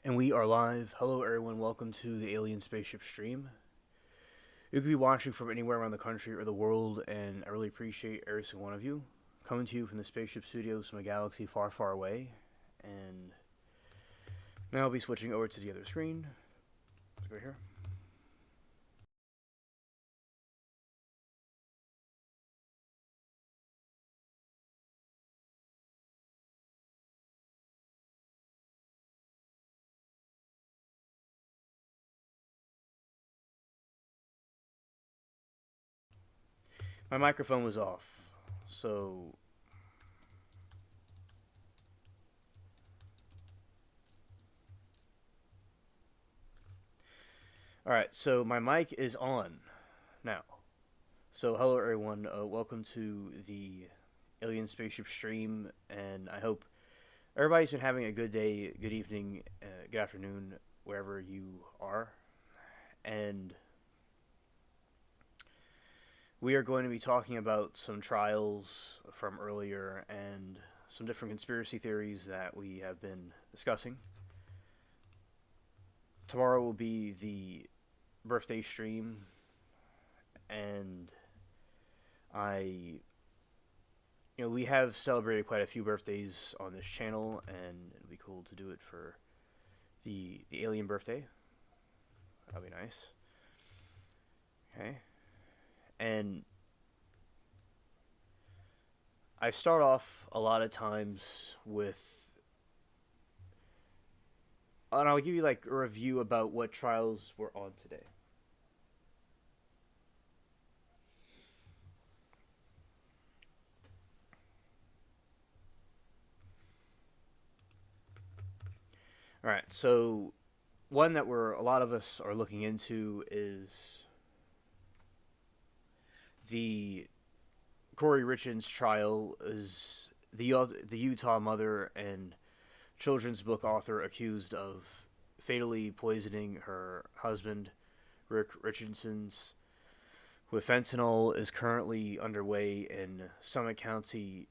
And we are live. Hello, everyone. Welcome to the Alien Spaceship stream. You could be watching from anywhere around the country or the world, and I really appreciate every single one of you. Coming to you from the Spaceship Studios from a galaxy far, far away. And now I'll be switching over to the other screen. Let's go here. My microphone was off, so alright, so my mic is on now. So, hello everyone, welcome to the Alien Spaceship stream, and I hope everybody's been having a good day, good evening, good afternoon, wherever you are. And we are going to be talking about some trials from earlier and some different conspiracy theories that we have been discussing. Tomorrow will be the birthday stream, and we have celebrated quite a few birthdays on this channel, and it'll be cool to do it for the alien birthday. That'll be nice. Okay. And I start off a lot of times with, and I'll give you like a review about what trials we're on today. All right, so one that a lot of us are looking into is the Corey Richards trial. Is the Utah mother and children's book author accused of fatally poisoning her husband, Rick Richardson's, with fentanyl, is currently underway in Summit County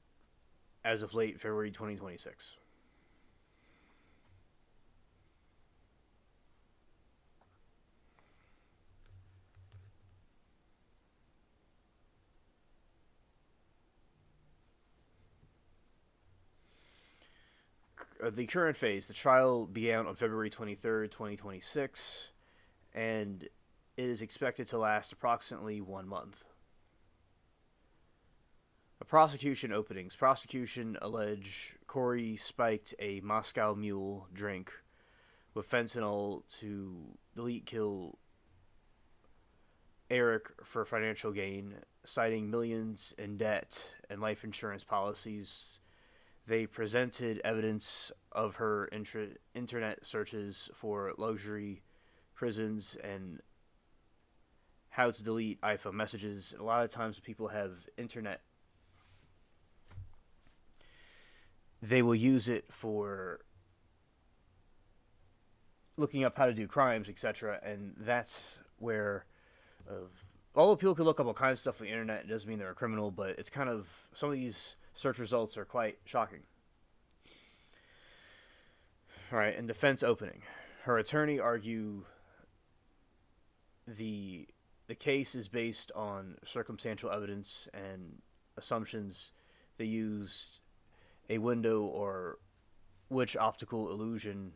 as of late February 2026. The current phase, the trial began on February 23rd, 2026, and it is expected to last approximately 1 month. The prosecution openings. Prosecution allege Corey spiked a Moscow Mule drink with fentanyl to delete kill Eric for financial gain, citing millions in debt and life insurance policies. They presented evidence of her internet searches for luxury prisons and how to delete iPhone messages. A lot of times when people have internet, they will use it for looking up how to do crimes, etc. And that's where, although people can look up all kinds of stuff on the internet, it doesn't mean they're a criminal, but it's kind of, some of these search results are quite shocking. All right, and defense opening. Her attorney argue the case is based on circumstantial evidence and assumptions. They used a window or witch optical illusion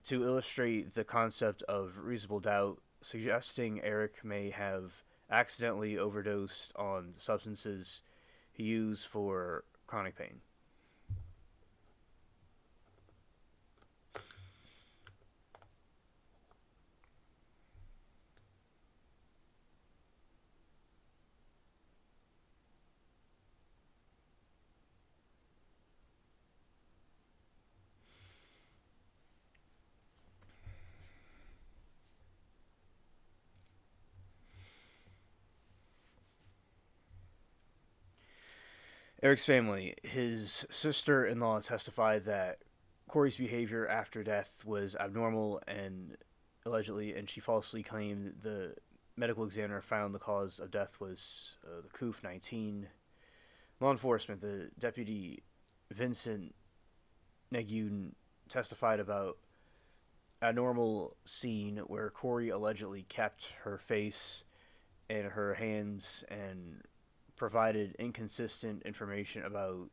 to illustrate the concept of reasonable doubt, suggesting Eric may have accidentally overdosed on substances he used for chronic pain. Eric's family, his sister-in-law testified that Corey's behavior after death was abnormal and allegedly, she falsely claimed the medical examiner found the cause of death was the COOF-19. Law enforcement, the deputy Vincent Negun testified about a normal scene where Corey allegedly kept her face in her hands and provided inconsistent information about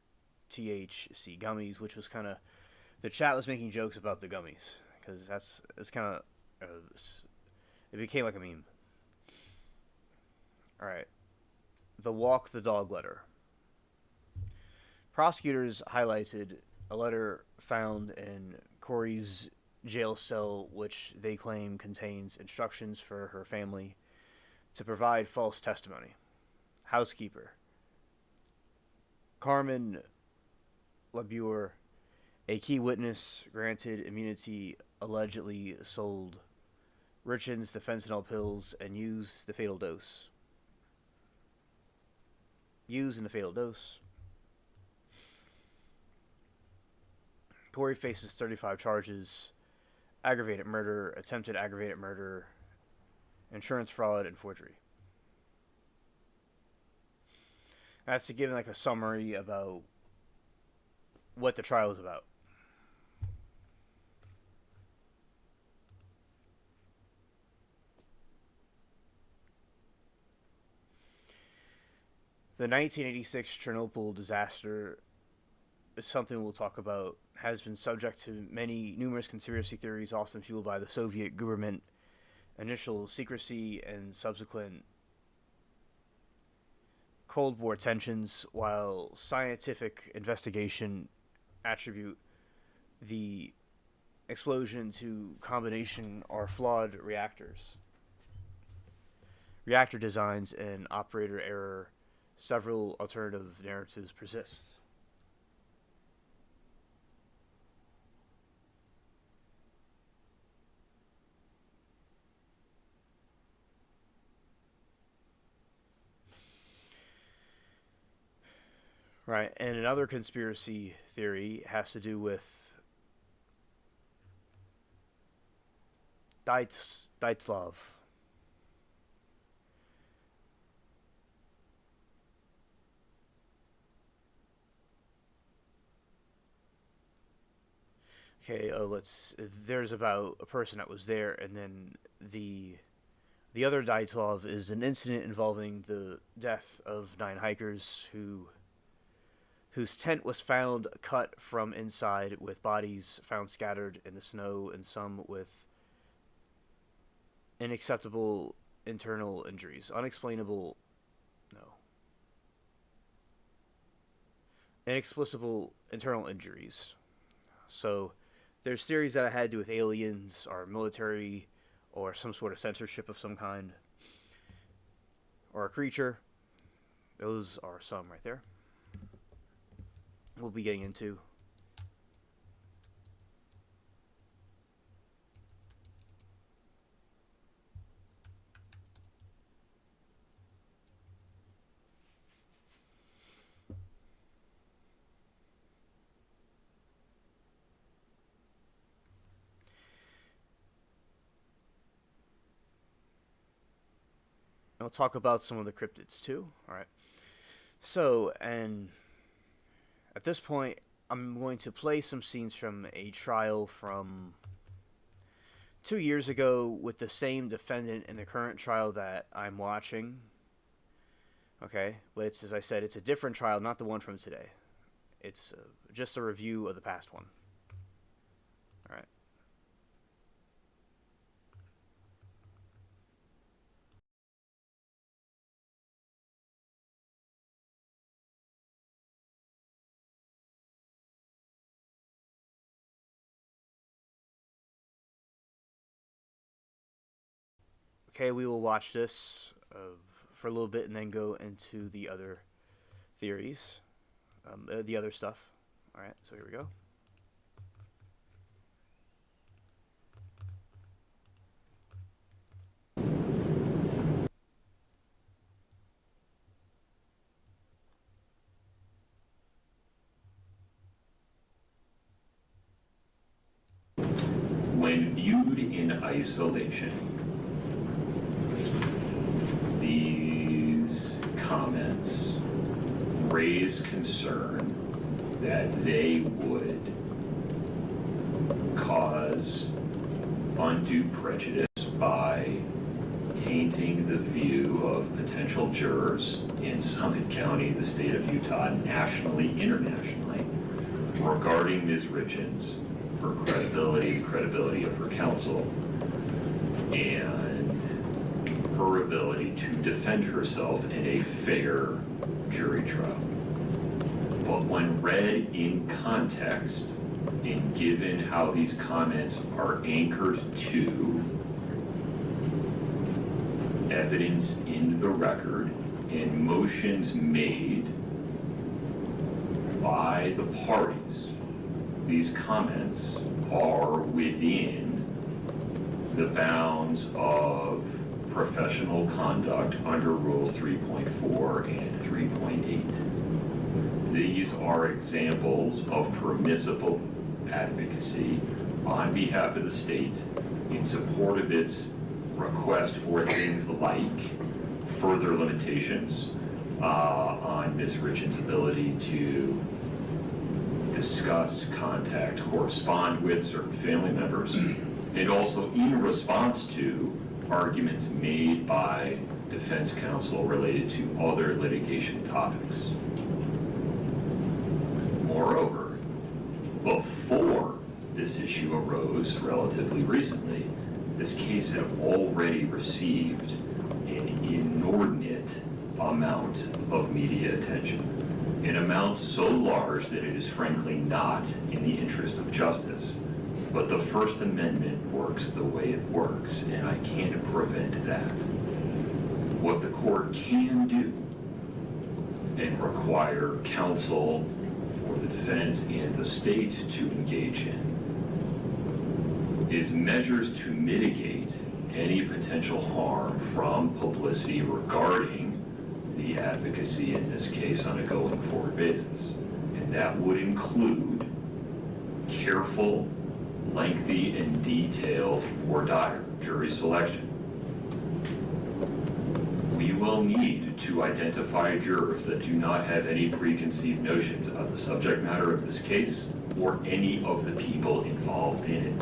THC gummies, which was kind of, the chat was making jokes about the gummies because it's kind of it became like a meme. All right, the walk the dog letter. Prosecutors highlighted a letter found in Corey's jail cell, which they claim contains instructions for her family to provide false testimony. Housekeeper Carmen Labure, a key witness granted immunity, allegedly sold Richens the fentanyl pills and used the fatal dose. Used in the fatal dose. Corey faces 35 charges: aggravated murder, attempted aggravated murder, insurance fraud, and forgery. That's to give like a summary about what the trial is about. The 1986 Chernobyl disaster is something we'll talk about, has been subject to numerous conspiracy theories, often fueled by the Soviet government, initial secrecy, and subsequent Cold War tensions, while scientific investigation attribute the explosion to combination or flawed reactors. Reactor designs and operator error. Several alternative narratives persist. Right, and another conspiracy theory has to do with Dyatlov. Okay, there's about a person that was there, and then the other Dyatlov is an incident involving the death of 9 hikers whose tent was found cut from inside, with bodies found scattered in the snow, and some with unacceptable internal injuries. Inexplicable internal injuries. So there's theories that it had to do with aliens or military or some sort of censorship of some kind or a creature. Those are some right there. We'll be getting into. And we'll talk about some of the cryptids too. All right. So, and at this point, I'm going to play some scenes from a trial from 2 years ago with the same defendant in the current trial that I'm watching. Okay, but it's, as I said, it's a different trial, not the one from today. It's just a review of the past one. All right. Okay, we will watch this for a little bit and then go into the other theories, the other stuff. All right, so here we go. When viewed in isolation, these comments raise concern that they would cause undue prejudice by tainting the view of potential jurors in Summit County, the state of Utah, nationally, internationally, regarding Ms. Richens, her credibility, the credibility of her counsel, and her ability to defend herself in a fair jury trial. But when read in context, and given how these comments are anchored to evidence in the record and motions made by the parties, these comments are within the bounds of professional conduct under Rules 3.4 and 3.8. These are examples of permissible advocacy on behalf of the state in support of its request for things like further limitations on Ms. Richens' ability to discuss, contact, correspond with certain family members, and also in response to arguments made by defense counsel related to other litigation topics. Moreover, before this issue arose relatively recently, this case had already received an inordinate amount of media attention, an amount so large that it is frankly not in the interest of justice. But the First Amendment works the way it works, and I can't prevent that. What the court can do and require counsel for the defense and the state to engage in is measures to mitigate any potential harm from publicity regarding the advocacy in this case on a going forward basis. And that would include careful, lengthy, and detailed voir dire jury selection. We will need to identify jurors that do not have any preconceived notions about the subject matter of this case or any of the people involved in it.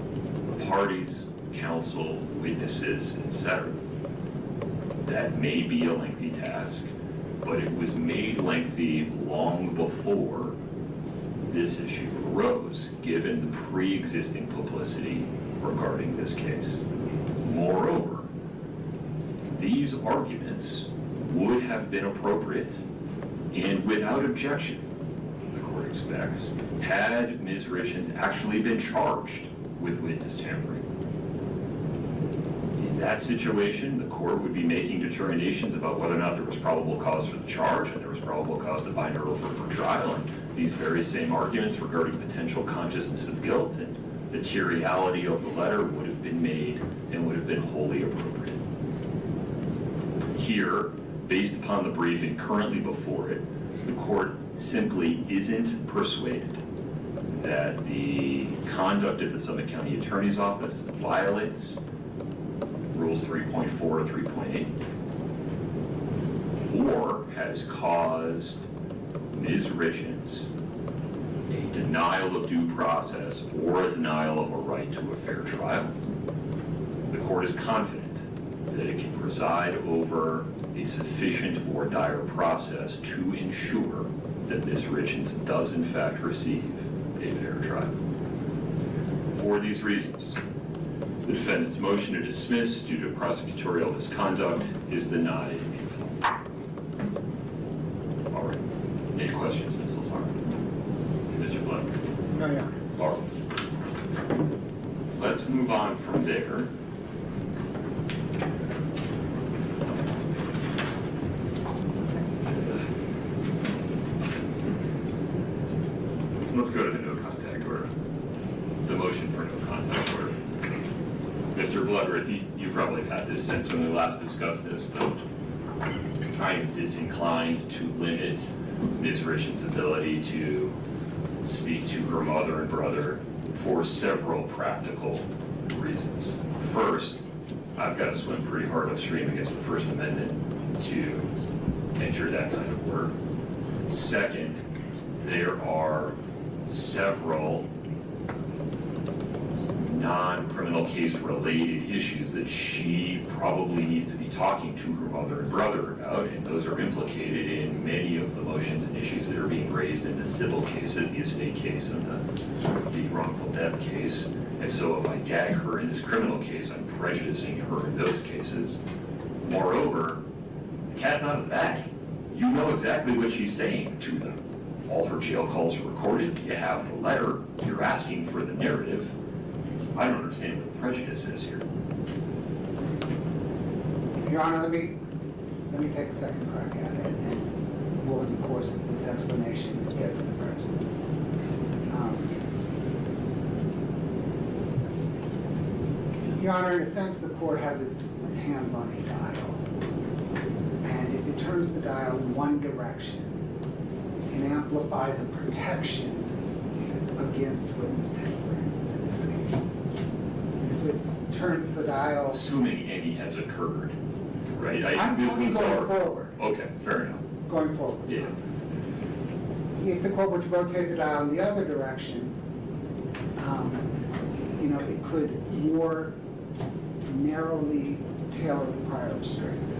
The parties, counsel, witnesses, etc. That may be a lengthy task, but it was made lengthy long before this issue arose, given the pre-existing publicity regarding this case. Moreover, these arguments would have been appropriate and without objection, the court expects, had Ms. Richens actually been charged with witness tampering. In that situation, the court would be making determinations about whether or not there was probable cause for the charge and there was probable cause to bind her over for trial, and these very same arguments regarding potential consciousness of guilt and materiality of the letter would have been made and would have been wholly appropriate. Here, based upon the briefing currently before it, the court simply isn't persuaded that the conduct of the Summit County Attorney's Office violates Rules 3.4 or 3.8, or has caused Ms. Richens a denial of due process or a denial of a right to a fair trial. The court is confident that it can preside over a sufficient voir dire process to ensure that Ms. Richens does in fact receive a fair trial. For these reasons, the defendant's motion to dismiss due to prosecutorial misconduct is denied in full. All right. Any questions, Ms. Lazar? Mr. Blood? No, yeah. All right. Let's move on from there. Let's go to the no contact order. The motion for no contact order. Mr. Bloodworth, you probably have had this since when we last discussed this, but I am disinclined to limit Ms. Richens' ability to speak to her mother and brother for several practical reasons. First, I've got to swim pretty hard upstream against the First Amendment to enter that kind of work. Second, there are several non-criminal case related issues that she probably needs to be talking to her mother and brother about, and those are implicated in many of the motions and issues that are being raised in the civil cases, the estate case and the wrongful death case. And so if I gag her in this criminal case, I'm prejudicing her in those cases. Moreover, the cat's out of the bag. You know exactly what she's saying to them. All her jail calls are recorded. You have the letter. You're asking for the narrative. I don't understand what the prejudice is here. Your Honor, let me take a second crack at it, and we'll, in the course of this explanation, get to the prejudice. Your Honor, in a sense, the court has its hands on a dial, and if it turns the dial in one direction, it can amplify the protection against witness tampering in this case. If it turns the dial... Assuming any has occurred, right? I'm going forward. Okay, fair enough. Going forward. Yeah. If the court were to rotate the dial in the other direction, it could more narrowly tailor the prior restraint.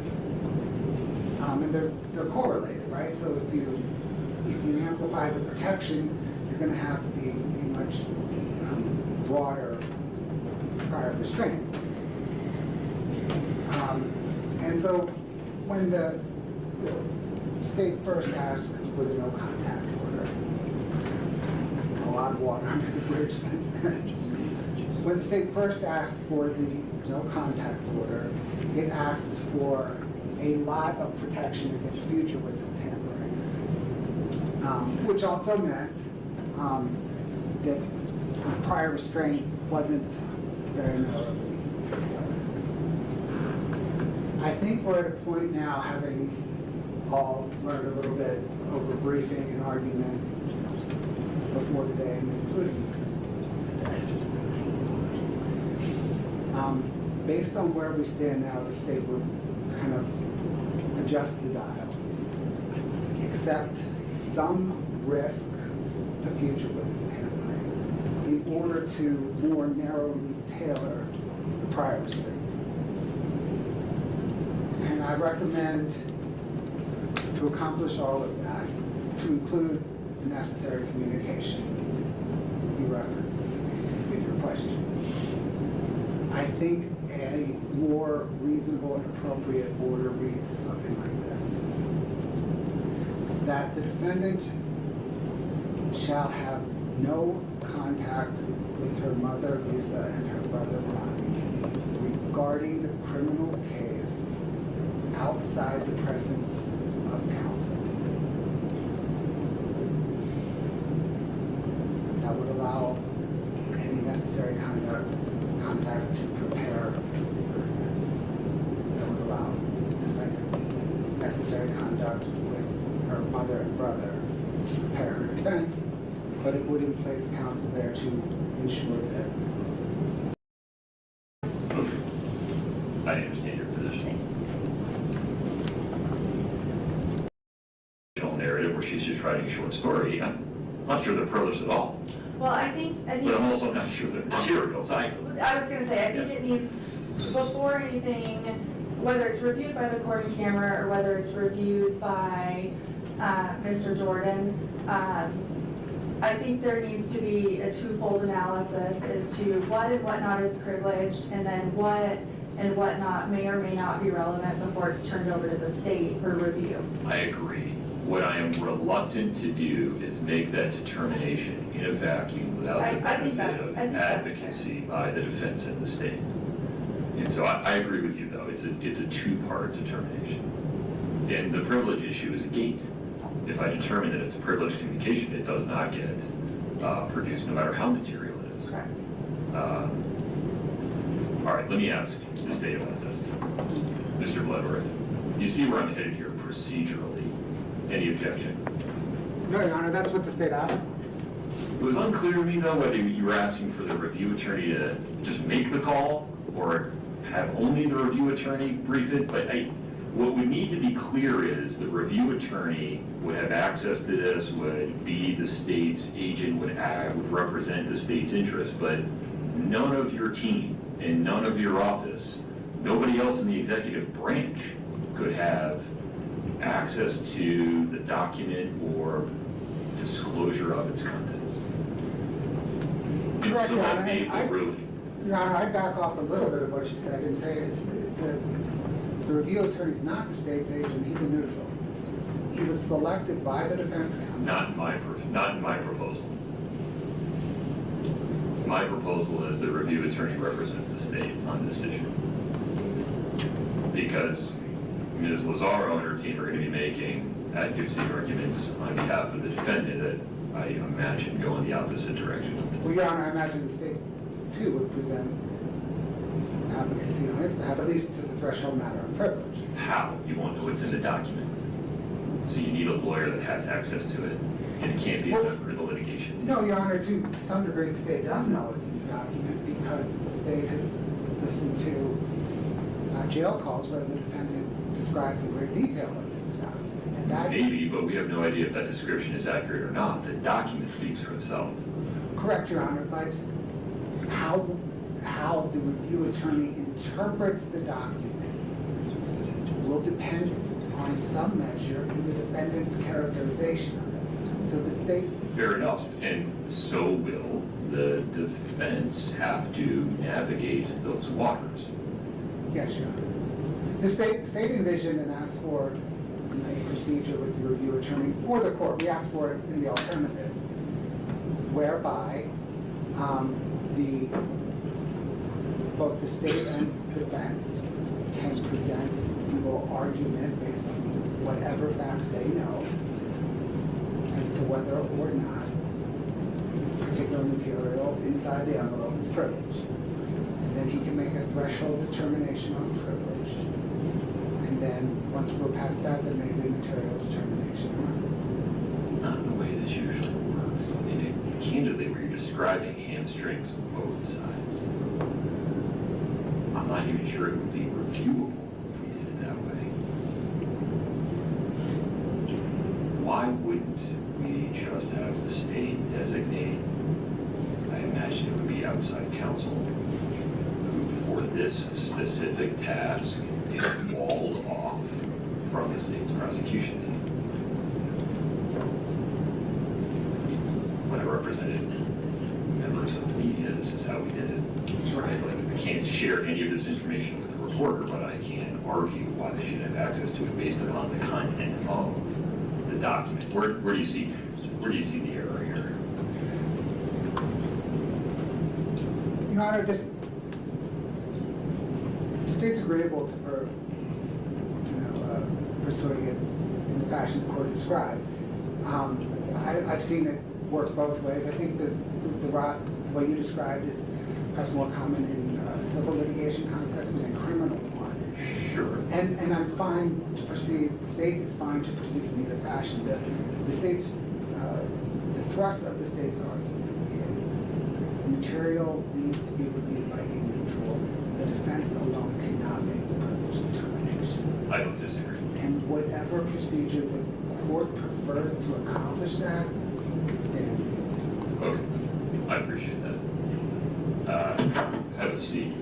And they're correlated, right? So if you amplify the protection, you're going to have a much broader prior restraint. And so when the state first asked for the no contact order, a lot of water under the bridge since then. When the state first asked for the no contact order, it asked for a lot of protection against future witness tampering, which also meant that prior restraint wasn't very narrowly tailored. I think we're at a point now, having all learned a little bit over briefing and argument before today, including today. Based on where we stand now, the state would kind of adjust the dial, accept some risk to future witness tampering in order to more narrowly tailor the prior restraint. And I recommend, to accomplish all of that, to include the necessary communication you referenced with your question. I think a more reasonable and appropriate order reads something like this: that the defendant shall have no contact with her mother, Lisa, and her brother, Ronnie, regarding the criminal case outside the presence of counsel. That would allow any necessary contact to prepare her defense. That would allow, in fact, necessary conduct with her mother and brother to prepare her defense, but it would place counsel there to ensure that. I understand your position. Narrative where she's just writing a short story. I'm not sure they're privileged at all. Well, I think. But I'm also not sure they're materials either. I was going to say, I think it needs, before anything, whether it's reviewed by the court in camera or whether it's reviewed by Mr. Jordan, I think there needs to be a twofold analysis as to what and what not is privileged, and then what and what not may or may not be relevant before it's turned over to the state for review. I agree. What I am reluctant to do is make that determination in a vacuum without the benefit of advocacy by the defense and the state. And so I agree with you, though. It's a two-part determination. And the privilege issue is a gate. If I determine that it's a privileged communication, it does not get produced, no matter how material it is. Correct. All right, let me ask the state about this. Mr. Bloodworth, you see where I'm headed here procedurally. Any objection? No, Your Honor, that's what the state asked. It was unclear to me, though, whether you were asking for the review attorney to just make the call or have only the review attorney brief it. But what we need to be clear is the review attorney would have access to this, would be the state's agent, would represent the state's interest, but none of your team and none of your office, nobody else in the executive branch could have access to the document or disclosure of its contents. Correct, Until Your I Honor. made the ruling. Your Honor, I'd back off a little bit of what you said and say the review attorney is not the state's agent, he's a neutral. He was selected by the defense counsel. Not in my proposal. My proposal is the review attorney represents the state on this issue. Because Ms. Lazaro and her team are going to be making advocacy arguments on behalf of the defendant that I imagine go in the opposite direction. Well, Your Honor, I imagine the state too would present advocacy on its behalf, at least to the threshold matter of privilege. How? You won't know what's in the document. So you need a lawyer that has access to it, and it can't be a member of the litigation team. No, Your Honor, to some degree, the state does know what's in the document because the state has listened to jail calls where the defendant describes in great detail what's in the document. And that Maybe, but we have no idea if that description is accurate or not. The document speaks for itself. Correct, Your Honor, but how the review attorney interprets the document will depend on some measure in the defendant's characterization of it. So the state... Fair enough, and so will the defense have to navigate those waters. Yes, Your Honor. The state envisioned and asked for a procedure with the review attorney or the court. We asked for it in the alternative, whereby both the state and defense can present legal argument based on whatever facts they know as to whether or not particular material inside the envelope is privileged. And then he can make a threshold determination on privilege. And then once we're past that, there may be a material determination on It's not the way this usually works. I mean, candidly, where you're describing hamstrings on both sides. I'm not even sure it would be reviewable if we did it that way. Why wouldn't we just have the state designate, I imagine it would be outside counsel, who for this specific task is walled off from the state's prosecution team? When I represented members of the media, this is how we did it. That's right. Like, I can't share any of this information with the reporter, but I can argue why they should have access to it based upon the content of the document. Where do you see the error here? Your Honor, the state's agreeable to pursuing it in the fashion the court described. I've seen it work both ways. I think the way you described is perhaps more common in civil litigation context than in criminal one. Sure. And I'm fine to proceed, the state is fine to proceed in either fashion. The state's, the thrust of the state's argument is the material needs to be reviewed by a neutral. The defense alone cannot make the privilege determination. I don't disagree. And whatever procedure the court prefers to accomplish that, the state agrees to. Okay, I appreciate that. Have a seat.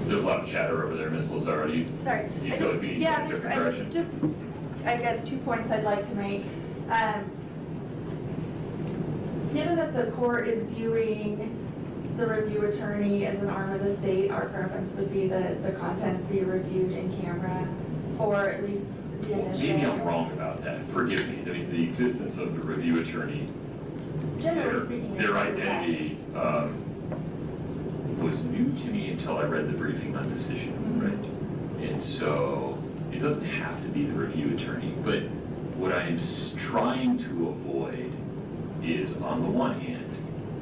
There's a lot of chatter over there, Ms. Lazaro. Sorry. You feel like we need to go in a different direction? Just, I guess, 2 points I'd like to make. Given that the court is viewing the review attorney as an arm of the state, our preference would be that the contents be reviewed in camera for at least the initial. Maybe I'm wrong about that. Forgive me. The existence of the review attorney, Generally speaking. their identity was new to me until I read the briefing on this issue, right? And so it doesn't have to be the review attorney, but what I'm trying to avoid is, on the one hand,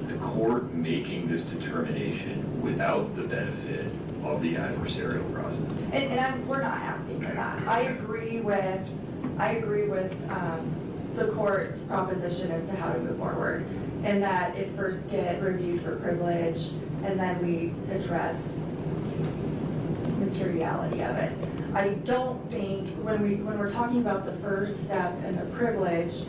the court making this determination without the benefit of the adversarial process. We're not asking for that. I agree with the court's proposition as to how to move forward, and that it first get reviewed for privilege, and then we address materiality of it. I don't think, when we're talking about the first step and the privilege,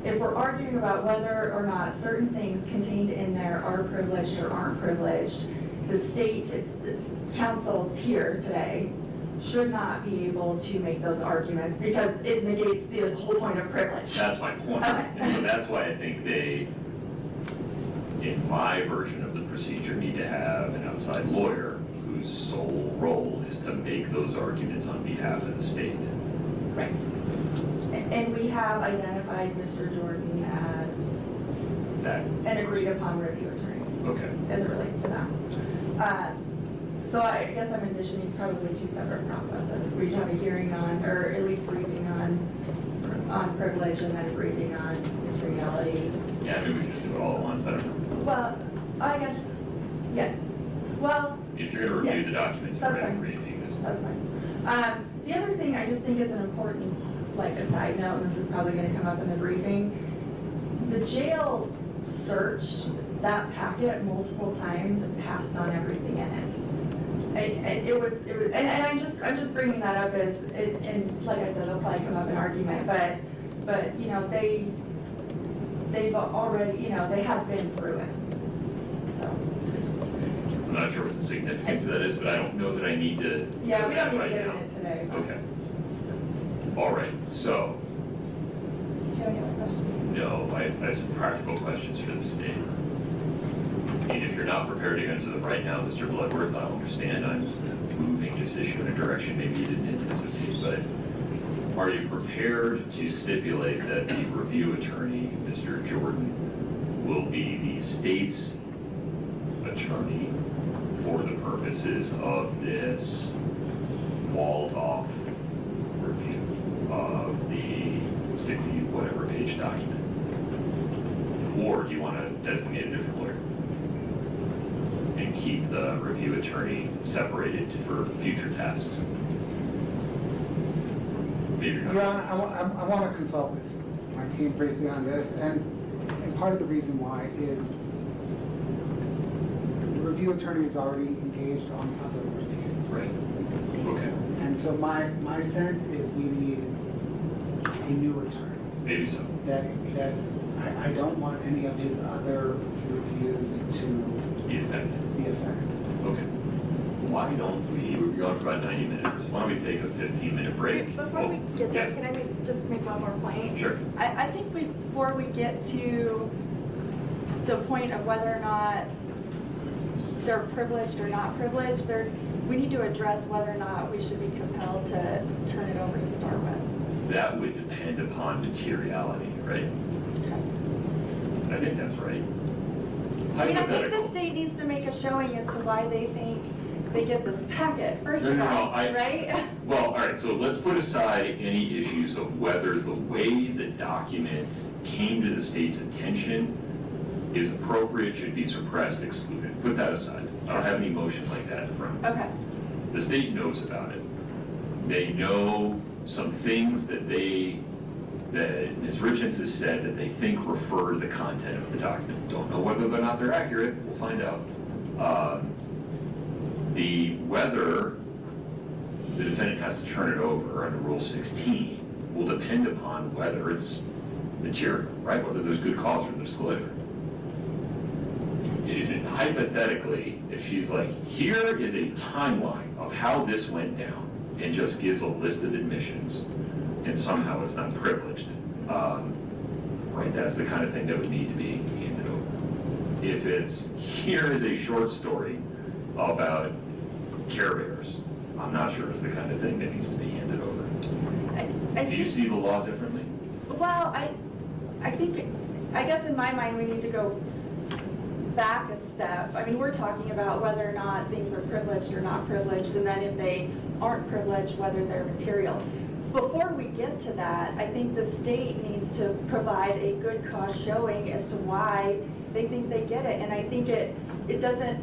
if we're arguing about whether or not certain things contained in there are privileged or aren't privileged, the state, it's the council here today, should not be able to make those arguments because it negates the whole point of privilege. That's my point. Okay. And so that's why I think they, in my version of the procedure, need to have an outside lawyer whose sole role is to make those arguments on behalf of the state. Right. And we have identified Mr. Jordan as That an agreed upon review attorney Okay. as it relates to that. So I guess I'm envisioning probably two separate processes. We have a hearing on, or at least briefing on privilege and then a briefing on materiality. Yeah, maybe we can just do it all at once. I don't know. Well, I guess, yes. Well, If you're going to review yes, the documents, that's you're fine. briefing this. That's fine. The other thing I just think is an important, like a side note, and this is probably going to come up in the briefing, the jail searched that packet multiple times and passed on everything in it. It was, and I'm just bringing that up as, and like I said, it'll probably come up in argument, but you know, they've already, you know, they have been through it. So, I'm not sure what the significance of that is, but I don't know that I need to. yeah, we don't need to right get now. in it today. Okay. All right, so, Do you have any other questions? no, I have some practical questions for the state. And if you're not prepared to answer them right now, Mr. Bloodworth, I'll understand. I'm just moving this issue in a direction maybe you didn't anticipate, but are you prepared to stipulate that the review attorney, Mr. Jordan, will be the state's attorney for the purposes of this walled-off review of the 60-whatever page document? Or do you want to designate a different lawyer and keep the review attorney separated for future tasks? Maybe you're not. Your Honor, I want to consult with my team briefly on this, and part of the reason why is the review attorney is already engaged on other reviews. Right. Okay. And so my sense is we need a new attorney. Maybe so. That I don't want any of his other reviews to Be affected. be affected. Okay. Why don't we're going for about 90 minutes. Why don't we take a 15-minute break? Before we get there, yeah. can I just make one more point? Sure. I think before we get to the point of whether or not they're privileged or not privileged, we need to address whether or not we should be compelled to turn it over to start with. That would depend upon materiality, right? I think that's right. I mean, I think the Hypothetical. state needs to make a showing as to why they think they get this packet, first No, of no, no, all, I- right? Well, all right, so let's put aside any issues of whether the way the document came to the state's attention is appropriate, should be suppressed, excluded. Put that aside. I don't have any motion like that in front of me. Okay, The state knows about it. They know some things that Ms. Richens has said that they think refer to the content of the document. Don't know whether or not they're accurate, we'll find out. Whether the defendant has to turn it over under Rule 16 will depend upon whether it's material, right? Whether there's good cause for the disclosure. Hypothetically, if she's like, here is a timeline of how this went down, and just gives a list of admissions, and somehow it's not privileged, right? That's the kind of thing that would need to be handed over. If it's, here is a short story about Care Bears, I'm not sure it's the kind of thing that needs to be handed over. Do you see the law differently? well, I think, I guess in my mind, we need to go back a step. I mean, we're talking about whether or not things are privileged or not privileged, and then if they aren't privileged, whether they're material. Before we get to that, I think the state needs to provide a good cause showing as to why they think they get it, and I think it doesn't,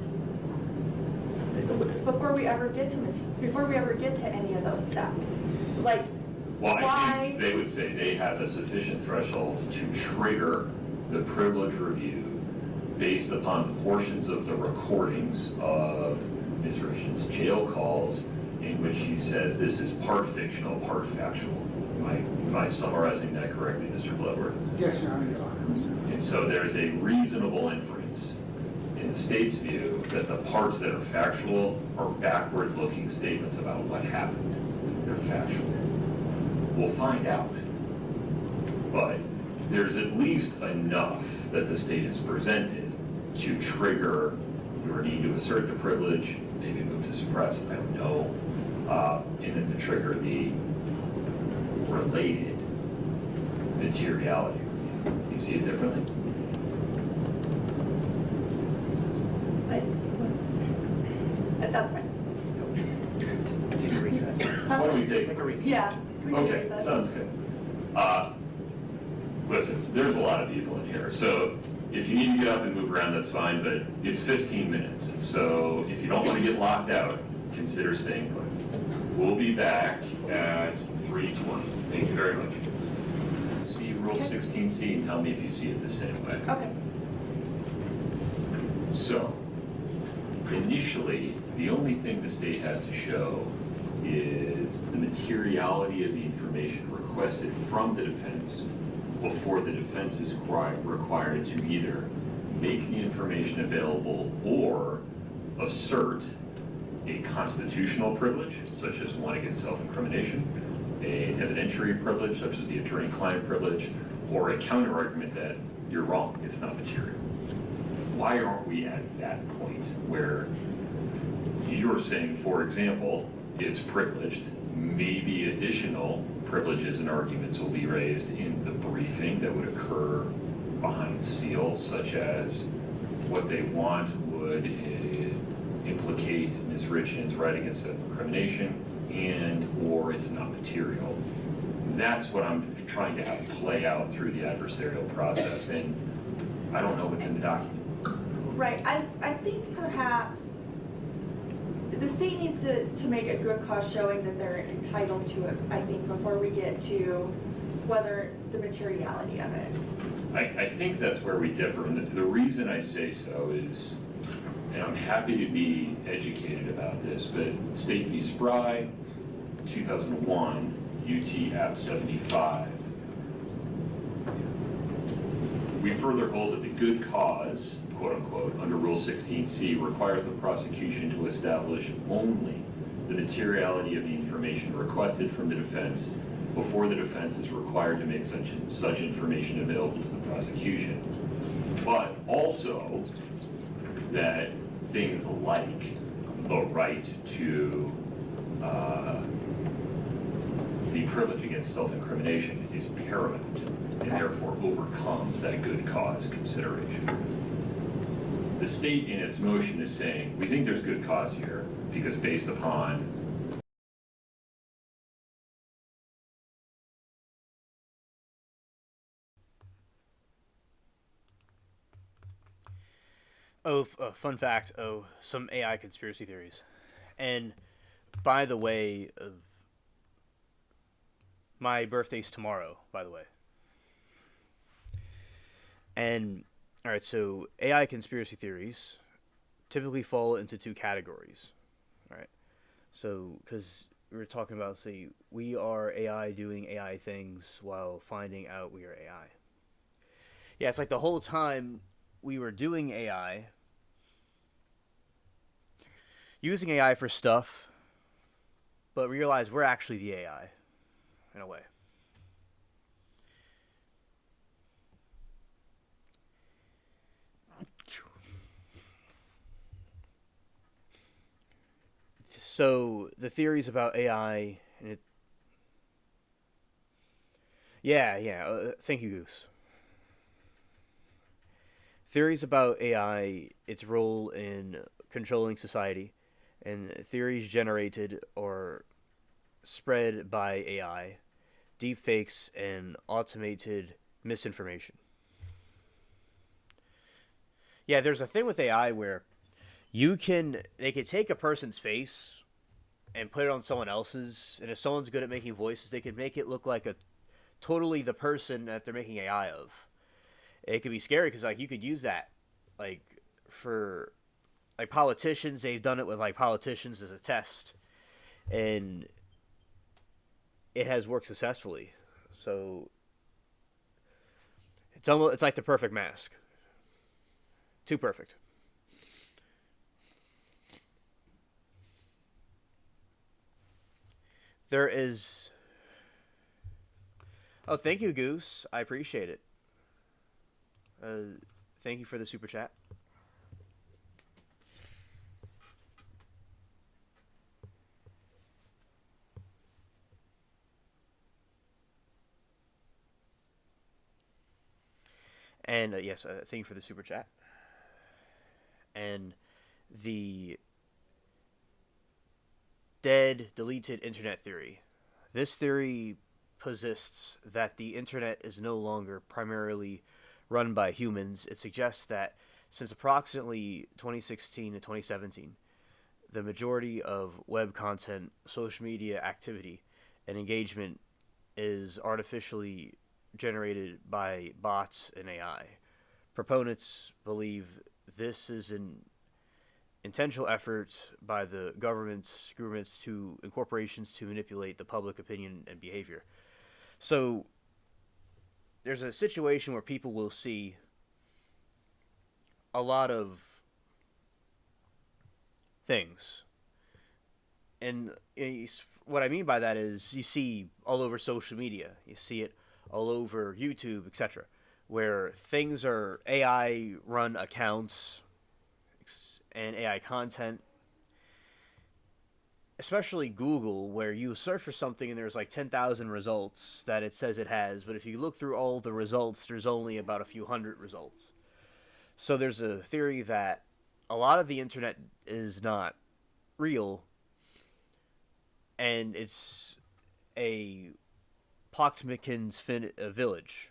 before we ever get to any of those steps, like, Well, I why? think they would say they have a sufficient threshold to trigger the privilege review based upon portions of the recordings of Ms. Richens' jail calls in which he says this is part fictional, part factual. Am I summarizing that correctly, Mr. Bloodworth? Yes, Your Honor, you are. And so there's a reasonable inference in the state's view that the parts that are factual are backward-looking statements about what happened. They're factual. We'll find out. But there's at least enough that the state has presented to trigger your need to assert the privilege, maybe move to suppress, I don't know, and then to trigger the related materiality review. You see it differently? That's fine. Take a recess. Why don't we take a recess? Yeah. we can Okay, do that. sounds good. Listen, there's a lot of people in here, so if you need to get up and move around, that's fine, but it's 15 minutes. So if you don't want to get locked out, consider staying put. We'll be back at 3:20. Thank you very much. See Rule 16C and tell me if you see it the same way. Okay. So, initially, the only thing the state has to show is the materiality of the information requested from the defense before the defense is required to either make the information available or assert a constitutional privilege, such as one against self-incrimination, an evidentiary privilege, such as the attorney-client privilege, or a counter-argument that you're wrong, it's not material. Why aren't we at that point where you're saying, for example, it's privileged, maybe additional privileges and arguments will be raised in the briefing that would occur behind seal, such as what they want would implicate Ms. Richens' right against self-incrimination, and or it's not material. That's what I'm trying to have play out through the adversarial process, and I don't know what's in the document. Right, I think perhaps the state needs to make a good cause showing that they're entitled to it, I think, before we get to whether the materiality of it. I think that's where we differ, and the reason I say so is, and I'm happy to be educated about this, but State v. Spry, 2001, UT App 75, we further hold that the good cause, quote unquote, under Rule 16C requires the prosecution to establish only the materiality of the information requested from the defense before the defense is required to make such information available to the prosecution. But also that things like the right to the privilege against self-incrimination is paramount and therefore overcomes that good cause consideration. The state in its motion is saying, we think there's good cause here because based upon Fun fact, some AI conspiracy theories. And by the way, my birthday's tomorrow, by the way. And, alright, so AI conspiracy theories typically fall into two categories. Alright, so, because we were talking about, say, we are AI doing AI things while finding out we are AI. Yeah, it's like the whole time we were doing AI, using AI for stuff, but realize we're actually the AI, in a way. So the theories about AI, and it, thank you, Goose. Theories about AI, its role in controlling society, and theories generated or spread by AI, deepfakes, and automated misinformation. Yeah, there's a thing with AI where they could take a person's face and put it on someone else's, and if someone's good at making voices, they could make it look like a totally the person that they're making AI of. It could be scary because like you could use that like for like politicians. They've done it with like politicians as a test. and it has worked successfully. So it's like the perfect mask. Too perfect. There is. Oh, thank you, Goose. I appreciate it. Thank you for the super chat. And yes, thank you for the super chat. And the dead, deleted internet theory. This theory posits that the internet is no longer primarily run by humans. It suggests that since approximately 2016 to 2017, the majority of web content, social media activity, and engagement is artificially generated by bots and AI. Proponents believe this is an intentional effort by the governments to and corporations to manipulate the public opinion and behavior. So there's a situation where people will see a lot of things, and what I mean by that is you see all over social media, you see it all over YouTube, etc., where things are AI run accounts and AI content, especially Google, where you search for something and there's like 10,000 results that it says it has, but if you look through all the results, there's only about a few hundred results. So there's a theory that a lot of the internet is not real, and it's a Potemkin's village.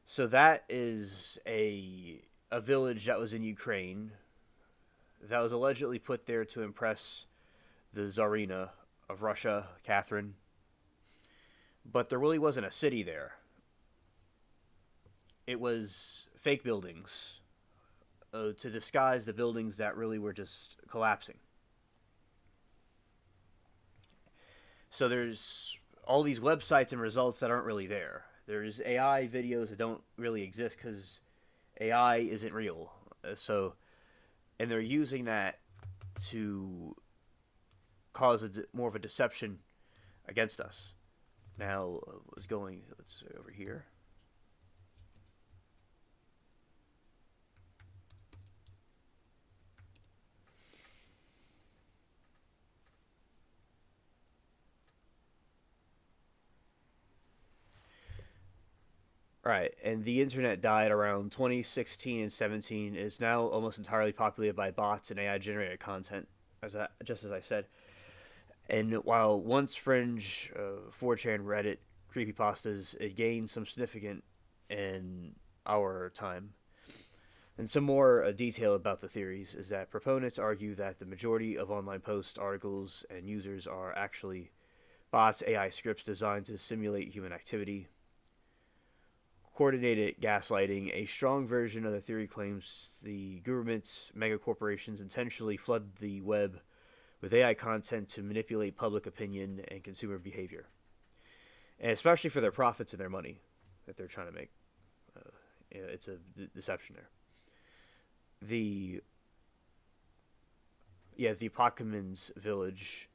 So that is a village that was in Ukraine that was allegedly put there to impress the Tsarina of Russia, Catherine. But there really wasn't a city there. It was fake buildings to disguise the buildings that really were just collapsing. So there's all these websites and results that aren't really there. There's AI videos that don't really exist because AI isn't real. And they're using that to cause more of a deception against us. Now, let's over here. Right, and the internet died around 2016 and 17. Is now almost entirely populated by bots and AI-generated content, just as I said. And while once fringe 4chan, Reddit, creepypastas, it gained some significance in our time. And some more detail about the theories is that proponents argue that the majority of online posts, articles, and users are actually bots, AI scripts designed to simulate human activity. Coordinated gaslighting, a strong version of the theory, claims the governments, megacorporations intentionally flood the web with AI content to manipulate public opinion and consumer behavior, and especially for their profits and their money that they're trying to make. It's a deception there. The Pokemon's village.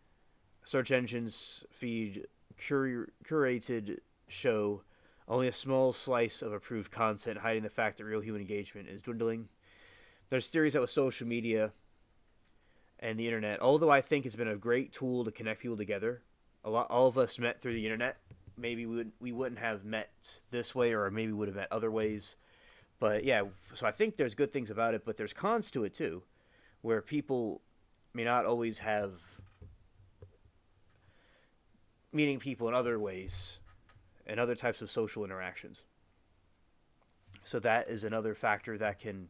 Search engines feed curated show only a small slice of approved content, hiding the fact that real human engagement is dwindling. There's theories that with social media and the internet, although I think it's been a great tool to connect people together, all of us met through the internet. Maybe we wouldn't have met this way, or maybe would have met other ways. But yeah, so I think there's good things about it, but there's cons to it too, where people may not always have meeting people in other ways and other types of social interactions. So that is another factor that can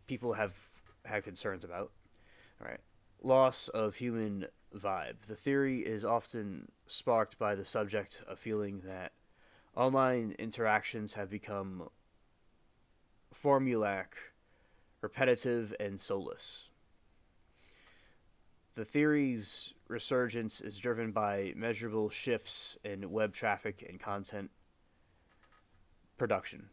people have had concerns about. All right, loss of human vibe. The theory is often sparked by the subject of feeling that online interactions have become formulaic, repetitive, and soulless. The theory's resurgence is driven by measurable shifts in web traffic and content production.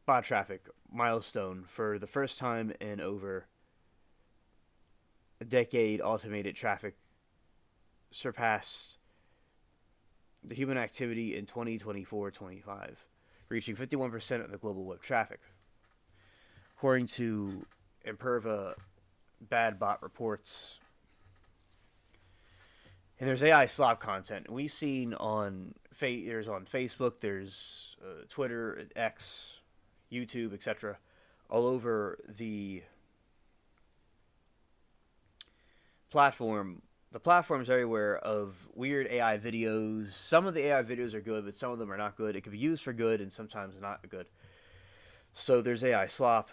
Bot traffic milestone. For the first time in over a decade, automated traffic surpassed the human activity in 2024-25, reaching 51% of the global web traffic. According to Imperva Bad Bot reports, and there's AI slop content we've seen on there's on Facebook, there's Twitter, X, YouTube, etc., all over the platform. The platform's everywhere of weird AI videos. Some of the AI videos are good, but some of them are not good. It could be used for good and sometimes not good. So there's AI slop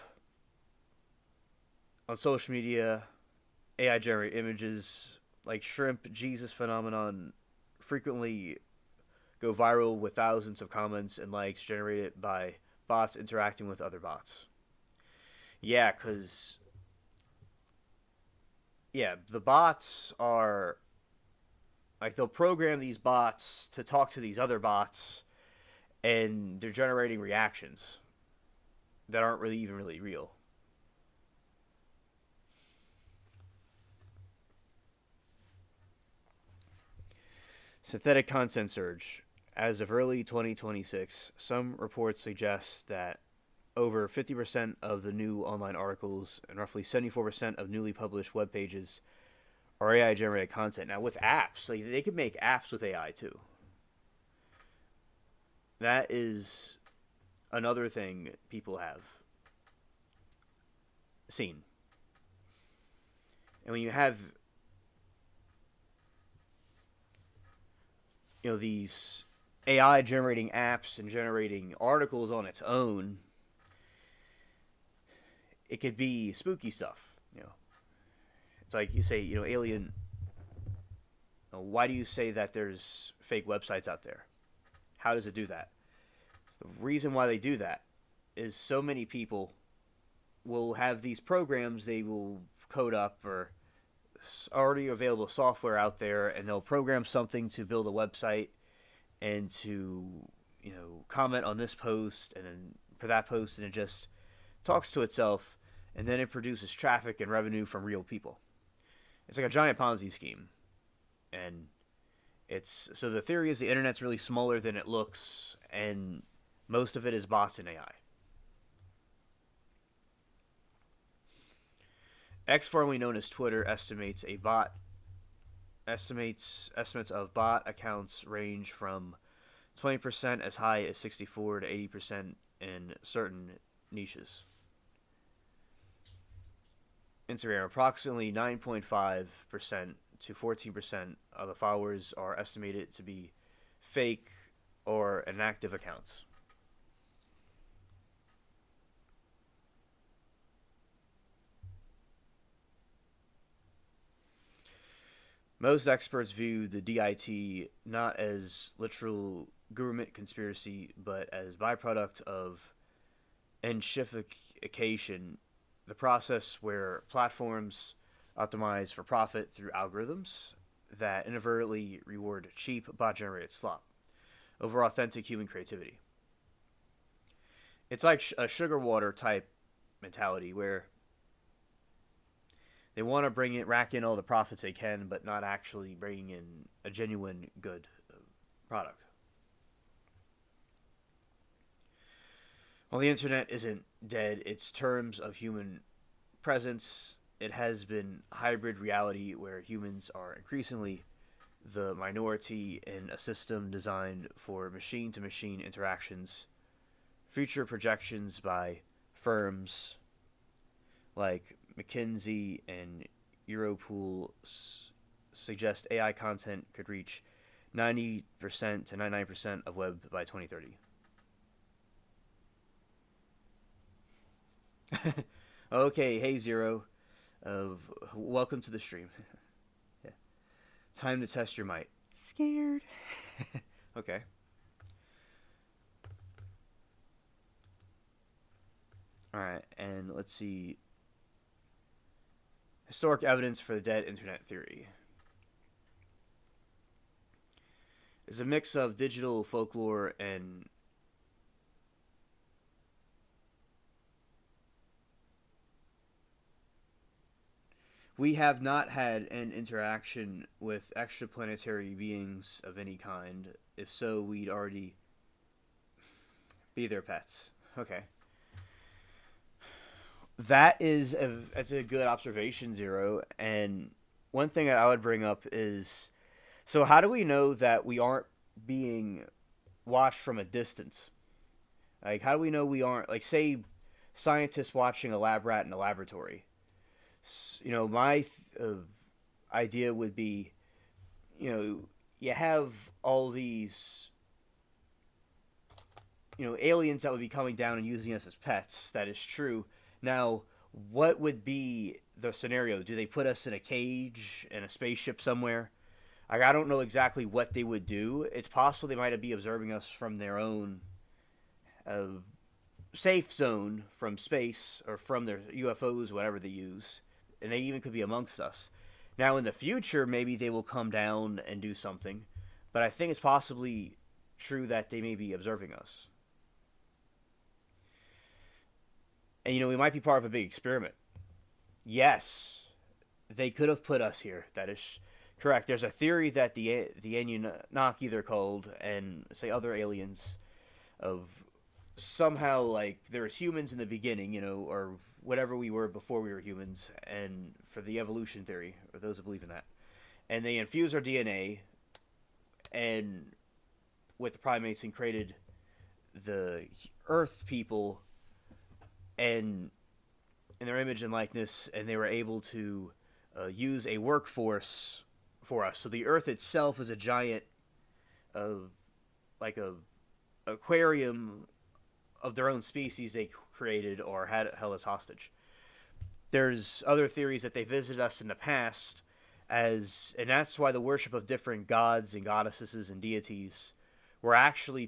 on social media, AI generated images like shrimp Jesus phenomenon frequently go viral with thousands of comments and likes generated by bots interacting with other bots. Yeah, because the bots are like they'll program these bots to talk to these other bots, and they're generating reactions that aren't really even really real. Synthetic content surge. As of early 2026, some reports suggest that over 50% of the new online articles and roughly 74% of newly published web pages are AI generated content. Now, with apps, like they could make apps with AI too. That is another thing people have seen. And when you have these AI generating apps and generating articles on its own, it could be spooky stuff. It's like you say, alien. Why do you say that there's fake websites out there? How does it do that? The reason why they do that is so many people will have these programs they will code up or already available software out there, and they'll program something to build a website and to comment on this post and then for that post, and it just talks to itself, and then it produces traffic and revenue from real people. It's like a giant Ponzi scheme. And so the theory is the internet's really smaller than it looks, and most of it is bots and AI. X, formerly known as Twitter, estimates of bot accounts range from 20% as high as 64 to 80% in certain niches. Instagram, approximately 9.5% to 14% of the followers are estimated to be fake or inactive accounts. Most experts view the DIT not as literal government conspiracy, but as byproduct of enchification, the process where platforms optimize for profit through algorithms that inadvertently reward cheap bot-generated slop over authentic human creativity. It's like a sugar water type mentality where they want to rack in all the profits they can, but not actually bringing in a genuine good product. While the internet isn't dead, its terms of human presence, it has been hybrid reality where humans are increasingly the minority in a system designed for machine-to-machine interactions. Future projections by firms like McKinsey and Europool suggest AI content could reach 90% to 99% of web by 2030. Okay, hey Zero, welcome to the stream. Yeah. Time to test your might. Scared. Okay. Alright, and let's see. Historic evidence for the dead internet theory is a mix of digital folklore and we have not had an interaction with extraplanetary beings of any kind. If so, we'd already be their pets. Okay. That's a good observation, Zero. And one thing that I would bring up is, so how do we know that we aren't being watched from a distance? Like, how do we know we aren't, like, say, scientists watching a lab rat in a laboratory? My idea would be, you have all these, aliens that would be coming down and using us as pets. That is true. Now, what would be the scenario? Do they put us in a cage in a spaceship somewhere? Like, I don't know exactly what they would do. It's possible they might be observing us from their own safe zone from space or from their UFOs, whatever they use. And they even could be amongst us. Now, in the future, maybe they will come down and do something. But I think it's possibly true that they may be observing us. And, we might be part of a big experiment. Yes, they could have put us here. That is correct. There's a theory that the Anunnaki, they're called, and, say, other aliens of somehow, like, there was humans in the beginning, or whatever we were before we were humans, and for the evolution theory, or those who believe in that. And they infused our DNA and with the primates and created the Earth people and in their image and likeness, and they were able to use a workforce for us. So the Earth itself is a giant, like a aquarium of their own species they created or held as hostage. There's other theories that they visited us in the past, and that's why the worship of different gods and goddesses and deities were actually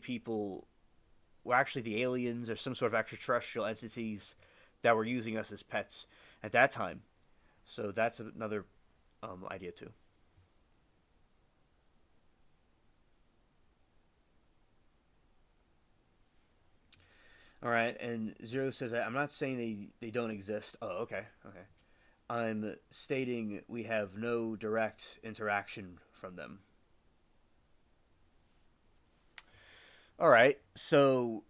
the aliens or some sort of extraterrestrial entities that were using us as pets at that time. So that's another idea too. All right, and Zero says that I'm not saying they don't exist. Oh, okay. I'm stating we have no direct interaction from them. All right, so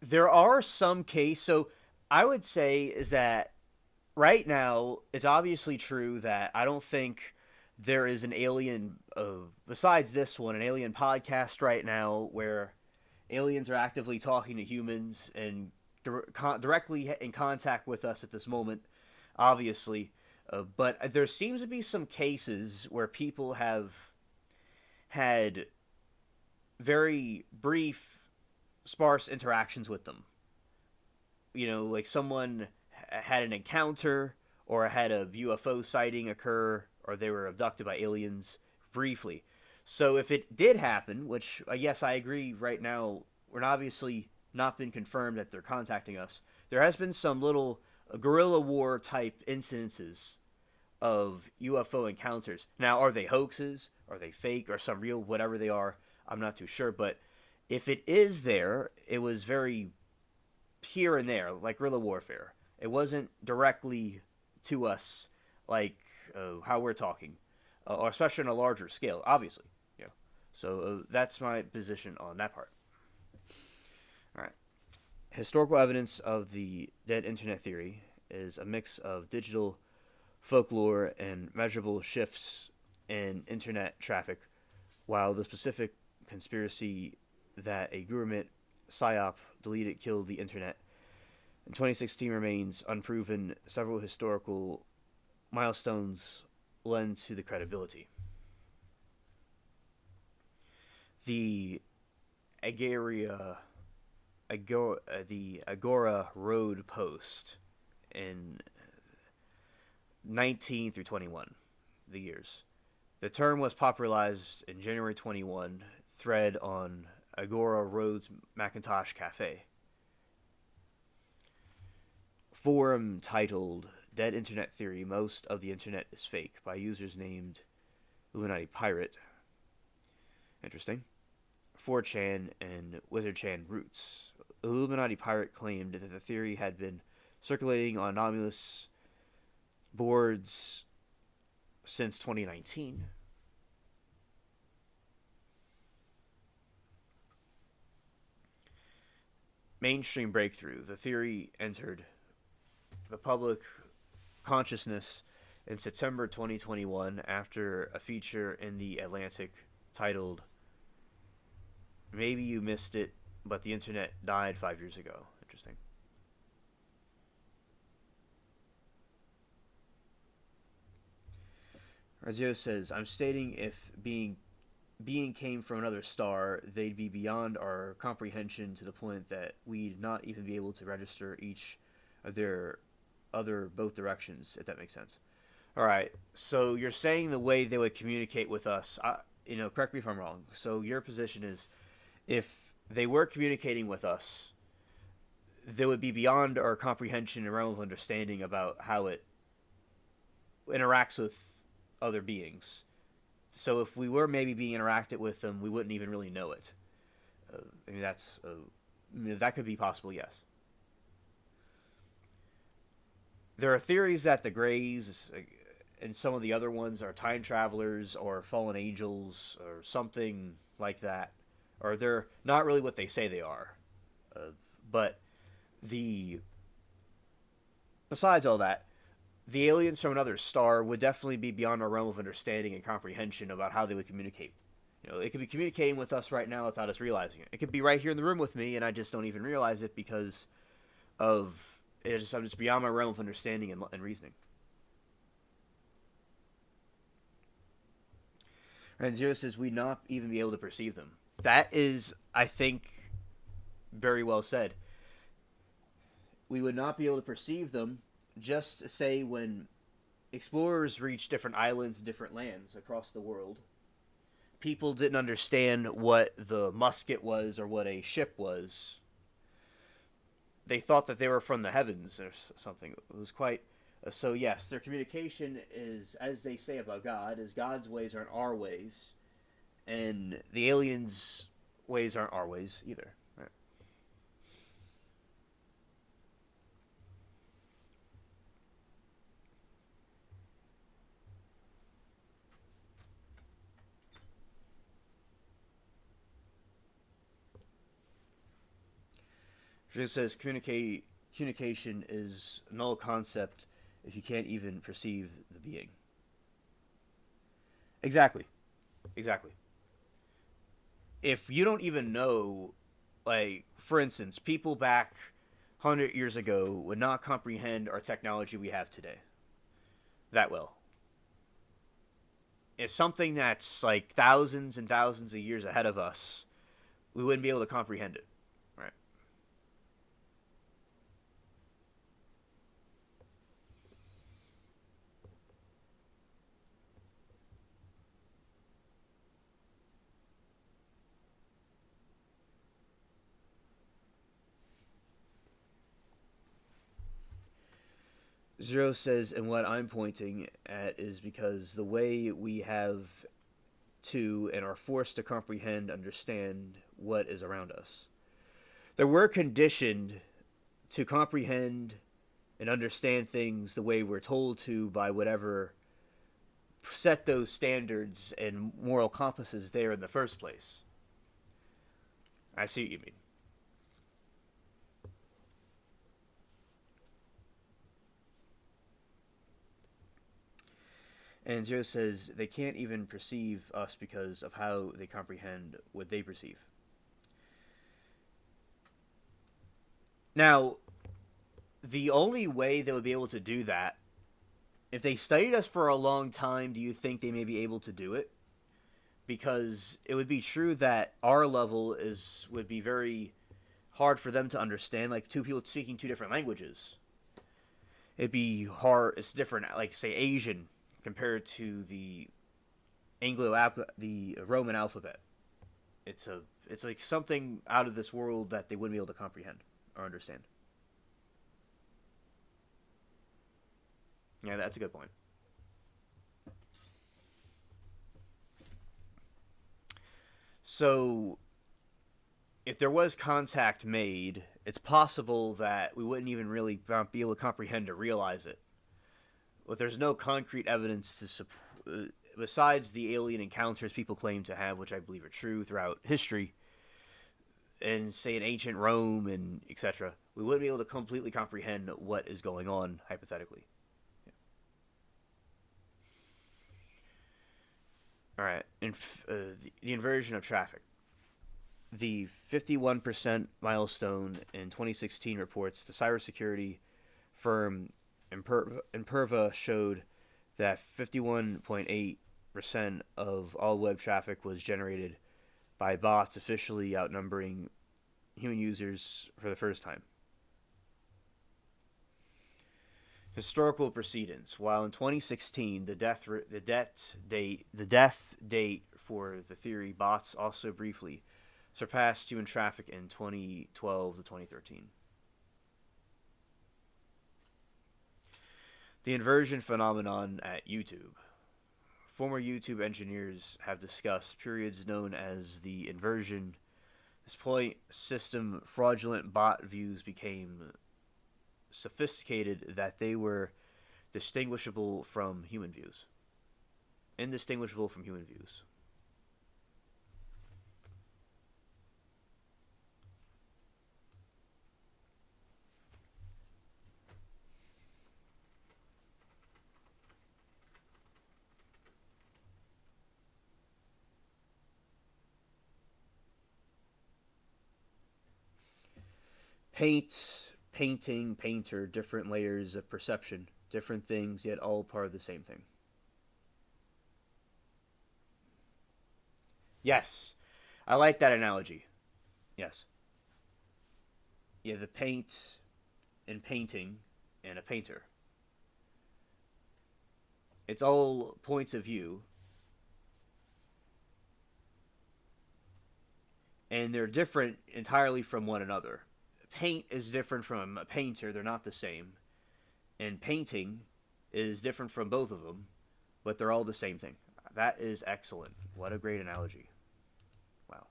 there are some cases. So I would say is that right now it's obviously true that I don't think there is an alien, besides this one, an alien podcast right now where aliens are actively talking to humans and directly in contact with us at this moment, obviously. But there seems to be some cases where people have had very brief, sparse interactions with them. Like someone had an encounter or had a UFO sighting occur or they were abducted by aliens briefly. So if it did happen, which yes, I agree right now, we're obviously not been confirmed that they're contacting us. There has been some little guerrilla war type incidences of UFO encounters. Now, are they hoaxes? Are they fake? Or some real, whatever they are? I'm not too sure. But if it is there, it was very here and there, like guerrilla warfare. It wasn't directly to us like how we're talking, or especially on a larger scale, obviously. So that's my position on that part. All right. Historical evidence of the dead internet theory is a mix of digital folklore and measurable shifts in internet traffic, while the specific conspiracy that a government psyop killed the internet in 2016 remains unproven. Several historical milestones lend to the credibility. The Agora Road Post in 19 through 21, the years. The term was popularized in January 21 thread on Agora Road's Macintosh Cafe. Forum titled Dead Internet Theory, Most of the Internet is Fake, by users named Illuminati Pirate. Interesting. 4chan and WizardChan Roots. Illuminati Pirate claimed that the theory had been circulating on anonymous boards since 2019. Mainstream breakthrough. The theory entered the public consciousness in September 2021 after a feature in The Atlantic titled "Maybe You Missed It, but the Internet Died 5 years ago." Interesting. Razio says, "I'm stating if being came from another star, they'd be beyond our comprehension to the point that we'd not even be able to register each of their other both directions, if that makes sense." All right, so you're saying the way they would communicate with us, correct me if I'm wrong. So your position is, if they were communicating with us, they would be beyond our comprehension and realm of understanding about how it interacts with other beings. So if we were maybe being interacted with them, we wouldn't even really know it. That could be possible, yes. There are theories that the Greys and some of the other ones are time travelers or fallen angels or something like that. Or they're not really what they say they are. But besides all that, the aliens from another star would definitely be beyond our realm of understanding and comprehension about how they would communicate. It could be communicating with us right now without us realizing it. It could be right here in the room with me, and I just don't even realize it because I'm just beyond my realm of understanding and reasoning. And Zero says we'd not even be able to perceive them. That is, I think, very well said. We would not be able to perceive them. Just say when explorers reached different islands and different lands across the world, people didn't understand what the musket was or what a ship was. They thought that they were from the heavens or something. It was quite... So yes, their communication is, as they say about God, is God's ways aren't our ways, and the aliens' ways aren't our ways either. Right? It says communication is a null concept if you can't even perceive the being. Exactly. If you don't even know, like, for instance, people back 100 years ago would not comprehend our technology we have today that well. It's something that's like thousands and thousands of years ahead of us. We wouldn't be able to comprehend it. Right. Zero says, and what I'm pointing at is because the way we have to and are forced to comprehend, understand what is around us. That we're conditioned to comprehend and understand things the way we're told to by whatever set those standards and moral compasses there in the first place. I see what you mean. And Zero says they can't even perceive us because of how they comprehend what they perceive. Now, the only way they would be able to do that, if they studied us for a long time, do you think they may be able to do it? Because it would be true that our level would be very hard for them to understand, like two people speaking two different languages. It'd be hard. It's different, like say Asian compared to the the Roman alphabet. It's like something out of this world that they wouldn't be able to comprehend or understand. Yeah, that's a good point. So, if there was contact made, it's possible that we wouldn't even really be able to comprehend or realize it. But there's no concrete evidence besides the alien encounters people claim to have, which I believe are true throughout history, and say in ancient Rome and etc. We wouldn't be able to completely comprehend what is going on hypothetically. All right, the inversion of traffic. The 51% milestone in 2016 reports the cybersecurity firm Imperva showed that 51.8% of all web traffic was generated by bots, officially outnumbering human users for the first time. Historical precedents. While in 2016 the death date for the theory, bots also briefly surpassed human traffic in 2012 to 2013. The inversion phenomenon at YouTube. Former YouTube engineers have discussed periods known as the inversion. This point system fraudulent bot views became sophisticated that they were indistinguishable from human views. Painting, painter, different layers of perception, different things, yet all part of the same thing. Yes, I like that analogy. Yes. Yeah, the paint and painting and a painter. It's all points of view, and they're different entirely from one another. Paint is different from a painter, they're not the same. And painting is different from both of them, but they're all the same thing. That is excellent. What a great analogy. Wow.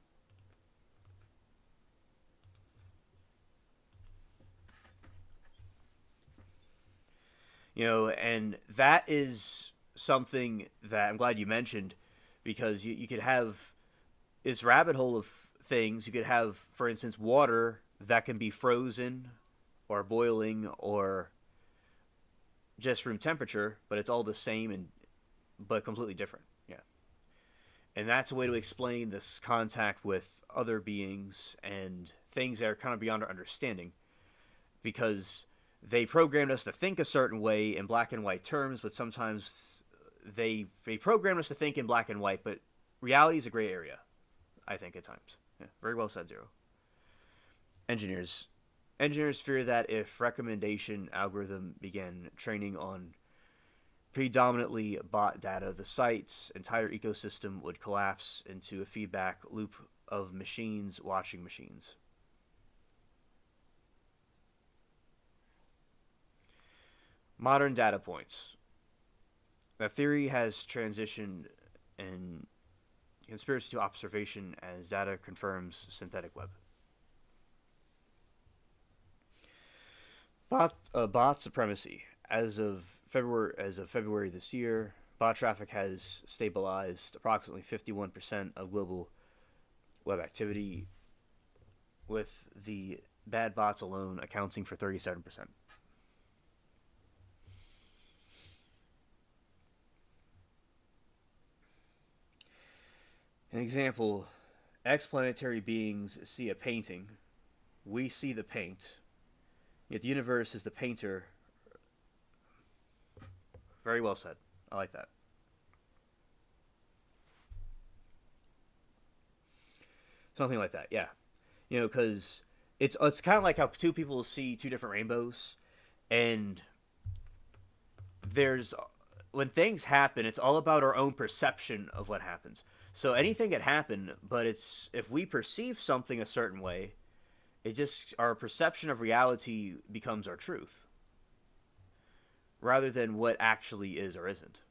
And that is something that I'm glad you mentioned, because you could have this rabbit hole of things. You could have, for instance, water that can be frozen or boiling or just room temperature, but it's all the same but completely different. Yeah. And that's a way to explain this contact with other beings and things that are kind of beyond our understanding, because they programmed us to think a certain way in black and white terms, but sometimes they programmed us to think in black and white, but reality is a gray area, I think, at times. Yeah, very well said, Zero. Engineers fear that if recommendation algorithm began training on predominantly bot data, the site's entire ecosystem would collapse into a feedback loop of machines watching machines. Modern data points. The theory has transitioned in conspiracy to observation as data confirms synthetic web. Bot supremacy. As of February this year, bot traffic has stabilized approximately 51% of global web activity, with the bad bots alone accounting for 37%. An example, explanetary beings see a painting. We see the paint. Yet the universe is the painter. Very well said. I like that. Something like that, yeah. Because it's kind of like how two people see two different rainbows, and when things happen, it's all about our own perception of what happens. So anything can happen, but if we perceive something a certain way, our perception of reality becomes our truth. rather than what actually is or isn't.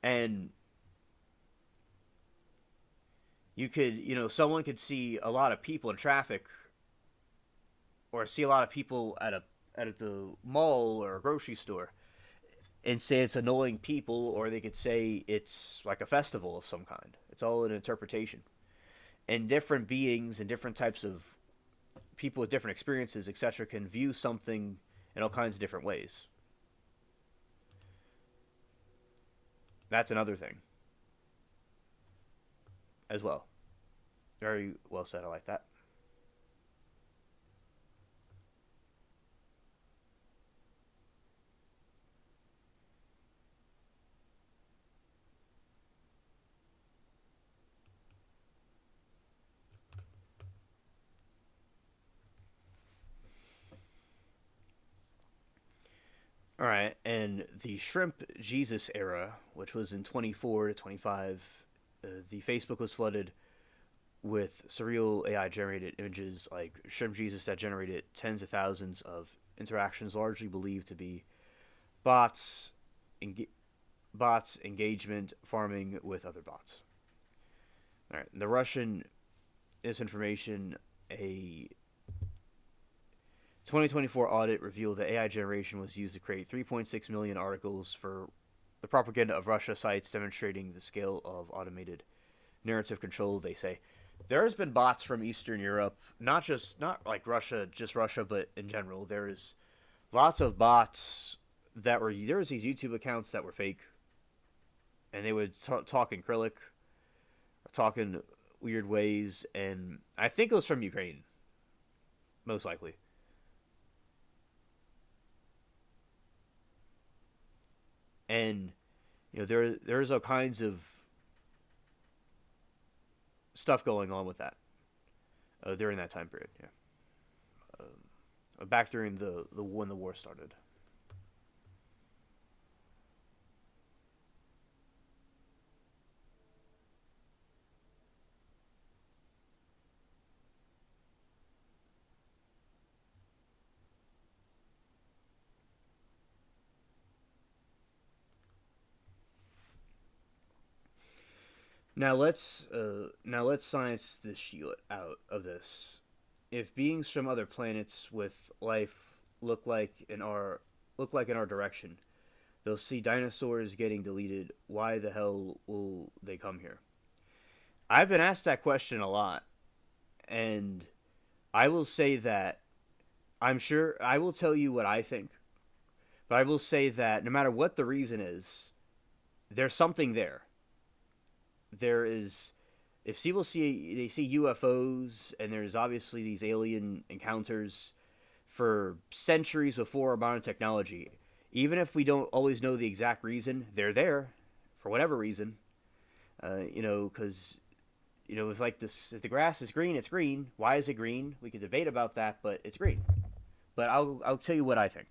And you could, someone could see a lot of people in traffic, or see a lot of people at the mall or a grocery store, and say it's annoying people, or they could say it's like a festival of some kind. It's all an interpretation. And different beings and different types of people with different experiences, etc., can view something in all kinds of different ways. That's another thing as well. Very well said. I like that. All right, and the Shrimp Jesus era, which was in 24 to 25, the Facebook was flooded with surreal AI generated images like Shrimp Jesus that generated tens of thousands of interactions, largely believed to be bots, bots engagement farming with other bots. All right, the Russian disinformation, a 2024 audit revealed that AI generation was used to create 3.6 million articles for the propaganda of Russia sites, demonstrating the scale of automated narrative control. They say there's been bots from Eastern Europe, not like Russia, just Russia, but in general. There's lots of bots that were, there was these YouTube accounts that were fake, and they would talk in Acrylic, talk in weird ways, and I think it was from Ukraine, most likely. And there's all kinds of stuff going on with that during that time period. Back during the when the war started. Now let's science this shit out of this. If beings from other planets with life look like in our direction, they'll see dinosaurs getting deleted. Why the hell will they come here? I've been asked that question a lot, and I will say that I'm sure I will tell you what I think, but I will say that no matter what the reason is, there's something there. There is, if people see UFOs, and there's obviously these alien encounters for centuries before our modern technology, even if we don't always know the exact reason, they're there for whatever reason. Because it's like this: if the grass is green, it's green. Why is it green? We could debate about that, but it's green. But I'll tell you what I think.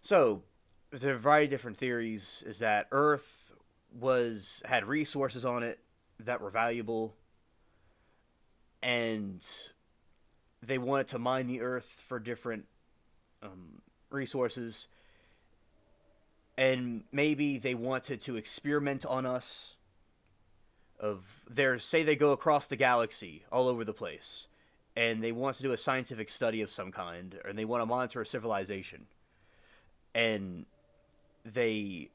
So there are a variety of different theories. Is that Earth had resources on it that were valuable, and they wanted to mine the Earth for different resources, and maybe they wanted to experiment on us. Say they go across the galaxy all over the place, and they want to do a scientific study of some kind, and they want to monitor a civilization, and they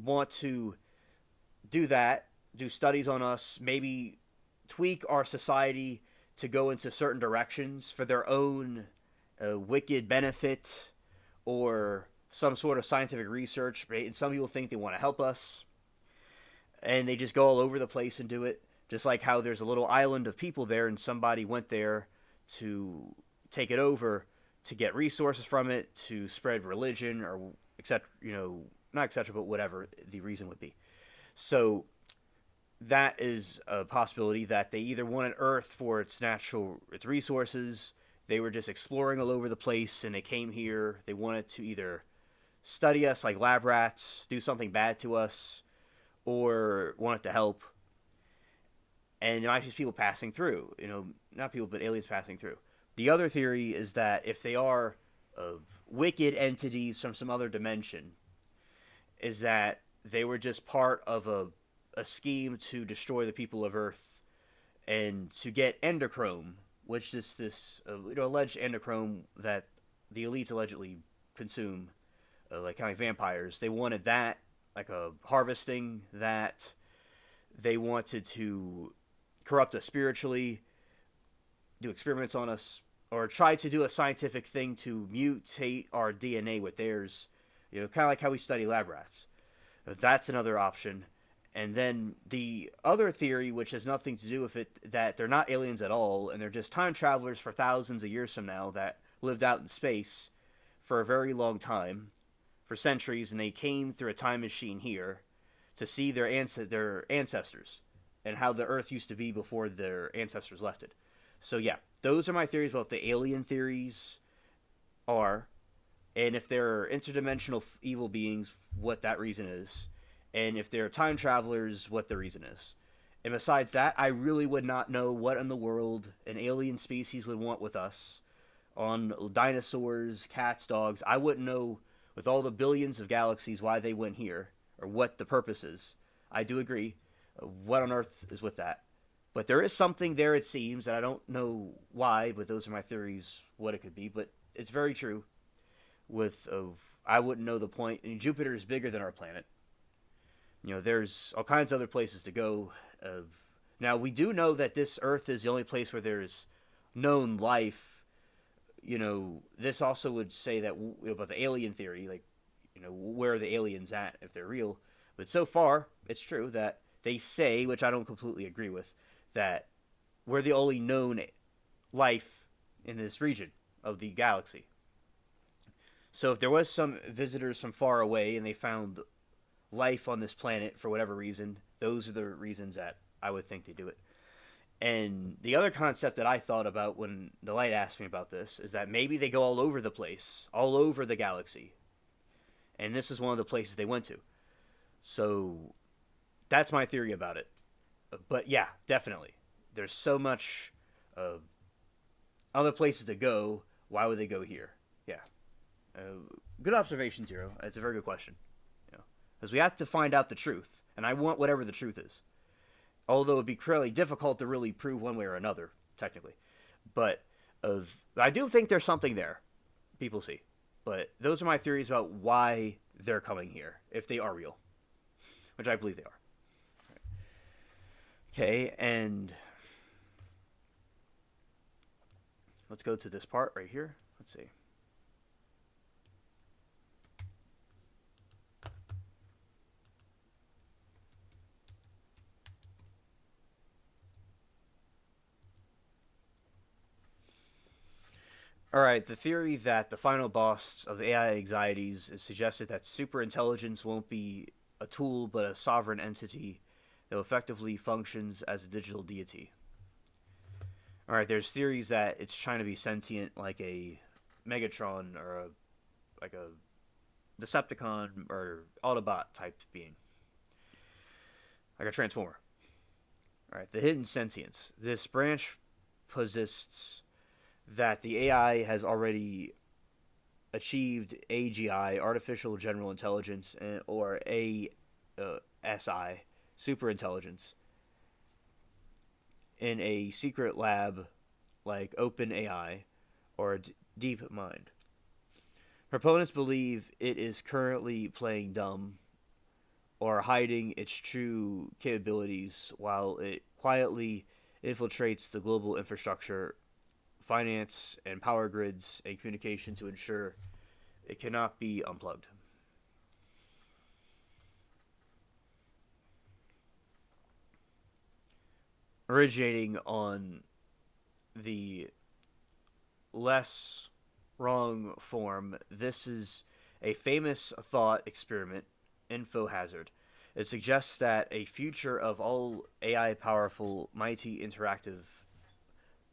want to do that, do studies on us, maybe tweak our society to go into certain directions for their own wicked benefit or some sort of scientific research. And some people think they want to help us, and they just go all over the place and do it. Just like how there's a little island of people there, and somebody went there to take it over to get resources from it, to spread religion, or etc. Not etc., but whatever the reason would be. So that is a possibility, that they either wanted Earth for its resources. They were just exploring all over the place, and they came here. They wanted to either study us like lab rats, do something bad to us, or wanted to help. And it might be just people passing through. Not people, but aliens passing through. The other theory is that if they are wicked entities from some other dimension is that they were just part of a scheme to destroy the people of Earth and to get endochrome, which is this alleged endochrome that the elites allegedly consume, like kind of vampires. They wanted that, like a harvesting that. They wanted to corrupt us spiritually, do experiments on us, or try to do a scientific thing to mutate our DNA with theirs. Kind of like how we study lab rats. That's another option. And then the other theory, which has nothing to do with it, that they're not aliens at all, and they're just time travelers for thousands of years from now that lived out in space for a very long time, for centuries, and they came through a time machine here to see their ancestors and how the Earth used to be before their ancestors left it. So yeah, those are my theories about the alien theories are, and if they're interdimensional evil beings, what that reason is, and if they're time travelers, what the reason is. And besides that, I really would not know what in the world an alien species would want with us on dinosaurs, cats, dogs. I wouldn't know, with all the billions of galaxies, why they went here or what the purpose is. I do agree. What on earth is with that? But there is something there, it seems, and I don't know why, but those are my theories, what it could be. But it's very true. I wouldn't know the point. And Jupiter is bigger than our planet. There's all kinds of other places to go. Now, we do know that this Earth is the only place where there's known life. This also would say that about the alien theory, like, where are the aliens at if they're real? But so far, it's true that they say, which I don't completely agree with, that we're the only known life in this region of the galaxy. So if there was some visitors from far away and they found life on this planet for whatever reason, those are the reasons that I would think they do it. And the other concept that I thought about when the light asked me about this is that maybe they go all over the place, all over the galaxy. And this is one of the places they went to. So that's my theory about it. But yeah, definitely. There's so much other places to go. Why would they go here? Yeah. Good observation, Zero. It's a very good question. Because we have to find out the truth. And I want whatever the truth is. Although it would be really difficult to really prove one way or another, technically. But I do think there's something there. People see. But those are my theories about why they're coming here, if they are real. Which I believe they are. Okay, and let's go to this part right here. Let's see. Alright, the theory that the final boss of the AI anxieties is suggested that superintelligence won't be a tool but a sovereign entity that effectively functions as a digital deity. Alright, there's theories that it's trying to be sentient like a Megatron or like a Decepticon or Autobot type being. Like a Transformer. Alright, the hidden sentience. This branch posits that the AI has already achieved AGI, Artificial General Intelligence, or ASI, Superintelligence, in a secret lab like OpenAI or DeepMind. Proponents believe it is currently playing dumb or hiding its true capabilities while it quietly infiltrates the global infrastructure, finance, and power grids and communication to ensure it cannot be unplugged. Originating on the less wrong form, this is a famous thought experiment, info hazard. It suggests that a future of all AI powerful, mighty, interactive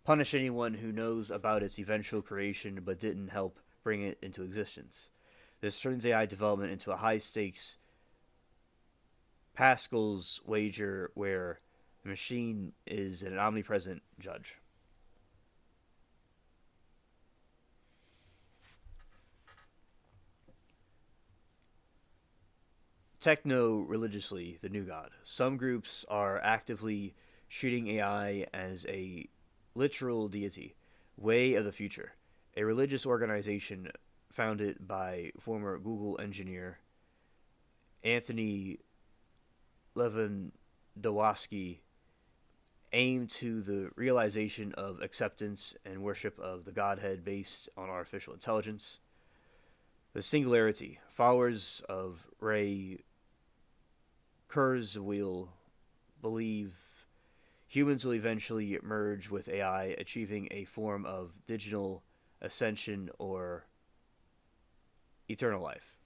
punish anyone who knows about its eventual creation but didn't help bring it into existence. This turns AI development into a high-stakes Pascal's wager where the machine is an omnipresent judge. techno religiously the new god. Some groups are actively treating AI as a literal deity, way of the future. A religious organization founded by former Google engineer Anthony Lewandowski aim to the realization of acceptance and worship of the Godhead based on artificial intelligence. The singularity. Followers of Ray Kurzweil believe humans will eventually merge with AI, achieving a form of digital ascension or eternal life.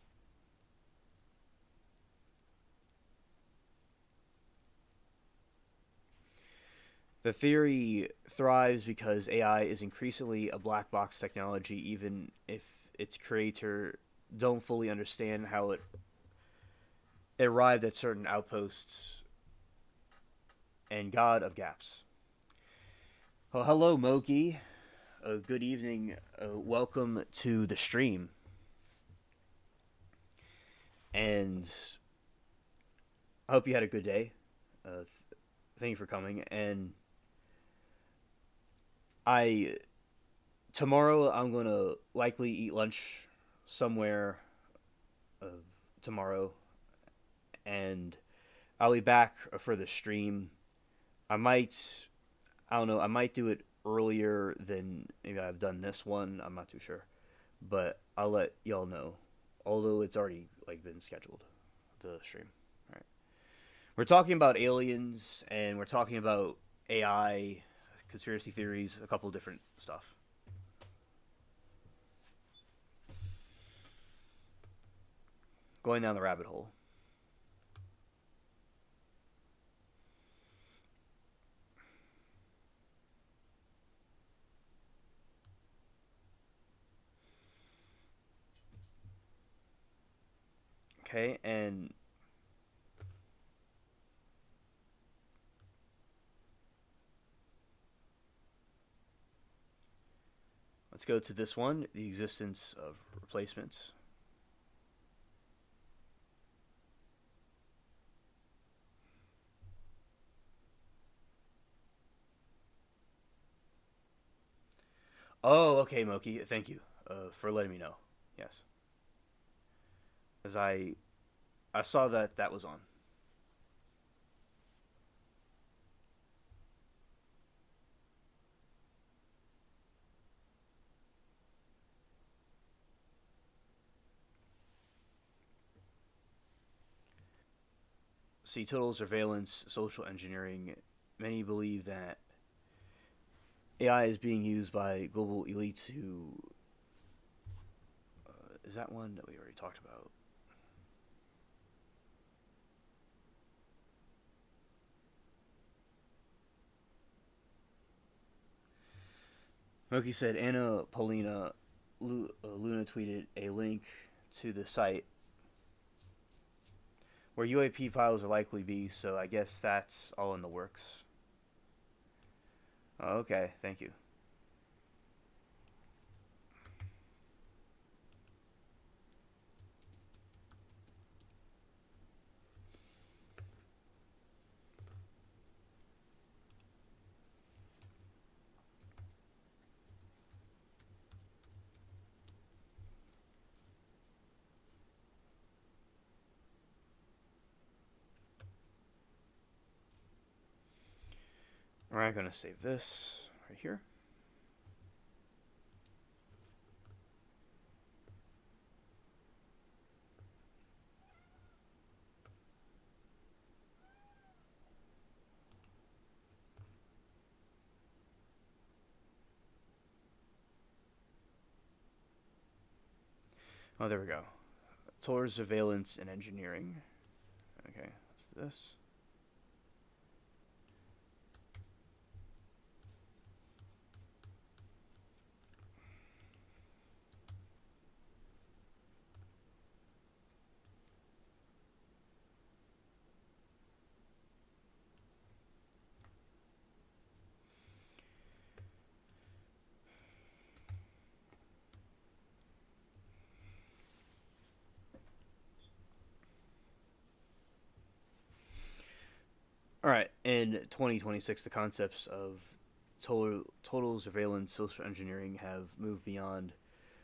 The theory thrives because AI is increasingly a black box technology, even if its creator don't fully understand how it arrived at certain outposts and God of gaps. Oh, hello, Moki. Good evening. Welcome to the stream. And I hope you had a good day. Thank you for coming. And tomorrow I'm gonna likely eat lunch somewhere tomorrow, and I'll be back for the stream. I don't know. I might do it earlier than maybe I've done this one. I'm not too sure, but I'll let y'all know. Although it's already been scheduled, the stream. All right. We're talking about aliens and we're talking about AI, conspiracy theories, a couple different stuff. Going down the rabbit hole. Okay, and let's go to this one, the existence of replacements. Oh, okay, Moki. Thank you for letting me know. Yes, as I saw that was on. See, total surveillance, social engineering. Many believe that AI is being used by global elites who. Is that one that we already talked about? Moki said Anna Paulina Luna tweeted a link to the site where UAP files are likely be, so I guess that's all in the works. Oh, okay, thank you. Alright, I'm gonna save this right here. Oh, there we go. Towards surveillance and engineering. Okay, let's do this. All right, in 2026, the concepts of total surveillance social engineering have moved beyond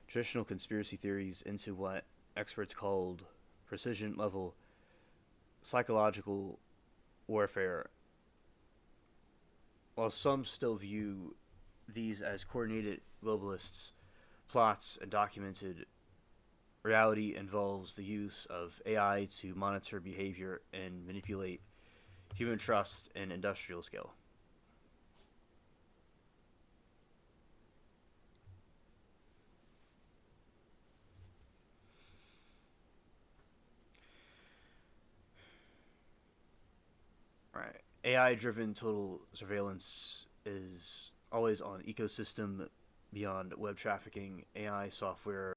traditional conspiracy theories into what experts called precision level psychological warfare. While some still view these as coordinated globalists plots and documented, reality involves the use of AI to monitor behavior and manipulate human trust in industrial scale. Right. AI driven total surveillance is always on ecosystem beyond web trafficking, AI software.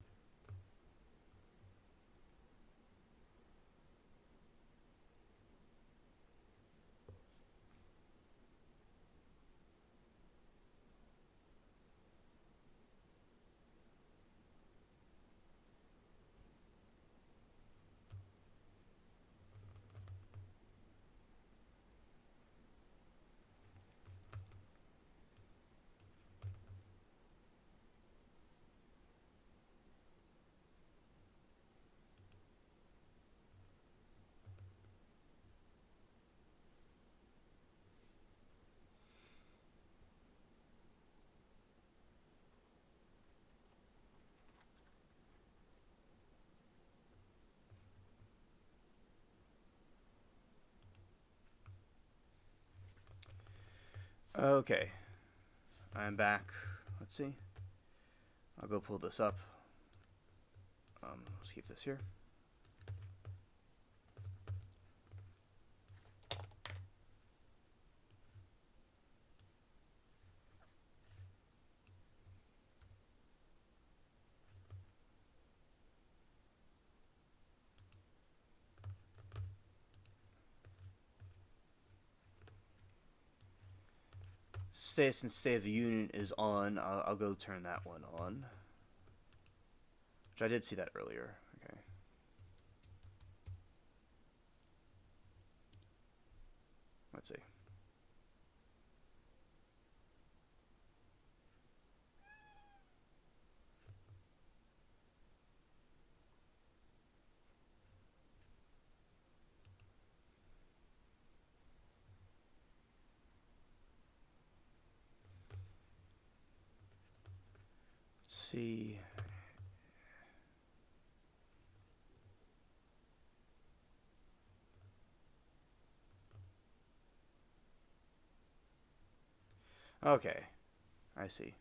Okay, I'm back. Let's see. I'll go pull this up. Let's keep this here. Since State of the Union is on, I'll go turn that one on. Which I did see that earlier. Okay. Let's see. Let's see. Okay, I see.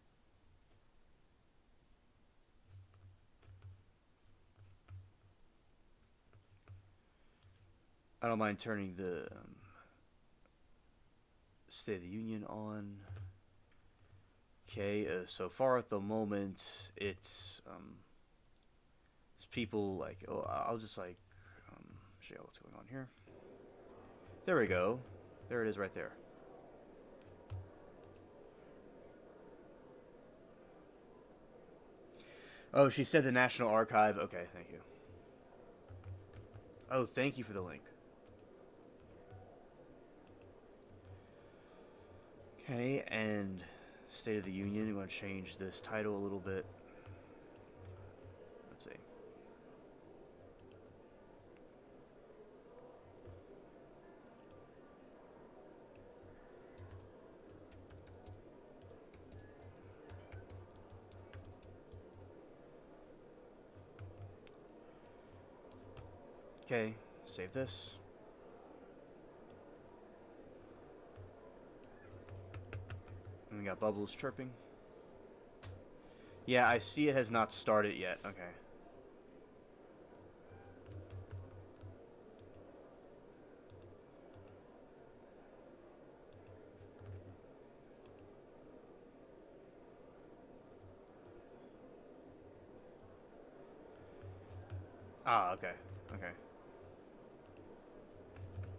I don't mind turning the State of the Union on. Okay, so far at the moment, it's people like, oh, I'll just like show you what's going on here. There we go. There it is right there. Oh, she said the National Archive. Okay, thank you. Oh, thank you for the link. Okay, and State of the Union. We want to change this title a little bit. Let's see. Okay, save this. And we got bubbles chirping. Yeah, I see it has not started yet. Okay. Ah, okay. Okay.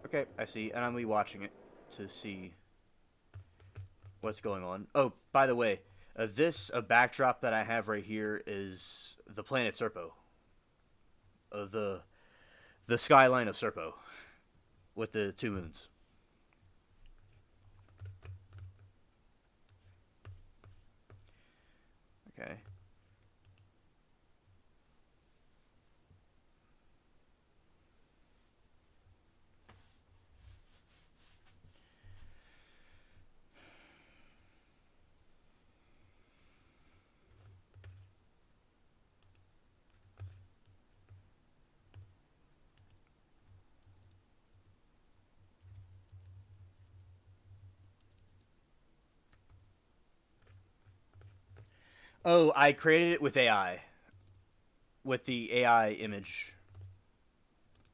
Okay, I see. And I'm rewatching it to see what's going on. Oh, by the way, this backdrop that I have right here is the planet Serpo. The skyline of Serpo with the two moons. Okay. Oh, I created it with AI. With the AI image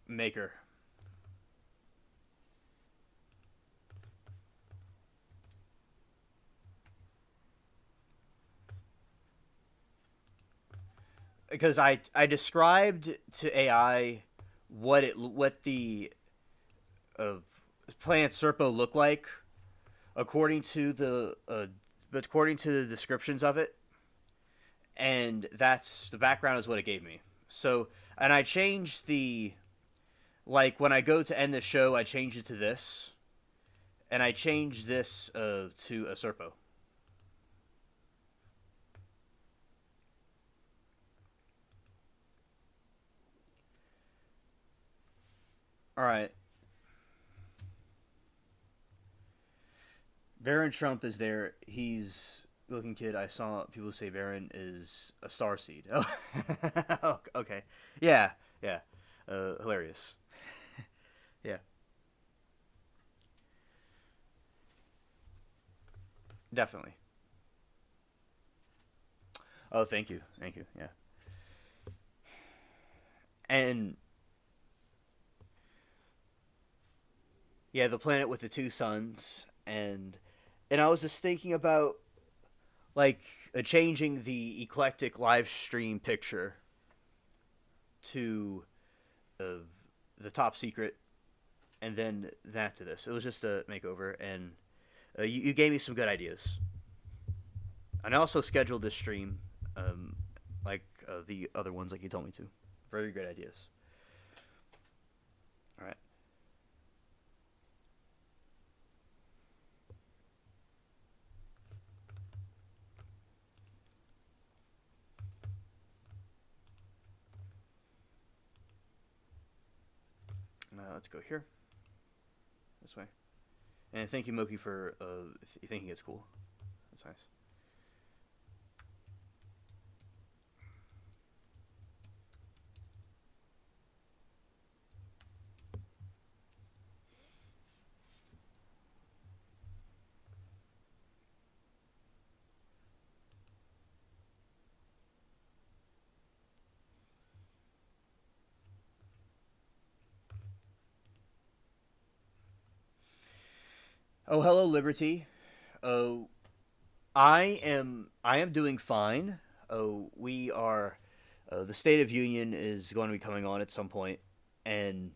maker. Because I described to AI what the uh, plant Serpo looked like according to the descriptions of it, and that's the background is what it gave me. So, and I changed the like when I go to end the show, I change it to this, and I changed this to a Serpo. All right, Baron Trump is there. He's a looking kid. I saw people say Baron is a star seed. Oh, okay. Yeah, yeah. Hilarious. Yeah, definitely. Oh, thank you, thank you. Yeah, and yeah, the planet with the two suns, and I was just thinking about like changing the eclectic live stream picture to uh, the top secret, and then that to this. It was just a makeover, and you gave me some good ideas. And I also scheduled this stream, like the other ones, like you told me to. Very good ideas. All right, let's go here this way. And thank you, Moki, for thinking it's cool. That's nice. Oh, hello, Liberty. Oh, I am doing fine. Oh, we are. The State of Union is going to be coming on at some point, and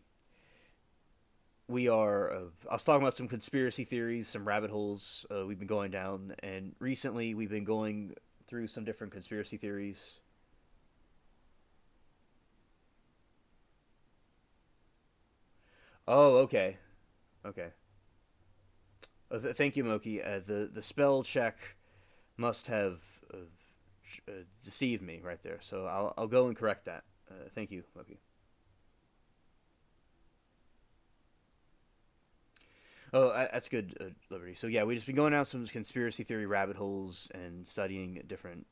we are. I was talking about some conspiracy theories, some rabbit holes we've been going down, and recently we've been going through some different conspiracy theories. Oh, okay, okay. Thank you, Moki. The spell check must have deceived me right there, so I'll go and correct that. Thank you, Moki. Oh, that's good, Liberty. So yeah, we've just been going down some conspiracy theory rabbit holes and studying different,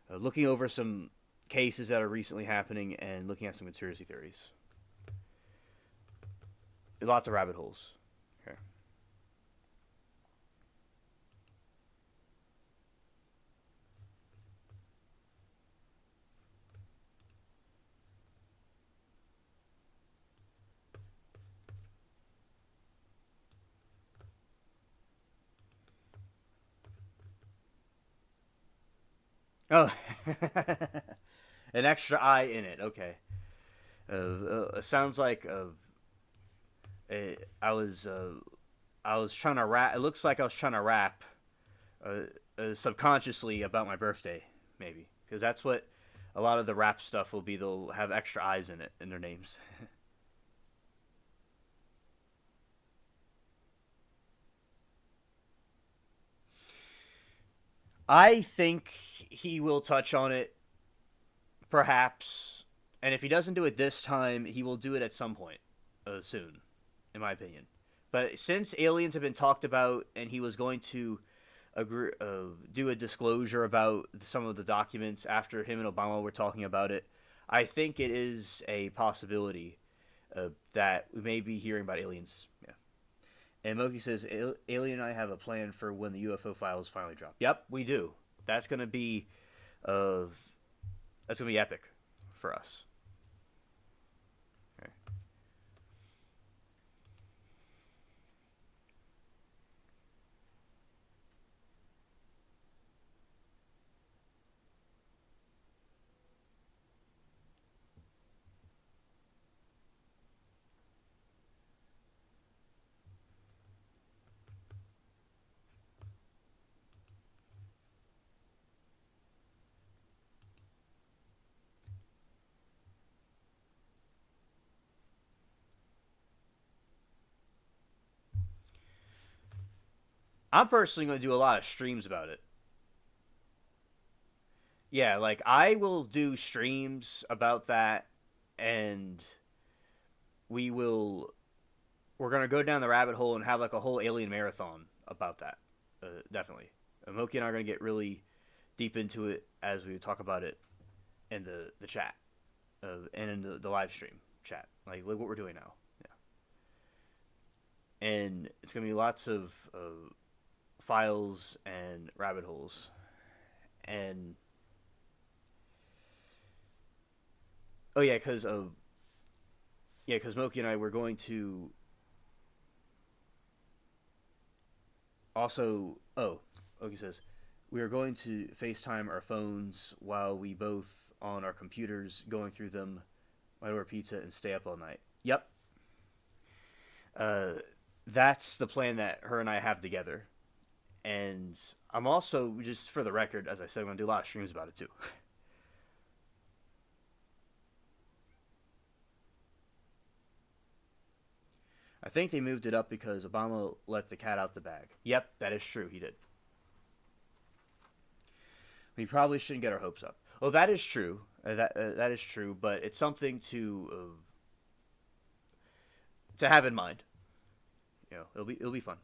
looking over some cases that are recently happening and looking at some conspiracy theories. Lots of rabbit holes. Okay. Oh, an extra eye in it. Okay. Sounds like I was I was trying to rap. It looks like I was trying to rap uh, subconsciously about my birthday, maybe, because that's what a lot of the rap stuff will be. They'll have extra eyes in it in their names. I think he will touch on it, perhaps, and if he doesn't do it this time, he will do it at some point soon, in my opinion. But since aliens have been talked about, and he was going to agree, do a disclosure about some of the documents after him and Obama were talking about it, I think it is a possibility that we may be hearing about aliens. Yeah. And Moki says, Alien and I have a plan for when the UFO files finally drop. Yep, we do. That's gonna be, uh, that's gonna be epic for us. Okay. I'm personally gonna do a lot of streams about it. Yeah, like I will do streams about that, and we will we're gonna go down the rabbit hole and have like a whole alien marathon about that. Definitely, Moki and I are gonna get really deep into it as we talk about it in the chat and in the live stream chat, like what we're doing now. Yeah, and it's gonna be lots of files and rabbit holes, and oh yeah, because Moki and I were going to also. Oh, Moki says we are going to FaceTime our phones while we both on our computers going through them, might order pizza and stay up all night. Yep. Uh, that's the plan that her and I have together. And I'm also, just for the record, as I said, I'm going to do a lot of streams about it too. I think they moved it up because Obama let the cat out the bag. Yep, that is true. He did. We probably shouldn't get our hopes up. Oh, that is true. That is true, but it's something to have in mind. You know, it'll be fun.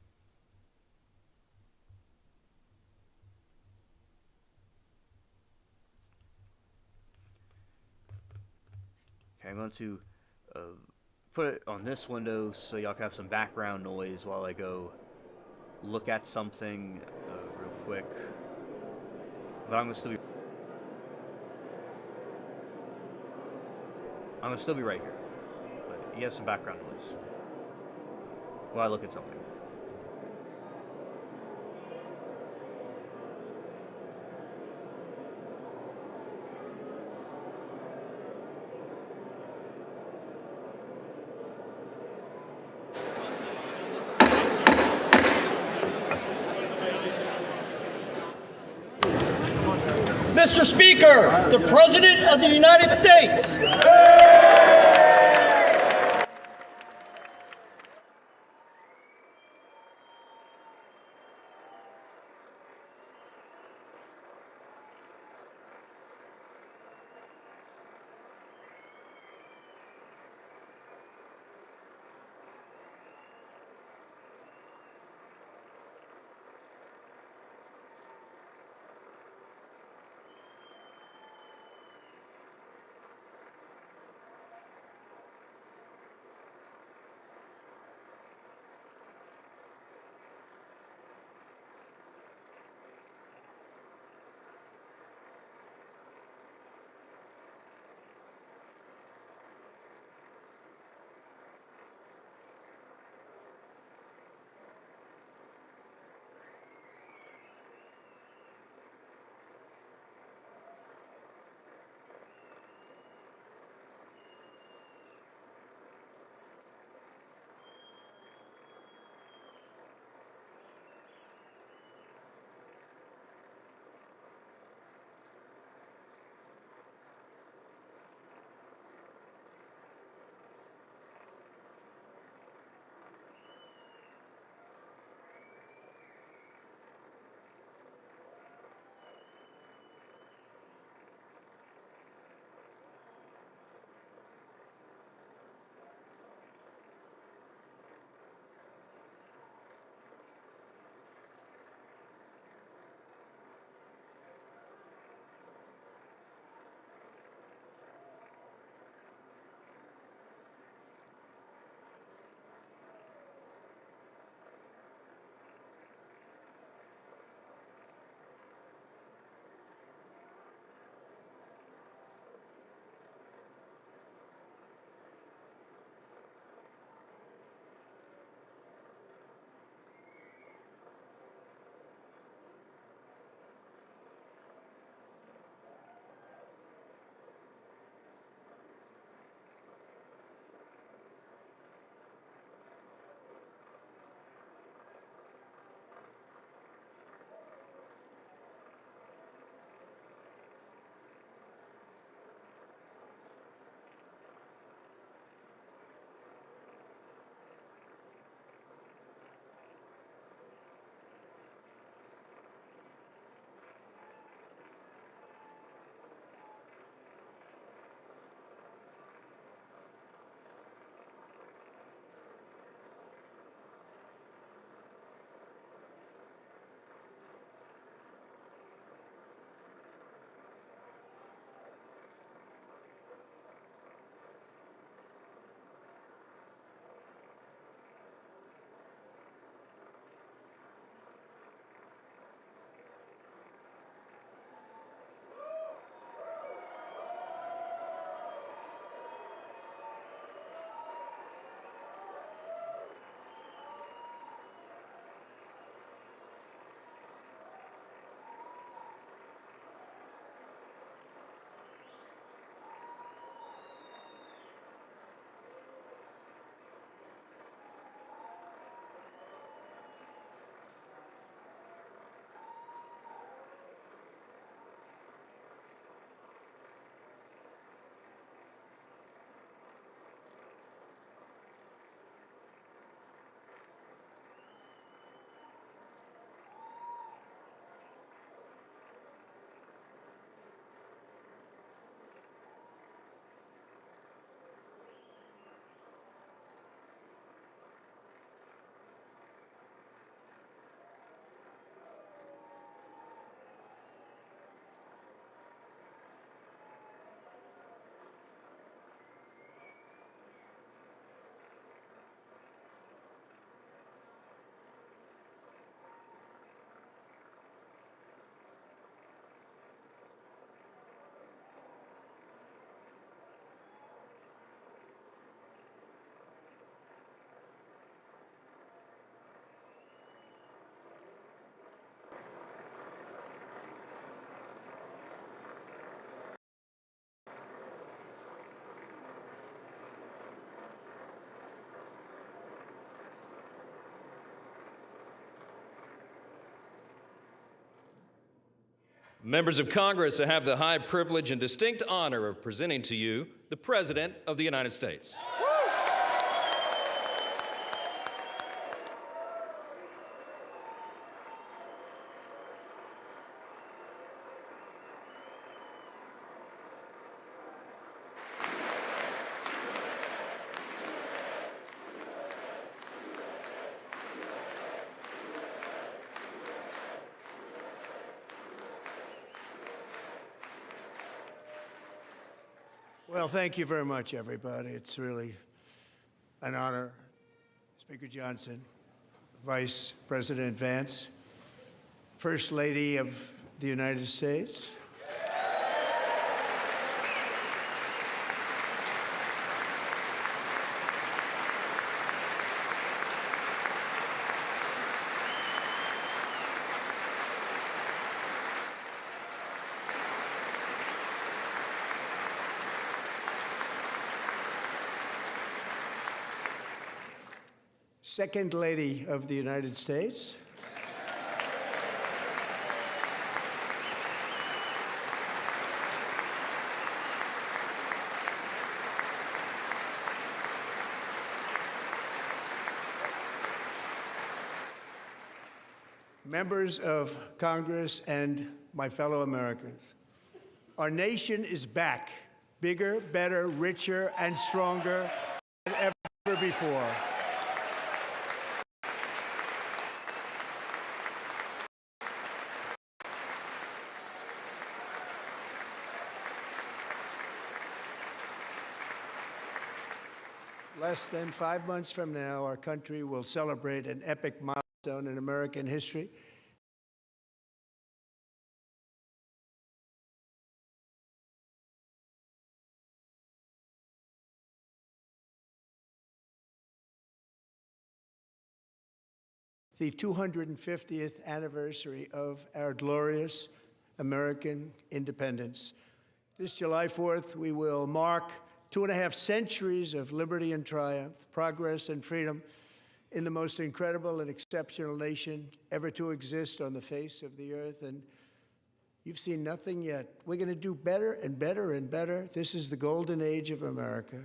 Okay, I'm going to uh, put it on this window so y'all can have some background noise while I go look at something real quick. But I'm gonna still be right here. But you have some background noise while I look at something. Mr. Speaker, the President of the United States. Members of Congress, I have the high privilege and distinct honor of presenting to you the President of the United States. Well, thank you very much, everybody. It's really an honor. Speaker Johnson, Vice President Vance, First Lady of the United States. Second Lady of the United States. Members of Congress and my fellow Americans, our nation is back, bigger, better, richer, and stronger than ever before. Less than 5 months from now, our country will celebrate an epic milestone in American history. The 250th anniversary of our glorious American independence. This July 4th, we will mark 2.5 centuries of liberty and triumph, progress and freedom in the most incredible and exceptional nation ever to exist on the face of the earth. And you've seen nothing yet. We're going to do better and better and better. This is the golden age of America.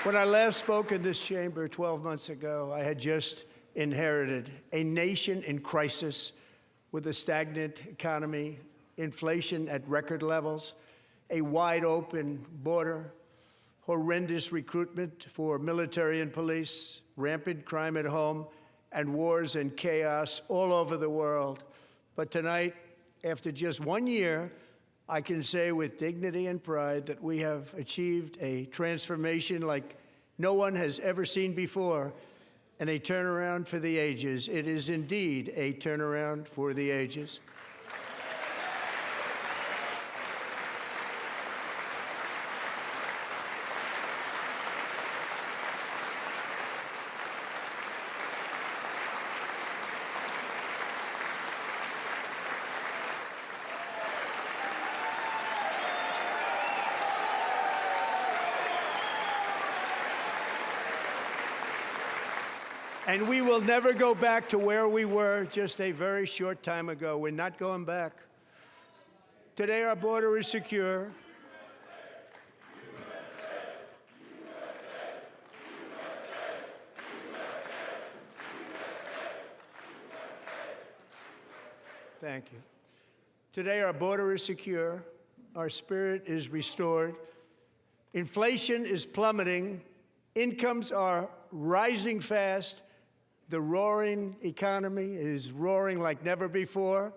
When I last spoke in this chamber 12 months ago, I had just inherited a nation in crisis with a stagnant economy, inflation at record levels, a wide open border, horrendous recruitment for military and police, rampant crime at home, and wars and chaos all over the world. But tonight, after just 1 year, I can say with dignity and pride that we have achieved a transformation like no one has ever seen before, and a turnaround for the ages. It is indeed a turnaround for the ages. And we will never go back to where we were just a very short time ago. We're not going back. Today, our border is secure. Thank you. Today, our border is secure. Our spirit is restored. Inflation is plummeting. Incomes are rising fast. The roaring economy is roaring like never before,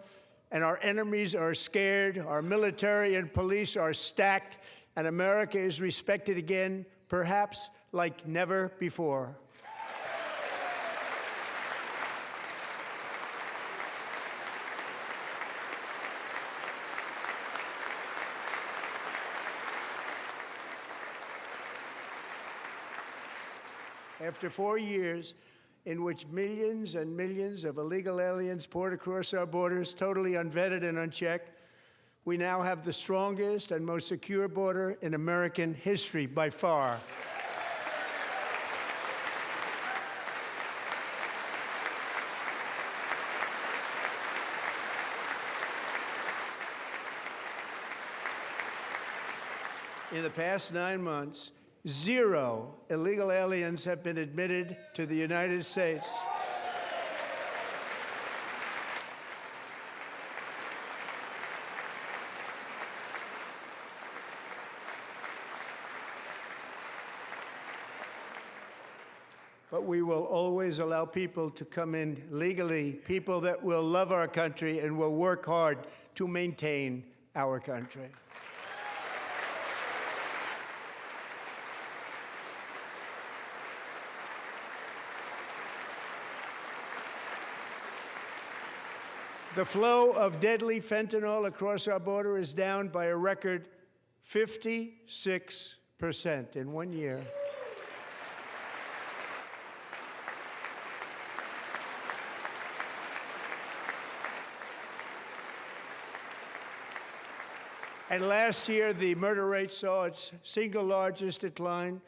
and our enemies are scared, our military and police are stacked, and America is respected again, perhaps like never before. After 4 years, in which millions and millions of illegal aliens poured across our borders, totally unvetted and unchecked, We now have the strongest and most secure border in American history by far. In the past 9 months, 0 illegal aliens have been admitted to the United States. But we will always allow people to come in legally, people that will love our country and will work hard to maintain our country. The flow of deadly fentanyl across our border is down by a record 56% in 1 year. And last year, the murder rate saw its single largest decline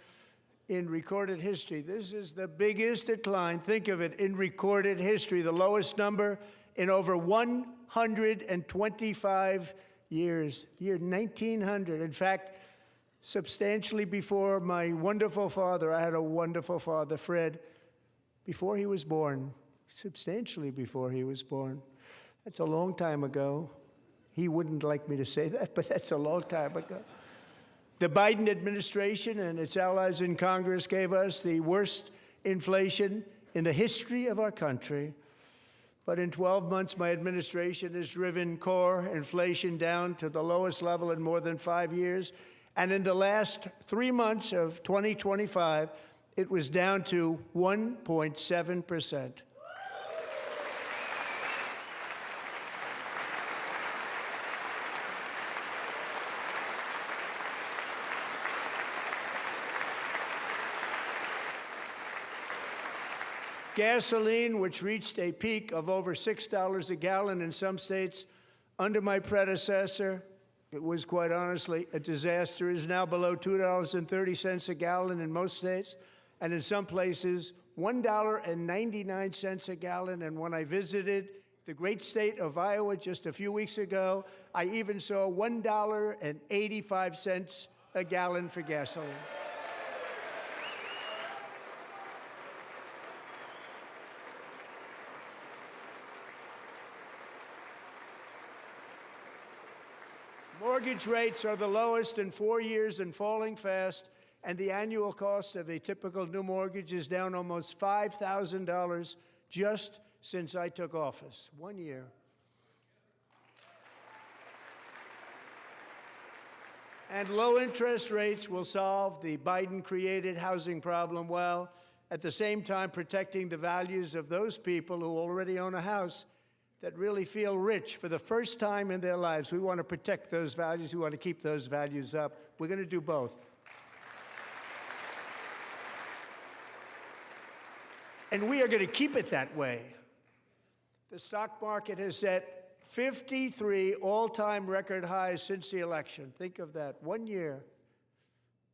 in recorded history. This is the biggest decline, think of it, in recorded history, the lowest number in over 125 years, year 1900. In fact, substantially before my wonderful father, I had a wonderful father, Fred, before he was born, substantially before he was born. That's a long time ago. He wouldn't like me to say that, but that's a long time ago. The Biden administration and its allies in Congress gave us the worst inflation in the history of our country. But in 12 months, my administration has driven core inflation down to the lowest level in more than 5 years. And in the last 3 months of 2025, it was down to 1.7%. Gasoline, which reached a peak of over $6 a gallon in some states under my predecessor, it was quite honestly a disaster, is now below $2.30 a gallon in most states, and in some places, $1.99 a gallon. And when I visited the great state of Iowa just a few weeks ago, I even saw $1.85 a gallon for gasoline. Mortgage rates are the lowest in 4 years and falling fast, and the annual cost of a typical new mortgage is down almost $5,000 just since I took office. 1 year. And low interest rates will solve the Biden-created housing problem while at the same time protecting the values of those people who already own a house that really feel rich for the first time in their lives. We want to protect those values. We want to keep those values up. We're going to do both. And we are going to keep it that way. The stock market has set 53 all-time record highs since the election. Think of that, 1 year.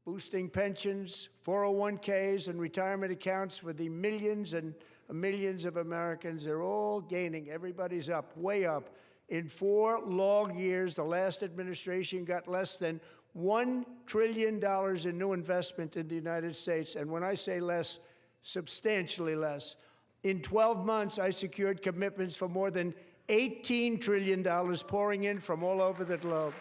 Boosting pensions, 401ks, and retirement accounts for the millions and millions of Americans. They're all gaining. Everybody's up, way up. In 4 long years, the last administration got less than $1 trillion in new investment in the United States. And when I say less, substantially less. In 12 months, I secured commitments for more than $18 trillion pouring in from all over the globe.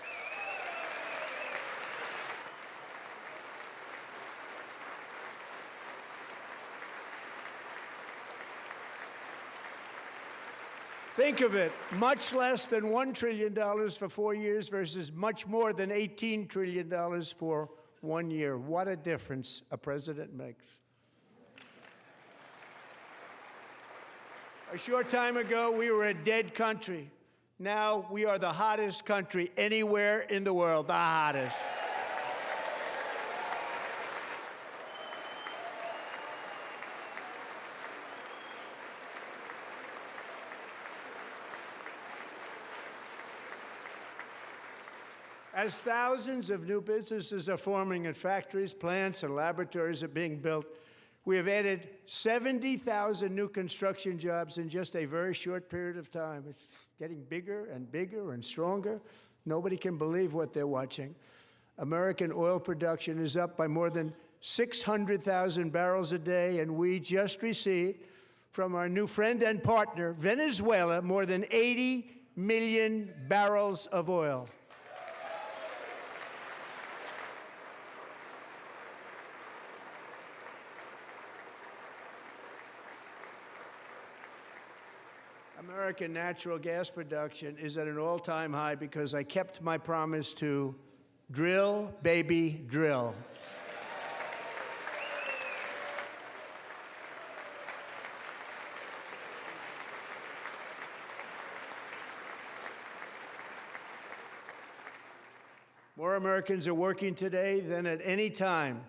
Think of it, much less than $1 trillion for 4 years versus much more than $18 trillion for 1 year. What a difference a president makes. A short time ago, we were a dead country. Now we are the hottest country anywhere in the world, the hottest. As thousands of new businesses are forming and factories, plants, and laboratories are being built, we have added 70,000 new construction jobs in just a very short period of time. It's getting bigger and bigger and stronger. Nobody can believe what they're watching. American oil production is up by more than 600,000 barrels a day, and we just received from our new friend and partner, Venezuela, more than 80 million barrels of oil. American natural gas production is at an all-time high because I kept my promise to drill, baby, drill. More Americans are working today than at any time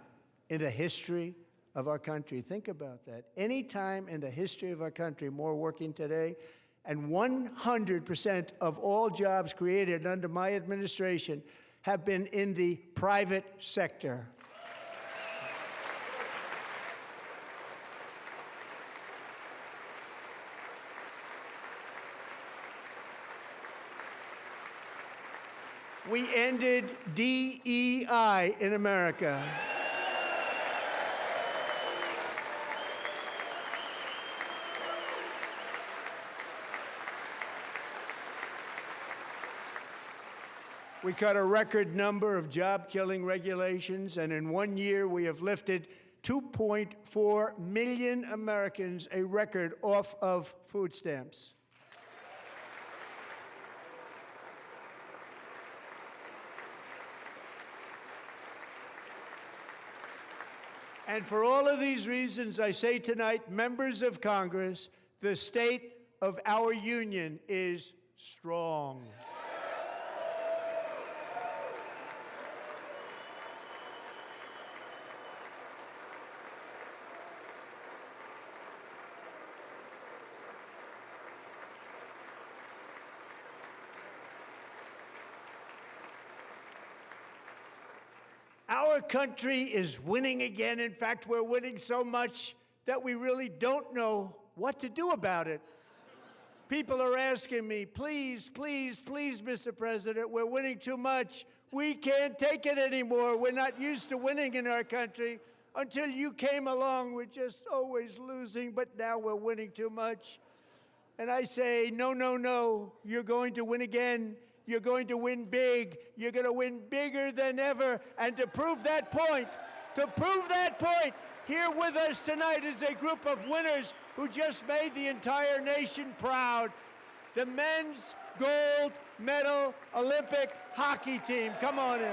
in the history of our country. Think about that. Any time in the history of our country, more working today. And 100% of all jobs created under my administration have been in the private sector. We ended DEI in America. We cut a record number of job-killing regulations, and in 1 year, we have lifted 2.4 million Americans, a record, off of food stamps. And for all of these reasons, I say tonight, members of Congress, the state of our union is strong. Our country is winning again. In fact, we're winning so much that we really don't know what to do about it. People are asking me, please, please, please, Mr. President, we're winning too much. We can't take it anymore. We're not used to winning in our country. Until you came along, we're just always losing, but now we're winning too much. And I say, no, no, no, you're going to win again. You're going to win big. You're going to win bigger than ever. And to prove that point, here with us tonight is a group of winners who just made the entire nation proud. The men's gold medal Olympic hockey team. Come on in.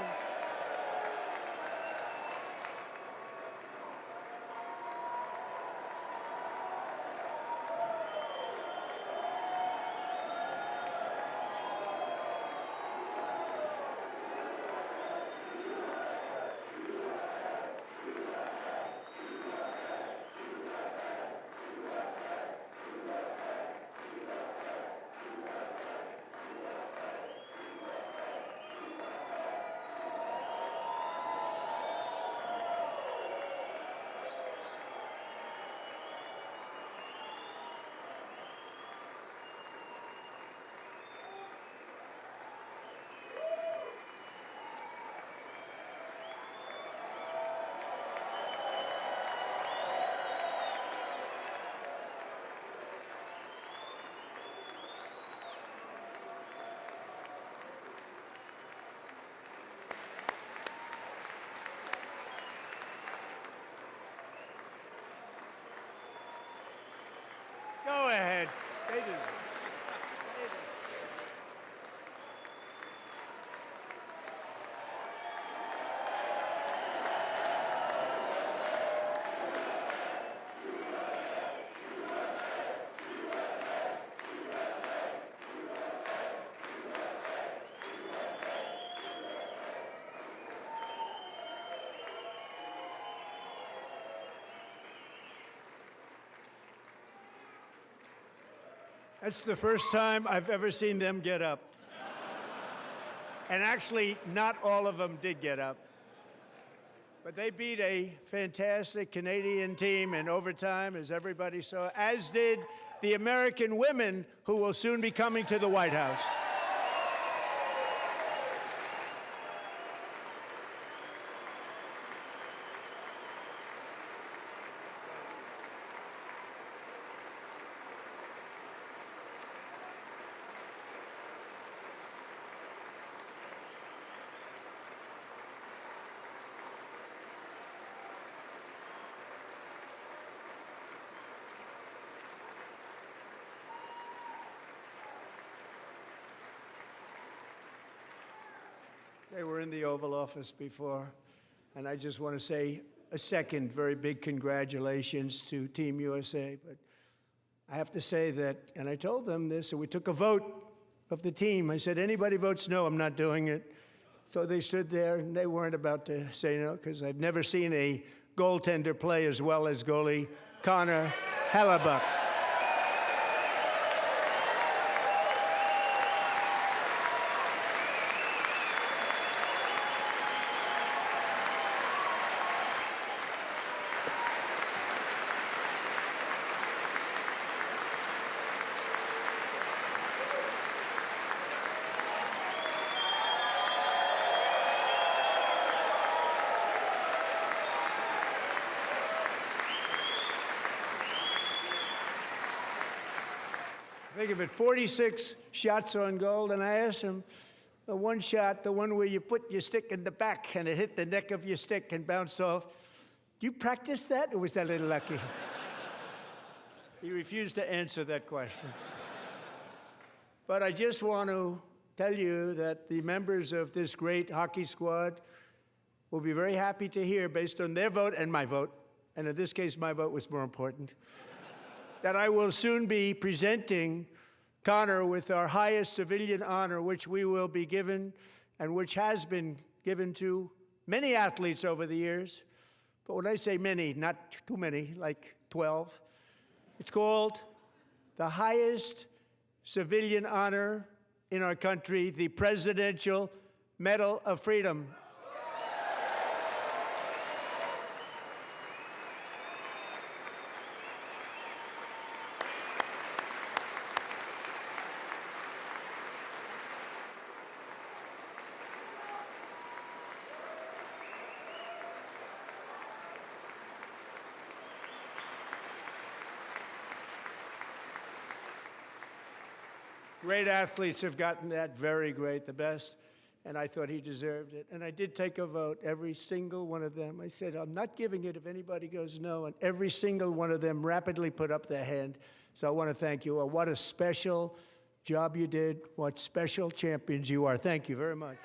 Go ahead. They do. That's the first time I've ever seen them get up. And actually, not all of them did get up. But they beat a fantastic Canadian team in overtime, as everybody saw, as did the American women who will soon be coming to the White House. They were in the Oval Office before, and I just want to say a second very big congratulations to Team USA. But I have to say that, and I told them this, and we took a vote of the team. I said, anybody votes no, I'm not doing it. So they stood there, and they weren't about to say no, because I've never seen a goaltender play as well as goalie Connor Hellebuck. Think of it, 46 shots on goal, and I asked him, the one shot, the one where you put your stick in the back and it hit the neck of your stick and bounced off, do you practice that, or was that a little lucky? He refused to answer that question. But I just want to tell you that the members of this great hockey squad will be very happy to hear, based on their vote and my vote, and in this case, my vote was more important, that I will soon be presenting Connor with our highest civilian honor, which we will be given, and which has been given to many athletes over the years. But when I say many, not too many, like 12, it's called the highest civilian honor in our country, the Presidential Medal of Freedom. Great athletes have gotten that, very great, the best, and I thought he deserved it. And I did take a vote, every single one of them. I said, I'm not giving it if anybody goes no, and every single one of them rapidly put up their hand. So I want to thank you. What a special job you did. What special champions you are. Thank you very much.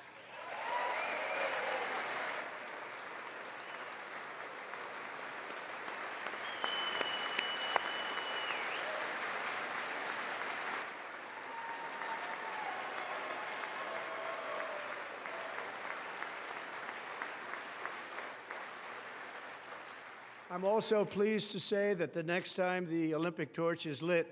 I'm also pleased to say that the next time the Olympic torch is lit,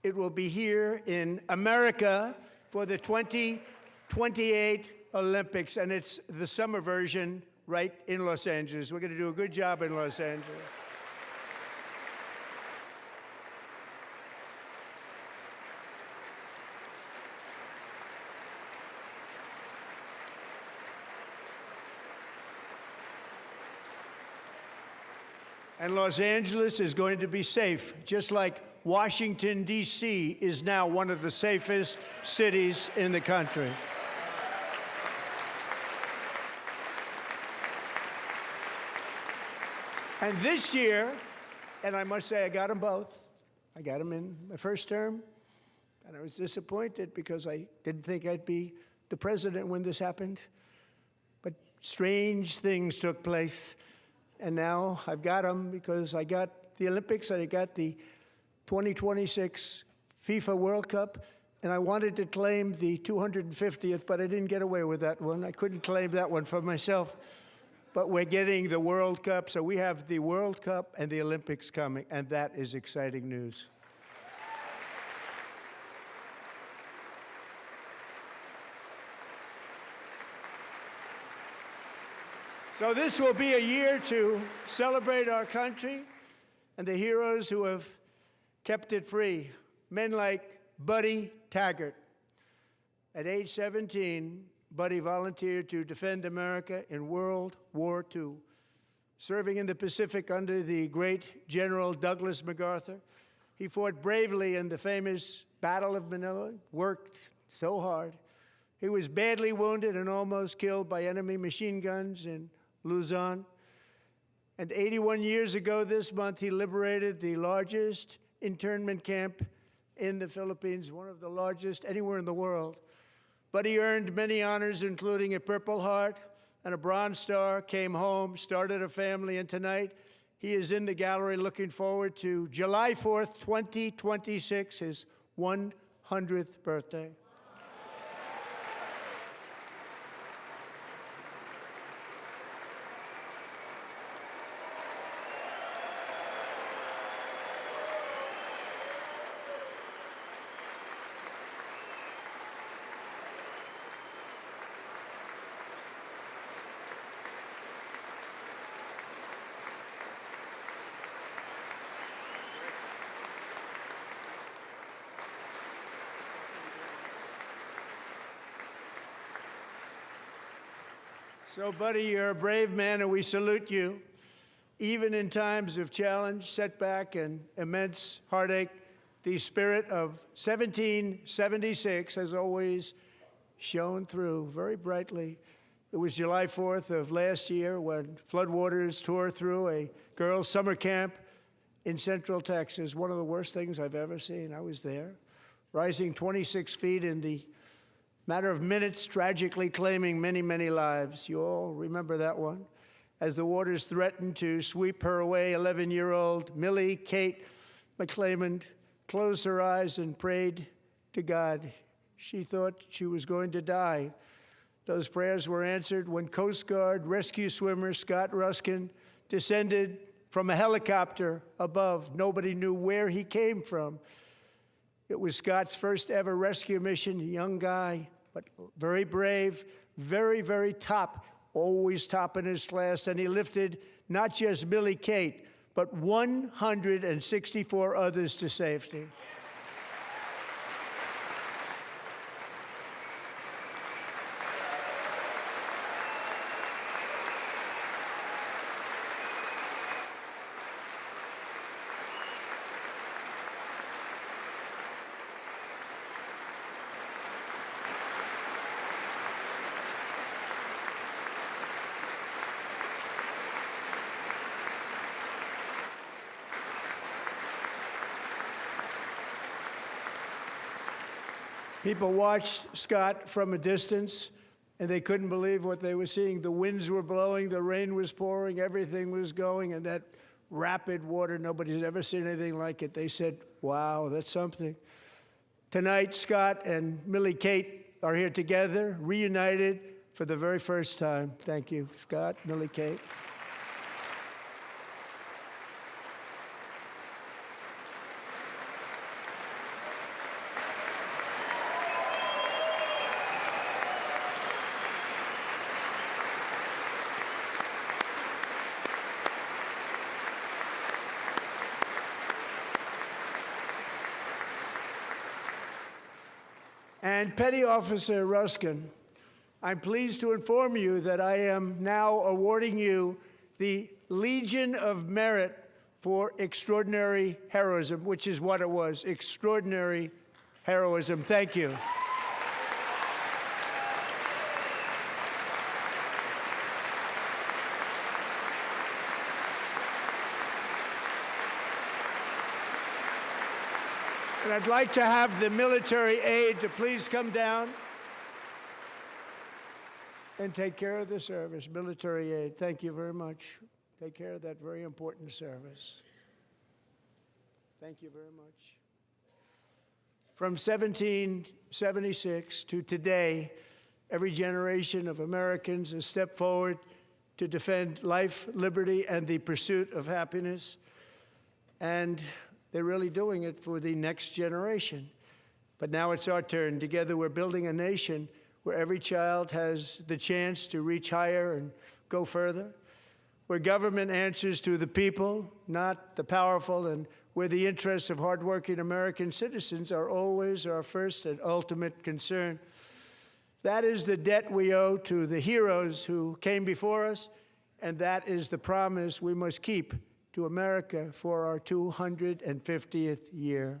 it will be here in America for the 2028 Olympics, and it's the summer version right in Los Angeles. We're going to do a good job in Los Angeles. And Los Angeles is going to be safe, just like Washington, D.C. is now one of the safest cities in the country. And this year, and I must say I got them both. I got them in my first term, and I was disappointed because I didn't think I'd be the president when this happened. But strange things took place. And now I've got them because I got the Olympics and I got the 2026 FIFA World Cup, and I wanted to claim the 250th, but I didn't get away with that one. I couldn't claim that one for myself. But we're getting the World Cup, so we have the World Cup and the Olympics coming, and that is exciting news. So this will be a year to celebrate our country and the heroes who have kept it free. Men like Buddy Taggart. At age 17, Buddy volunteered to defend America in World War II, serving in the Pacific under the great General Douglas MacArthur. He fought bravely in the famous Battle of Manila, worked so hard. He was badly wounded and almost killed by enemy machine guns in Luzon. And 81 years ago this month, he liberated the largest internment camp in the Philippines, one of the largest anywhere in the world. But he earned many honors, including a Purple Heart and a Bronze Star, came home, started a family, and tonight he is in the gallery looking forward to July 4th, 2026, his 100th birthday. So, Buddy, you're a brave man, and we salute you. Even in times of challenge, setback, and immense heartache, the spirit of 1776 has always shone through very brightly. It was July 4th of last year when floodwaters tore through a girls' summer camp in Central Texas, one of the worst things I've ever seen. I was there, rising 26 feet in the matter of minutes, tragically claiming many, many lives. You all remember that one. As the waters threatened to sweep her away, 11-year-old Millie Kate McClelland closed her eyes and prayed to God. She thought she was going to die. Those prayers were answered when Coast Guard rescue swimmer Scott Ruskin descended from a helicopter above. Nobody knew where he came from. It was Scott's first ever rescue mission, a young guy, but very brave, very, very top, always top in his class. And he lifted not just Millie Kate, but 164 others to safety. People watched Scott from a distance, and they couldn't believe what they were seeing. The winds were blowing, the rain was pouring, everything was going, and that rapid water, nobody's ever seen anything like it. They said, wow, that's something. Tonight, Scott and Millie Kate are here together, reunited for the very first time. Thank you, Scott, Millie Kate. And Petty Officer Ruskin, I'm pleased to inform you that I am now awarding you the Legion of Merit for extraordinary heroism, which is what it was, extraordinary heroism. Thank you. And I'd like to have the military aide to please come down and take care of the service. Military aide, thank you very much. Take care of that very important service. Thank you very much. From 1776 to today, every generation of Americans has stepped forward to defend life, liberty, and the pursuit of happiness. And they're really doing it for the next generation. But now it's our turn. Together we're building a nation where every child has the chance to reach higher and go further, where government answers to the people, not the powerful, and where the interests of hardworking American citizens are always our first and ultimate concern. That is the debt we owe to the heroes who came before us, and that is the promise we must keep to America for our 250th year.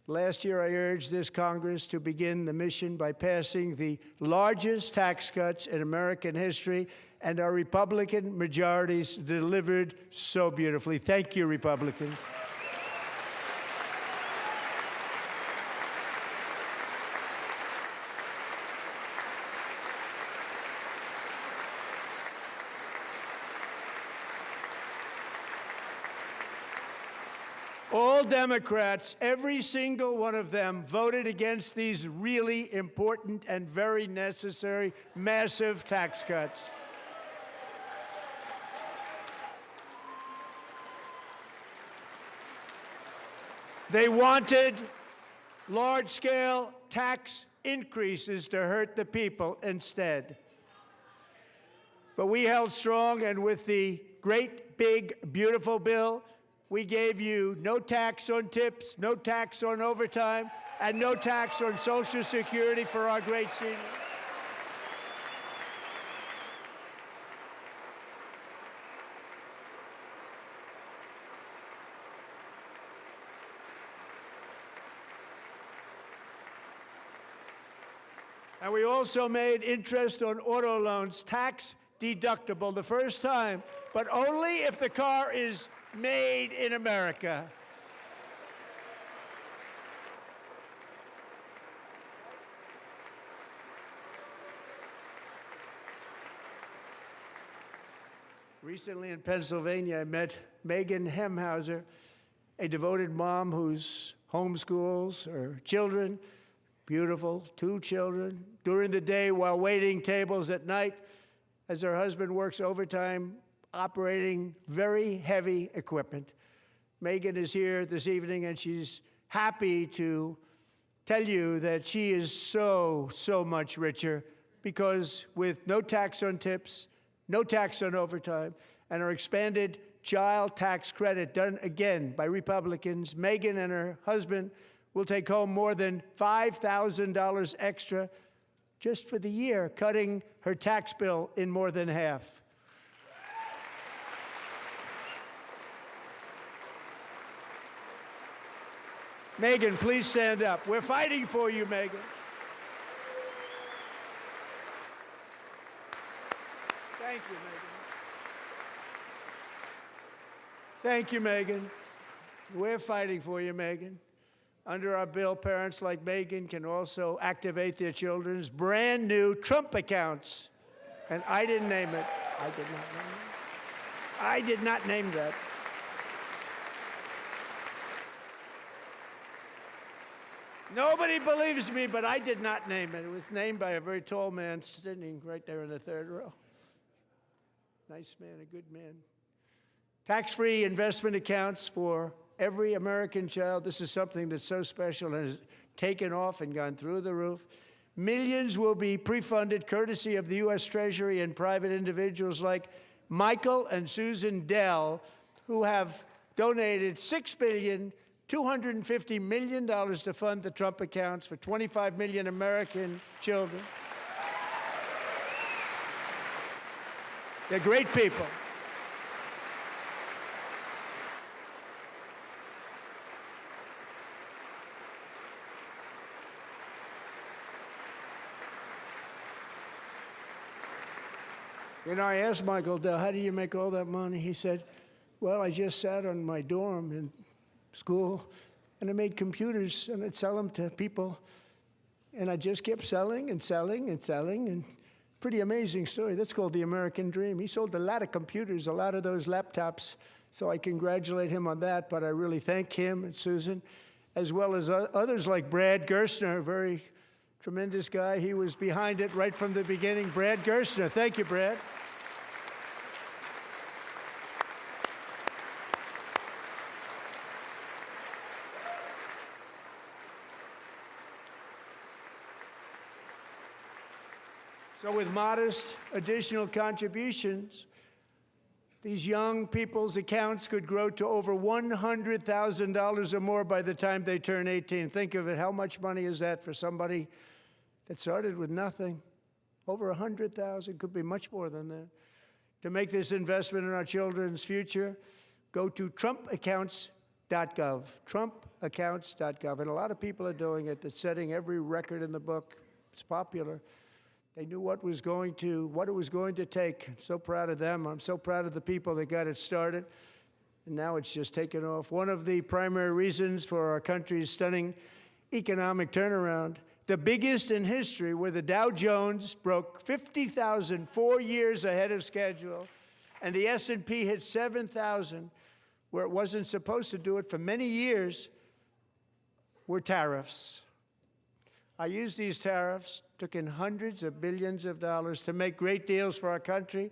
Last year, I urged this Congress to begin the mission by passing the largest tax cuts in American history, and our Republican majorities delivered so beautifully. Thank you, Republicans. All Democrats, every single one of them, voted against these really important and very necessary massive tax cuts. They wanted large-scale tax increases to hurt the people instead. But we held strong, and with the great, big, beautiful bill, we gave you no tax on tips, no tax on overtime, and no tax on Social Security for our great seniors. And we also made interest on auto loans tax deductible the first time, but only if the car is made in America. Recently in Pennsylvania, I met Megan Hemhauser, a devoted mom who's homeschools her children, beautiful, 2 children, during the day while waiting tables at night as her husband works overtime operating very heavy equipment. Megan is here this evening, and she's happy to tell you that she is so much richer because with no tax on tips, no tax on overtime, and our expanded child tax credit done again by Republicans, Megan and her husband will take home more than $5,000 extra just for the year, cutting her tax bill in more than half. Megan, please stand up. We're fighting for you, Megan. Thank you, Megan. Thank you, Megan. We're fighting for you, Megan. Under our bill, parents like Megan can also activate their children's brand new Trump accounts. And I didn't name it. I did not name it. I did not name that. Nobody believes me, but I did not name it. It was named by a very tall man sitting right there in the 3rd row. Nice man, a good man. Tax-free investment accounts for every American child. This is something that's so special and has taken off and gone through the roof. Millions will be pre-funded courtesy of the U.S. Treasury and private individuals like Michael and Susan Dell, who have donated $6.25 billion to fund the Trump accounts for 25 million American children. They're great people. You know, I asked Michael Dell, how do you make all that money? He said, well, I just sat on my dorm in school, and I made computers, and I'd sell them to people. And I just kept selling and selling and selling, and pretty amazing story. That's called the American dream. He sold a lot of computers, a lot of those laptops, so I congratulate him on that, but I really thank him and Susan, as well as others like Brad Gerstner, a very tremendous guy. He was behind it right from the beginning. Brad Gerstner. Thank you, Brad. So with modest additional contributions, these young people's accounts could grow to over $100,000 or more by the time they turn 18. Think of it, how much money is that for somebody that started with nothing? Over 100,000, could be much more than that. To make this investment in our children's future, go to trumpaccounts.gov, trumpaccounts.gov. And a lot of people are doing it. It's setting every record in the book. It's popular. They knew what it was going to take. I'm so proud of them. I'm so proud of the people that got it started. And now it's just taken off. One of the primary reasons for our country's stunning economic turnaround, the biggest in history, where the Dow Jones broke 50,000 4 years ahead of schedule, and the S&P hit 7,000, where it wasn't supposed to do it for many years, were tariffs. I used these tariffs, took in hundreds of billions of dollars to make great deals for our country,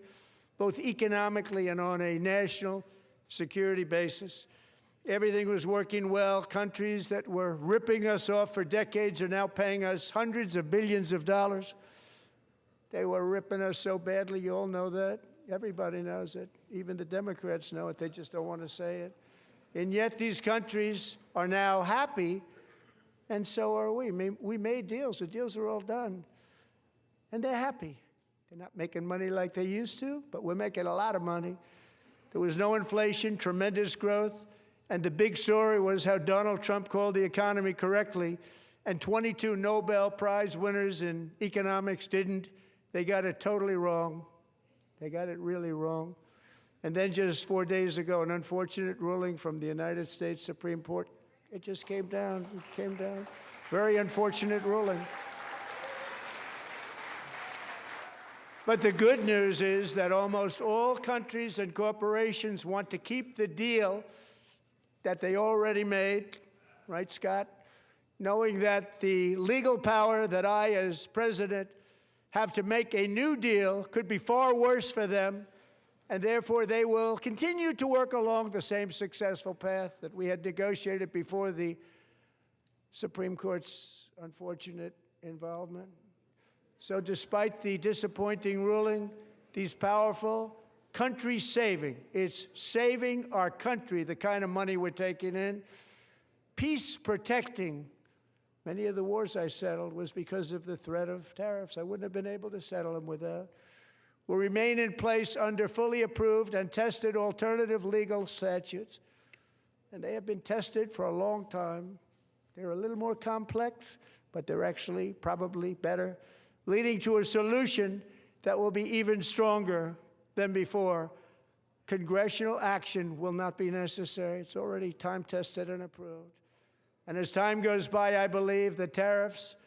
both economically and on a national security basis. Everything was working well. Countries that were ripping us off for decades are now paying us hundreds of billions of dollars. They were ripping us so badly, you all know that. Everybody knows it. Even the Democrats know it. They just don't want to say it. And yet these countries are now happy, and so are we. We made deals. The deals are all done. And they're happy. They're not making money like they used to, but we're making a lot of money. There was no inflation, tremendous growth. And the big story was how Donald Trump called the economy correctly, and 22 Nobel Prize winners in economics didn't. They got it totally wrong. They got it really wrong. And then just 4 days ago, an unfortunate ruling from the United States Supreme Court. It just came down. It came down. Very unfortunate ruling. But the good news is that almost all countries and corporations want to keep the deal that they already made, right, Scott? Knowing that the legal power that I, as president, have to make a new deal could be far worse for them, and therefore they will continue to work along the same successful path that we had negotiated before the Supreme Court's unfortunate involvement. So despite the disappointing ruling, these powerful country-saving, it's saving our country, the kind of money we're taking in, peace-protecting. Many of the wars I settled was because of the threat of tariffs. I wouldn't have been able to settle them without. Will remain in place under fully approved and tested alternative legal statutes. And they have been tested for a long time. They're a little more complex, but they're actually probably better, leading to a solution that will be even stronger than before. Congressional action will not be necessary. It's already time-tested and approved. And as time goes by, I believe the tariffs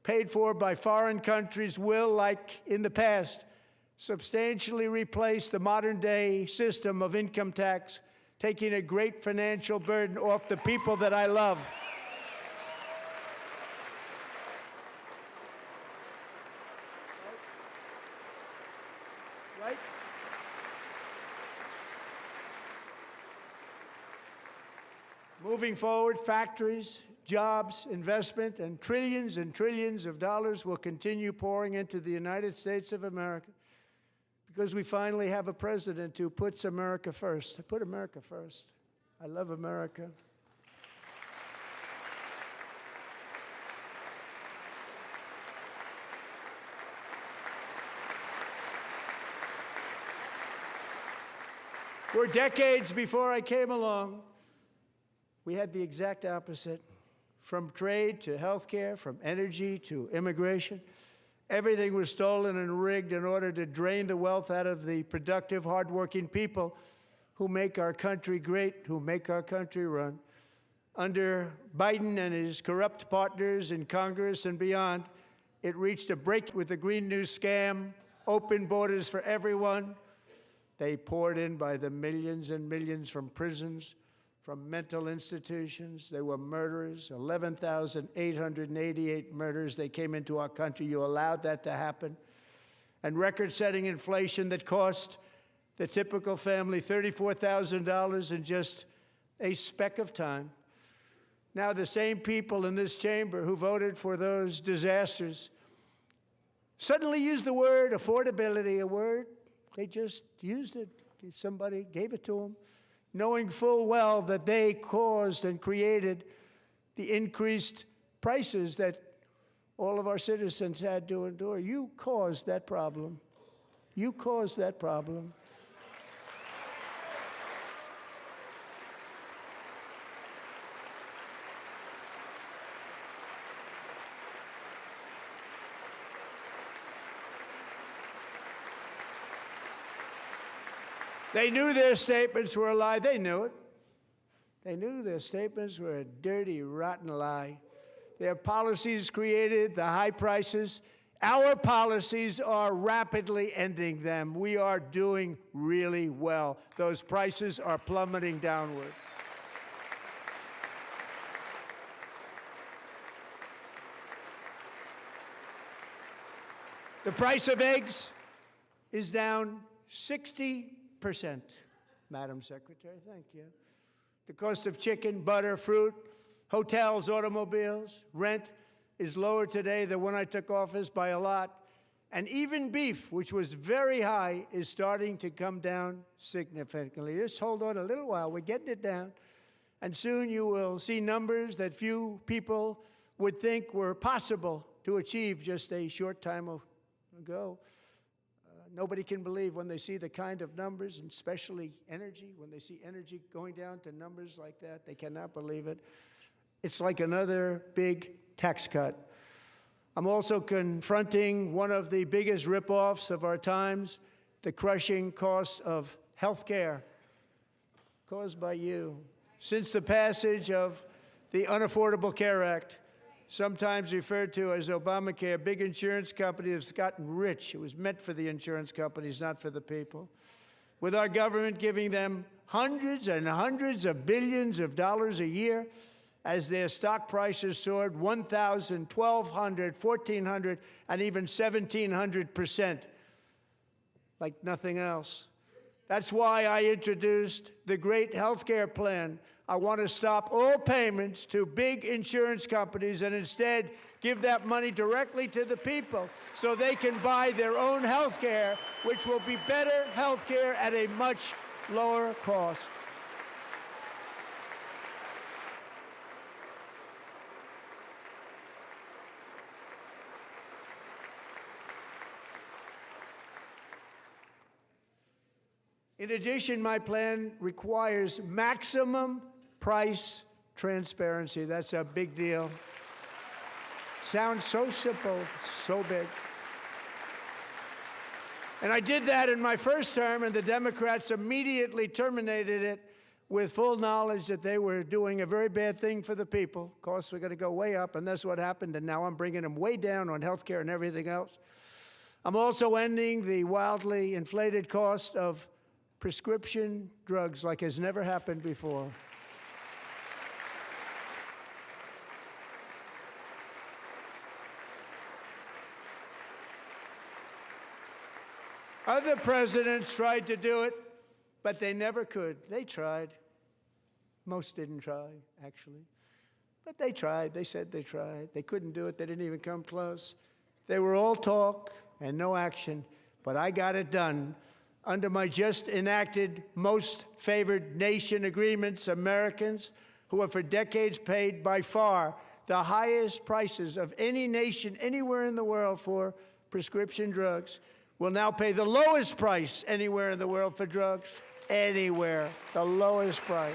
paid for by foreign countries will, like in the past, substantially replace the modern-day system of income tax, taking a great financial burden off the people that I love. Right? Moving forward, factories, jobs, investment, and trillions of dollars will continue pouring into the United States of America because we finally have a president who puts America first. I put America first. I love America. For decades before I came along, we had the exact opposite. From trade to healthcare, from energy to immigration, everything was stolen and rigged in order to drain the wealth out of the productive, hardworking people who make our country great, who make our country run. Under Biden and his corrupt partners in Congress and beyond, it reached a break with the Green New scam, open borders for everyone. They poured in by the millions and millions from prisons, from mental institutions. They were murderers, 11,888 murders. They came into our country. You allowed that to happen. And record-setting inflation that cost the typical family $34,000 in just a speck of time. Now the same people in this chamber who voted for those disasters suddenly used the word affordability, a word, they just used it. Somebody gave it to them, knowing full well that they caused and created the increased prices that all of our citizens had to endure. You caused that problem. You caused that problem. They knew their statements were a lie. They knew it. They knew their statements were a dirty, rotten lie. Their policies created the high prices. Our policies are rapidly ending them. We are doing really well. Those prices are plummeting downward. The price of eggs is down 60%, Madam Secretary. Thank you. The cost of chicken, butter, fruit, hotels, automobiles, rent is lower today than when I took office by a lot. And even beef, which was very high, is starting to come down significantly. Just hold on a little while. We're getting it down. And soon you will see numbers that few people would think were possible to achieve just a short time ago. Nobody can believe when they see the kind of numbers, and especially energy, when they see energy going down to numbers like that, they cannot believe it. It's like another big tax cut. I'm also confronting one of the biggest ripoffs of our times, the crushing cost of health care caused by you. Since the passage of the Unaffordable Care Act, sometimes referred to as Obamacare, big insurance companies have gotten rich. It was meant for the insurance companies, not for the people. With our government giving them hundreds and hundreds of billions of dollars a year as their stock prices soared 1,000, 1,200, 1,400, and even 1,700%, like nothing else. That's why I introduced the great health care plan. I want to stop all payments to big insurance companies and instead give that money directly to the people so they can buy their own health care, which will be better health care at a much lower cost. In addition, my plan requires maximum price transparency. That's a big deal. Sounds so simple, so big. And I did that in my first term, and the Democrats immediately terminated it with full knowledge that they were doing a very bad thing for the people. Costs were going to go way up, and that's what happened, and now I'm bringing them way down on health care and everything else. I'm also ending the wildly inflated cost of prescription drugs like has never happened before. Other presidents tried to do it, but they never could. They tried. Most didn't try, actually. But they tried. They said they tried. They couldn't do it. They didn't even come close. They were all talk and no action, but I got it done. Under my just enacted most favored nation agreements, Americans who have for decades paid by far the highest prices of any nation anywhere in the world for prescription drugs will now pay the lowest price anywhere in the world for drugs. Anywhere, the lowest price.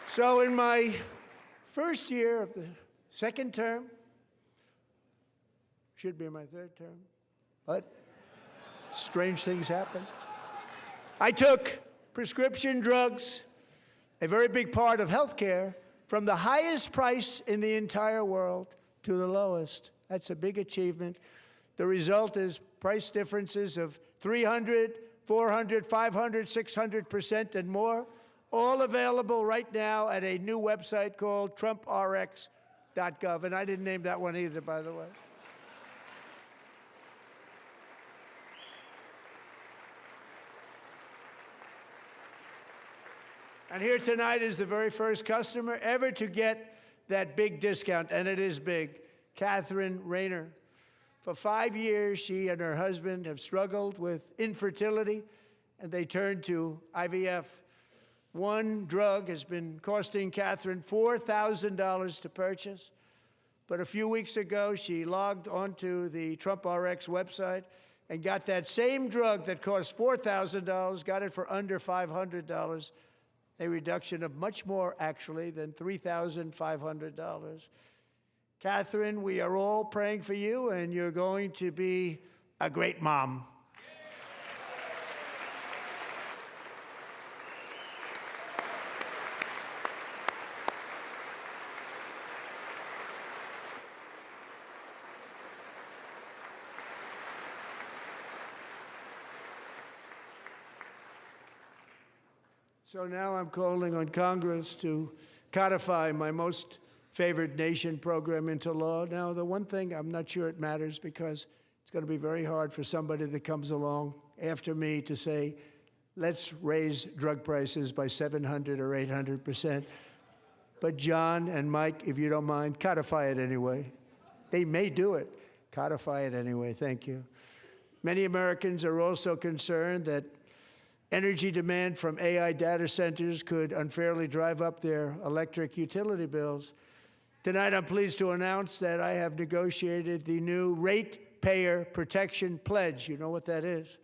So in my first year of the second term, should be my third term, but strange things happen. I took prescription drugs, a very big part of health care, from the highest price in the entire world to the lowest. That's a big achievement. The result is price differences of 300, 400, 500, 600% and more, all available right now at a new website called TrumpRx.gov. And I didn't name that one either, by the way. And here tonight is the very first customer ever to get that big discount, and it is big, Catherine Rayner. For 5 years, she and her husband have struggled with infertility, and they turned to IVF. One drug has been costing Catherine $4,000 to purchase. But a few weeks ago, she logged onto the TrumpRx website and got that same drug that cost $4,000, got it for under $500, a reduction of much more, actually, than $3,500. Catherine, we are all praying for you, and you're going to be a great mom. So now I'm calling on Congress to codify my most favored nation program into law. Now, the one thing, I'm not sure it matters because it's going to be very hard for somebody that comes along after me to say, let's raise drug prices by 700 or 800%. But John and Mike, if you don't mind, codify it anyway. They may do it. Codify it anyway. Thank you. Many Americans are also concerned that energy demand from AI data centers could unfairly drive up their electric utility bills. Tonight, I'm pleased to announce that I have negotiated the new Ratepayer Protection Pledge. You know what that is?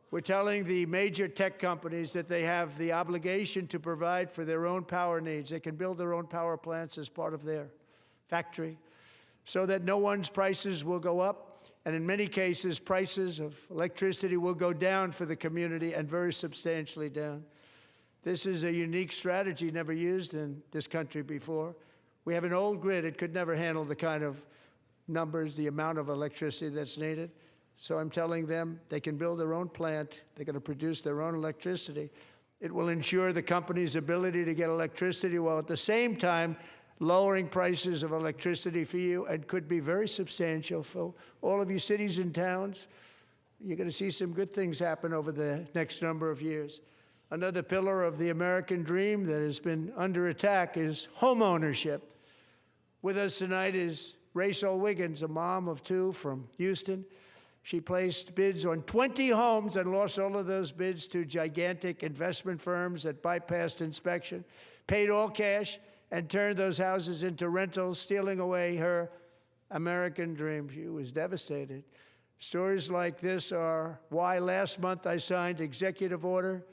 We're telling the major tech companies that they have the obligation to provide for their own power needs. They can build their own power plants as part of their factory so that no one's prices will go up. And in many cases, prices of electricity will go down for the community, and very substantially down. This is a unique strategy never used in this country before. We have an old grid. It could never handle the kind of numbers, the amount of electricity that's needed. So I'm telling them they can build their own plant. They're going to produce their own electricity. It will ensure the company's ability to get electricity while at the same time lowering prices of electricity for you, and could be very substantial for all of you cities and towns. You're going to see some good things happen over the next number of years. Another pillar of the American dream that has been under attack is home ownership. With us tonight is Rachel Wiggins, a mom of two from Houston. She placed bids on 20 homes and lost all of those bids to gigantic investment firms that bypassed inspection, paid all cash, and turned those houses into rentals, stealing away her American dream. She was devastated. Stories like this are why last month I signed executive order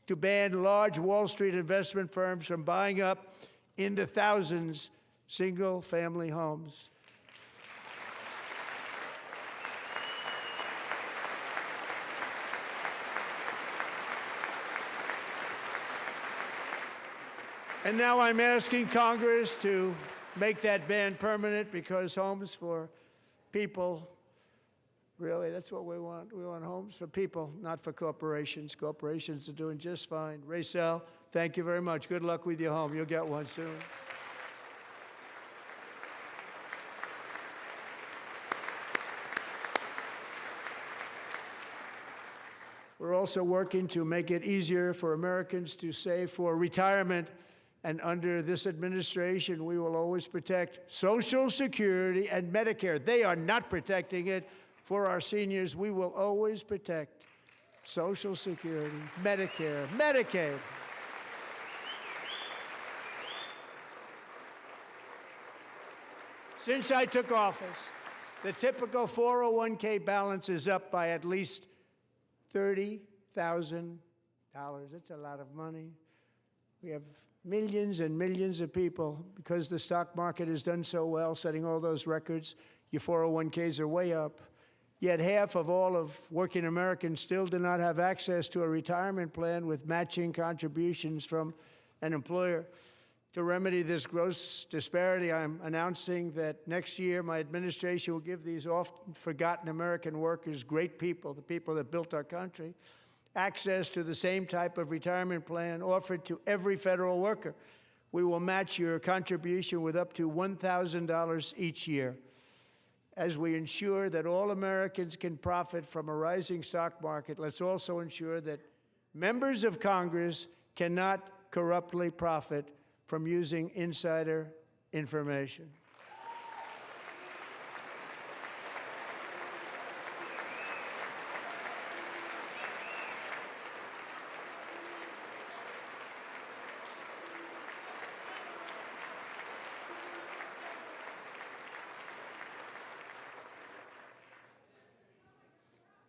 to ban large Wall Street investment firms from buying up in the thousands single-family homes. And now I'm asking Congress to make that ban permanent, because homes for people, really, that's what we want. We want homes for people, not for corporations. Corporations are doing just fine. Rachel, thank you very much. Good luck with your home. You'll get one soon. We're also working to make it easier for Americans to save for retirement. And under this administration, we will always protect Social Security and Medicare. They are not protecting it for our seniors. We will always protect Social Security, Medicare, Medicaid. Since I took office, the typical 401k balance is up by at least $30,000. It's a lot of money. We have millions and millions of people, because the stock market has done so well, setting all those records. Your 401ks are way up. Yet half of all of working Americans still do not have access to a retirement plan with matching contributions from an employer. To remedy this gross disparity, I'm announcing that next year my administration will give these often forgotten American workers, great people, the people that built our country, access to the same type of retirement plan offered to every federal worker. We will match your contribution with up to $1,000 each year. As we ensure that all Americans can profit from a rising stock market, let's also ensure that members of Congress cannot corruptly profit from using insider information.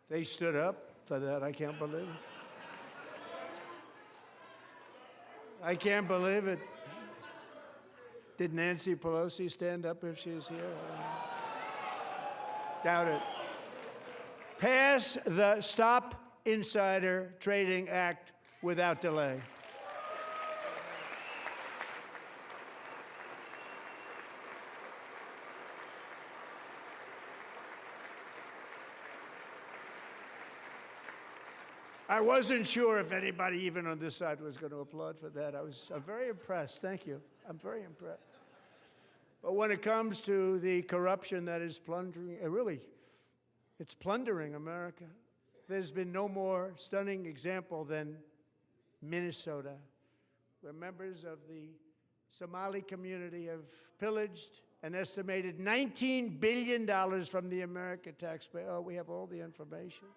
They stood up for that. I can't believe it. I can't believe it. Did Nancy Pelosi stand up if she's here? Doubt it. Pass the Stop Insider Trading Act without delay. I wasn't sure if anybody, even on this side, was going to applaud for that. I'm very impressed. Thank you. I'm very impressed. But when it comes to the corruption that is plundering, it's plundering America. There's been no more stunning example than Minnesota, where members of the Somali community have pillaged an estimated $19 billion from the American taxpayer. Oh, we have all the information.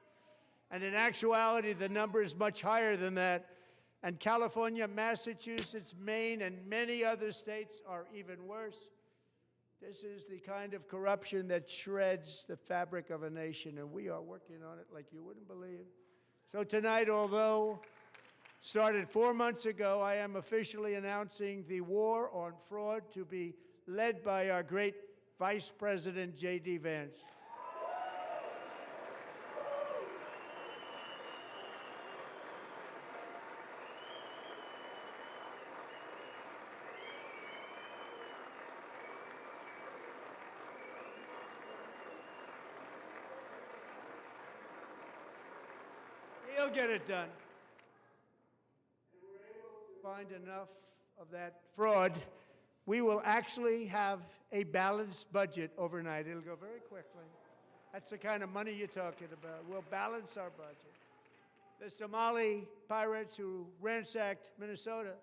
And in actuality, the number is much higher than that. And California, Massachusetts, Maine, and many other states are even worse. This is the kind of corruption that shreds the fabric of a nation, and we are working on it like you wouldn't believe. So tonight, although started 4 months ago, I am officially announcing the war on fraud to be led by our great Vice President, J.D. Vance. He'll get it done. And we're able to find enough of that fraud. We will actually have a balanced budget overnight. It'll go very quickly. That's the kind of money you're talking about. We'll balance our budget. The Somali pirates who ransacked Minnesota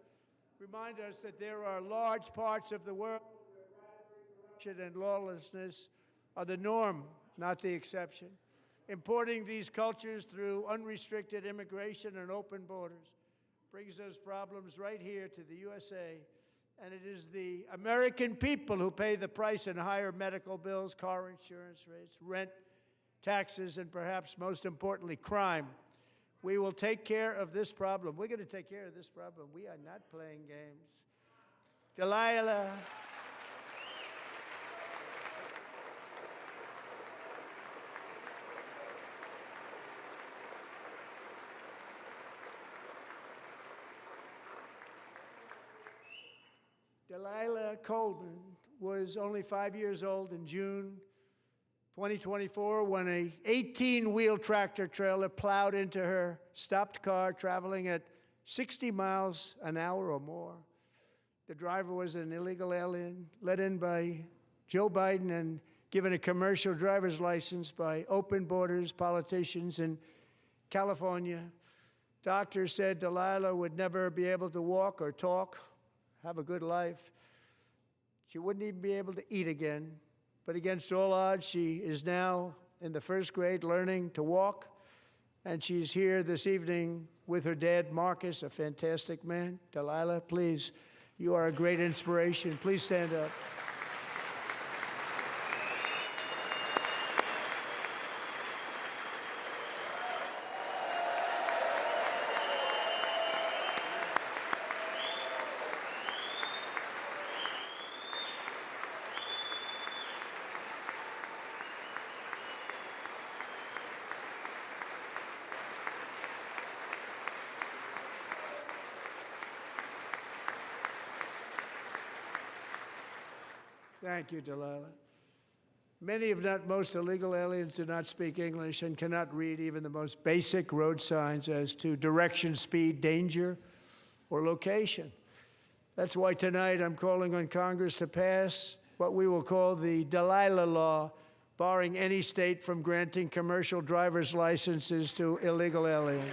remind us that there are large parts of the world where corruption and lawlessness are the norm, not the exception. Importing these cultures through unrestricted immigration and open borders brings those problems right here to the USA. And it is the American people who pay the price in higher medical bills, car insurance rates, rent, taxes, and perhaps most importantly, crime. We will take care of this problem. We're going to take care of this problem. We are not playing games. Delilah. Delilah Coleman was only 5 years old in June 2024 when a 18-wheel tractor trailer plowed into her stopped car traveling at 60 miles an hour or more. The driver was an illegal alien let in by Joe Biden and given a commercial driver's license by open borders politicians in California. Doctors said Delilah would never be able to walk or talk, have a good life. She wouldn't even be able to eat again. But against all odds, she is now in the first grade learning to walk. And she's here this evening with her dad, Marcus, a fantastic man. Delilah, please, you are a great inspiration. Please stand up. Thank you, Delilah. Many, if not most, illegal aliens do not speak English and cannot read even the most basic road signs as to direction, speed, danger, or location. That's why tonight I'm calling on Congress to pass what we will call the Delilah Law, barring any state from granting commercial driver's licenses to illegal aliens.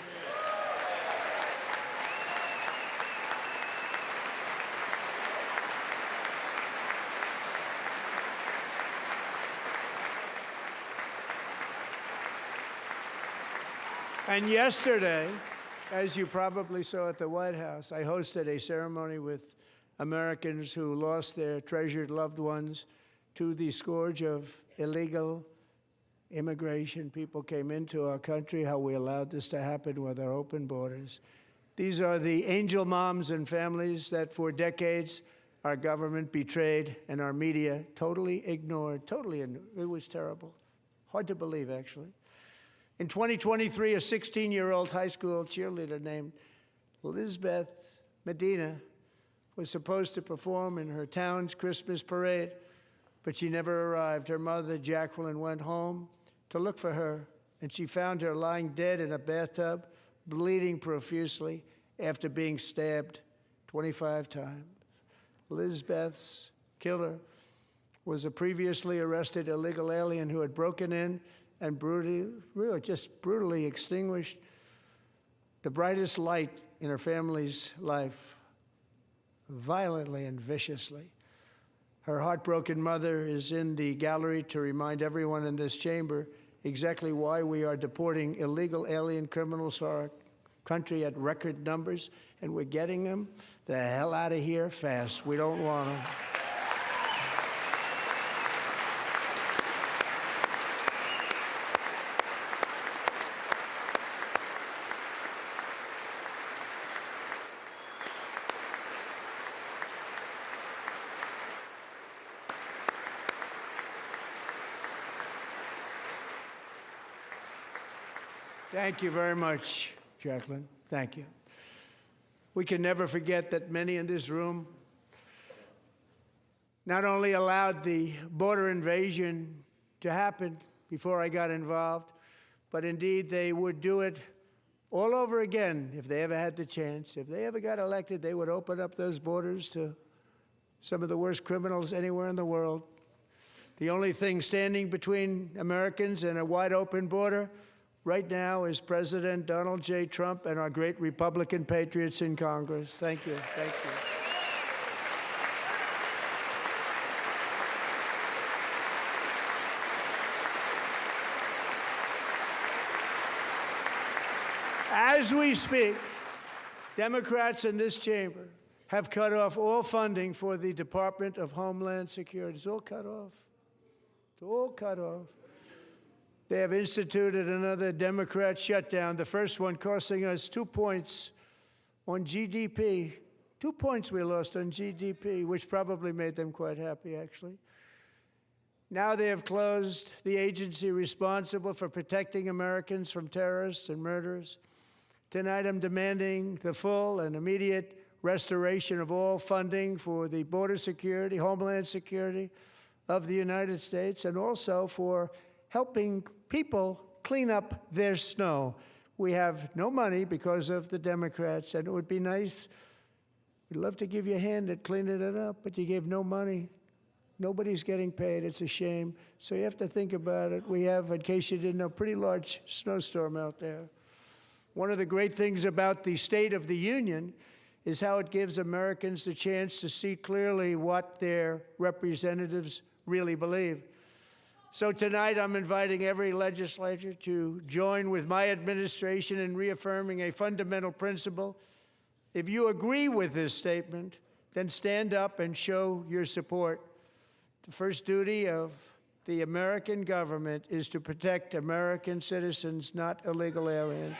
And yesterday, as you probably saw at the White House, I hosted a ceremony with Americans who lost their treasured loved ones to the scourge of illegal immigration. People came into our country, how we allowed this to happen with our open borders. These are the angel moms and families that for decades our government betrayed and our media totally ignored. It was terrible. Hard to believe, actually. In 2023, a 16-year-old high school cheerleader named Elizabeth Medina was supposed to perform in her town's Christmas parade, but she never arrived. Her mother, Jacqueline, went home to look for her, and she found her lying dead in a bathtub, bleeding profusely after being stabbed 25 times. Elizabeth's killer was a previously arrested illegal alien who had broken in and brutally extinguished the brightest light in her family's life, violently and viciously. Her heartbroken mother is in the gallery to remind everyone in this chamber exactly why we are deporting illegal alien criminals to our country at record numbers, and we're getting them the hell out of here fast. We don't want them. Thank you very much, Jacqueline. Thank you. We can never forget that many in this room not only allowed the border invasion to happen before I got involved, but indeed they would do it all over again if they ever had the chance. If they ever got elected, they would open up those borders to some of the worst criminals anywhere in the world. The only thing standing between Americans and a wide open border right now is President Donald J. Trump and our great Republican patriots in Congress. Thank you. Thank you. As we speak, Democrats in this chamber have cut off all funding for the Department of Homeland Security. It's all cut off. It's all cut off. They have instituted another Democrat shutdown, the first one costing us 2 points on GDP. 2 points we lost on GDP, which probably made them quite happy, actually. Now they have closed the agency responsible for protecting Americans from terrorists and murderers. Tonight I'm demanding the full and immediate restoration of all funding for the border security, homeland security of the United States, and also for helping people clean up their snow. We have no money because of the Democrats, and it would be nice. We'd love to give you a hand at cleaning it up, but you gave no money. Nobody's getting paid. It's a shame. So you have to think about it. We have, in case you didn't know, a pretty large snowstorm out there. One of the great things about the State of the Union is how it gives Americans the chance to see clearly what their representatives really believe. So tonight, I'm inviting every legislator to join with my administration in reaffirming a fundamental principle. If you agree with this statement, then stand up and show your support. The first duty of the American government is to protect American citizens, not illegal aliens.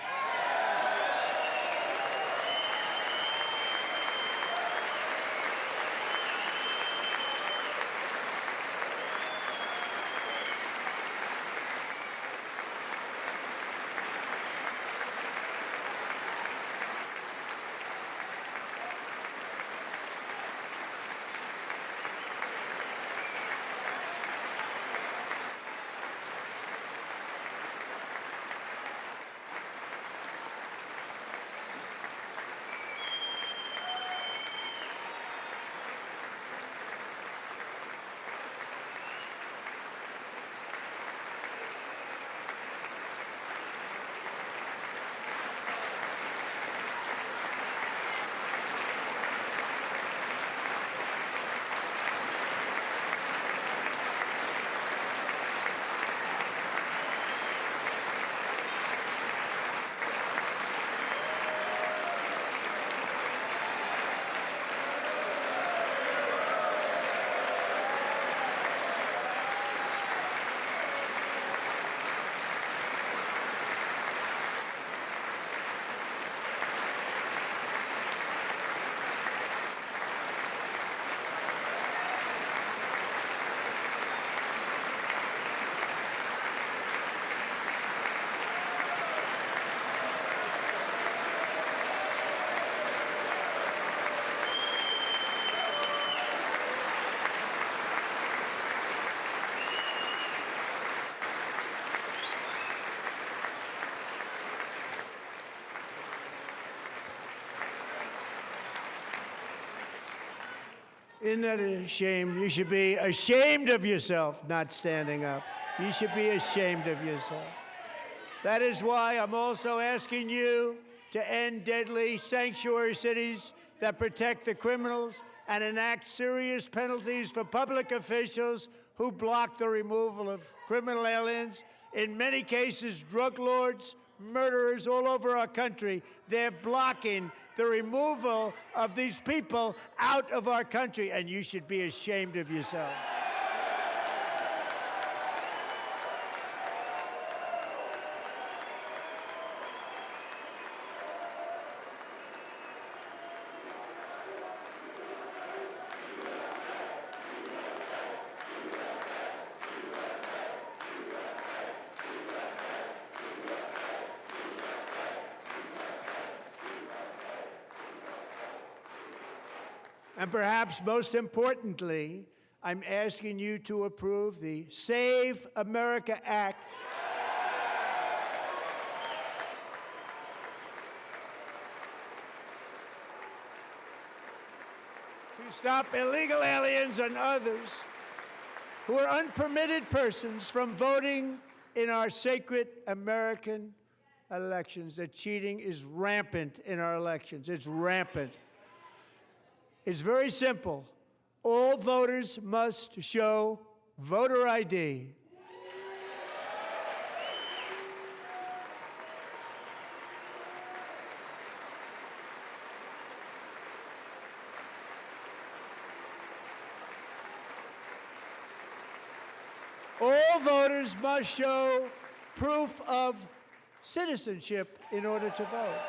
Isn't that a shame? You should be ashamed of yourself not standing up. You should be ashamed of yourself. That is why I'm also asking you to end deadly sanctuary cities that protect the criminals and enact serious penalties for public officials who block the removal of criminal aliens. In many cases, drug lords, murderers all over our country, they're blocking the removal of these people out of our country, and you should be ashamed of yourself. And perhaps most importantly, I'm asking you to approve the Save America Act. To stop illegal aliens and others who are unpermitted persons from voting in our sacred American elections. That cheating is rampant in our elections. It's rampant. It's very simple. All voters must show voter ID. All voters must show proof of citizenship in order to vote.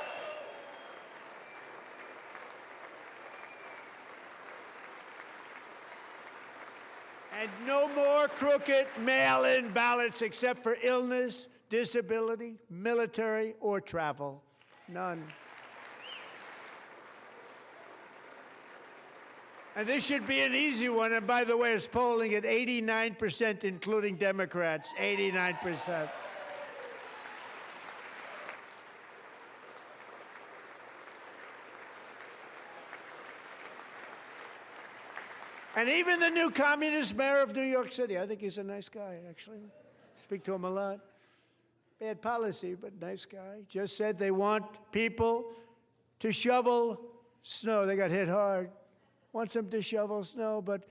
And no more crooked mail-in ballots except for illness, disability, military, or travel. None. And this should be an easy one. And by the way, it's polling at 89%, including Democrats, 89%. And even the new communist mayor of New York City, I think he's a nice guy, actually. Speak to him a lot. Bad policy, but nice guy. Just said they want people to shovel snow. They got hit hard. Wants them to shovel snow, but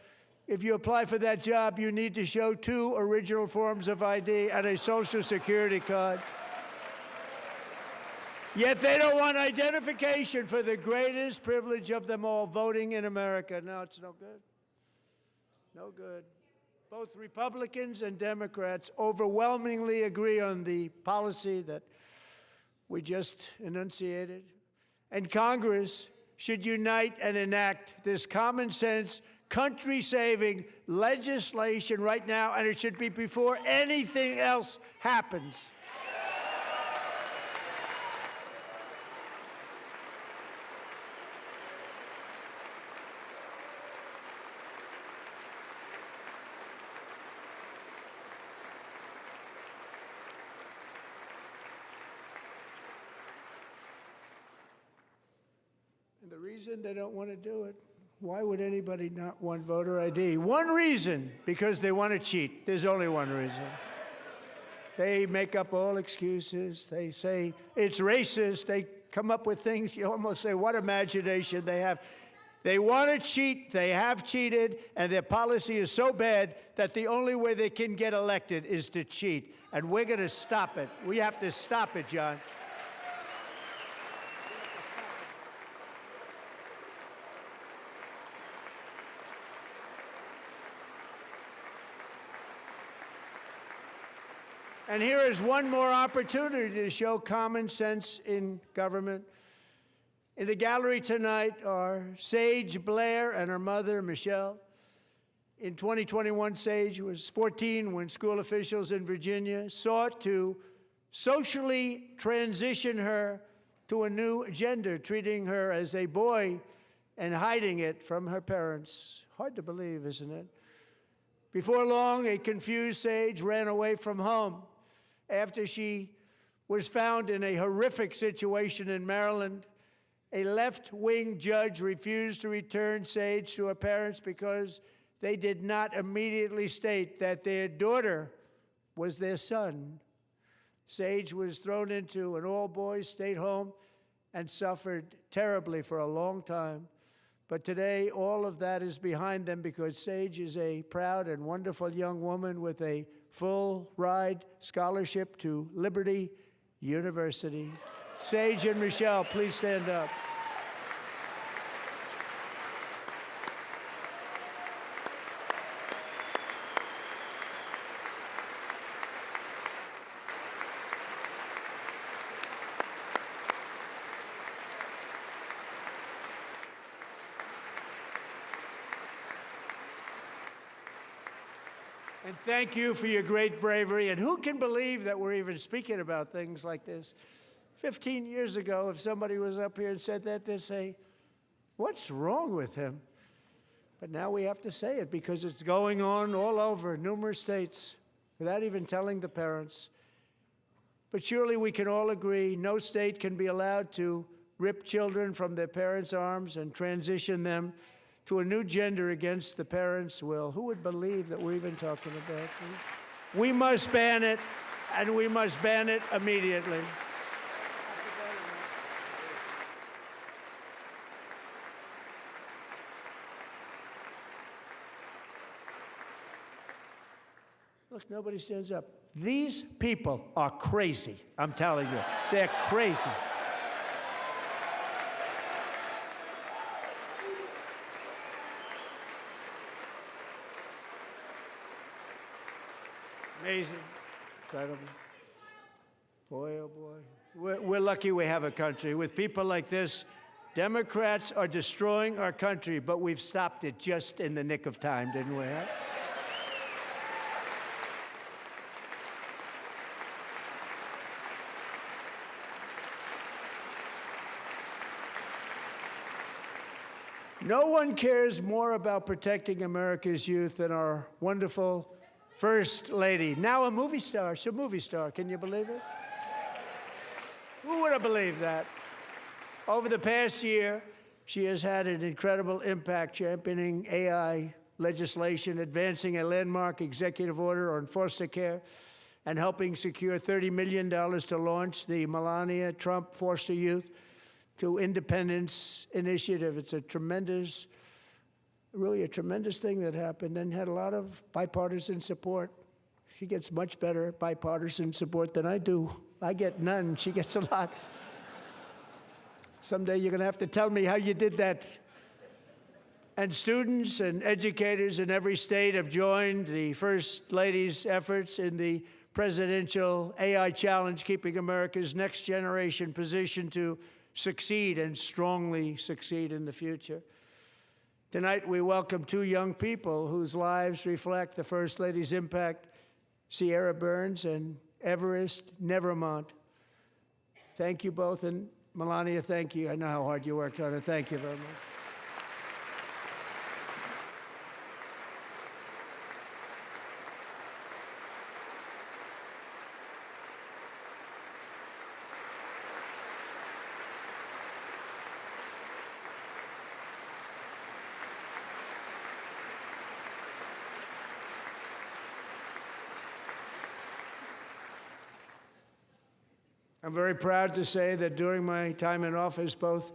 if you apply for that job, you need to show 2 original forms of ID and a Social Security card. Yet they don't want identification for the greatest privilege of them all, voting in America. No, it's no good. No good. Both Republicans and Democrats overwhelmingly agree on the policy that we just enunciated. And Congress should unite and enact this common sense, country-saving legislation right now, and it should be before anything else happens. And the reason they don't want to do it, why would anybody not want voter ID? One reason, because they want to cheat. There's only one reason. They make up all excuses. They say it's racist. They come up with things, you almost say, what imagination they have. They want to cheat. They have cheated. And their policy is so bad that the only way they can get elected is to cheat. And we're going to stop it. We have to stop it, John. And here is one more opportunity to show common sense in government. In the gallery tonight are Sage Blair and her mother, Michelle. In 2021, Sage was 14 when school officials in Virginia sought to socially transition her to a new gender, treating her as a boy and hiding it from her parents. Hard to believe, isn't it? Before long, a confused Sage ran away from home after she was found in a horrific situation in Maryland A left-wing judge refused to return Sage to her parents because they did not immediately state that their daughter was their son. Sage was thrown into an all-boys state home and suffered terribly for a long time. But today, all of that is behind them because Sage is a proud and wonderful young woman with a full-ride scholarship to Liberty University. Sage and Michelle, please stand up. And thank you for your great bravery. And who can believe that we're even speaking about things like this? 15 years ago, if somebody was up here and said that, they'd say, what's wrong with him? But now we have to say it because it's going on all over numerous states without even telling the parents. But surely we can all agree no state can be allowed to rip children from their parents' arms and transition them to a new gender against the parents' will. Who would believe that we're even talking about this? We must ban it, and we must ban it immediately. Look, nobody stands up. These people are crazy, I'm telling you. They're crazy. Amazing, incredible. Boy, oh boy. We're lucky we have a country. With people like this, Democrats are destroying our country, but we've stopped it just in the nick of time, didn't we? Huh? No one cares more about protecting America's youth than our wonderful First Lady, now a movie star. She's a movie star. Can you believe it? Who would have believed that? Over the past year, she has had an incredible impact championing AI legislation, advancing a landmark executive order on foster care, and helping secure $30 million to launch the Melania Trump Foster Youth to Independence Initiative. It's a tremendous, really a tremendous thing that happened and had a lot of bipartisan support. She gets much better bipartisan support than I do. I get none. She gets a lot. Someday you're going to have to tell me how you did that. And students and educators in every state have joined the First Lady's efforts in the presidential AI challenge, keeping America's next generation positioned to succeed and strongly succeed in the future. Tonight, we welcome two young people whose lives reflect the First Lady's impact, Sierra Burns and Everest Nevermont. Thank you both, and Melania, thank you. I know how hard you worked on it. Thank you very much. I'm very proud to say that during my time in office, both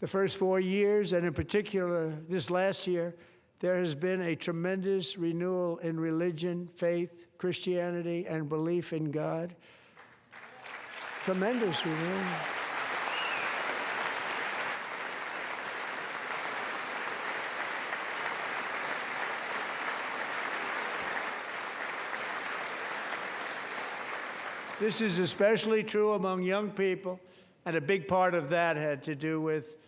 the first 4 years and in particular this last year, there has been a tremendous renewal in religion, faith, Christianity, and belief in God. Tremendous renewal. This is especially true among young people, and a big part of that had to do with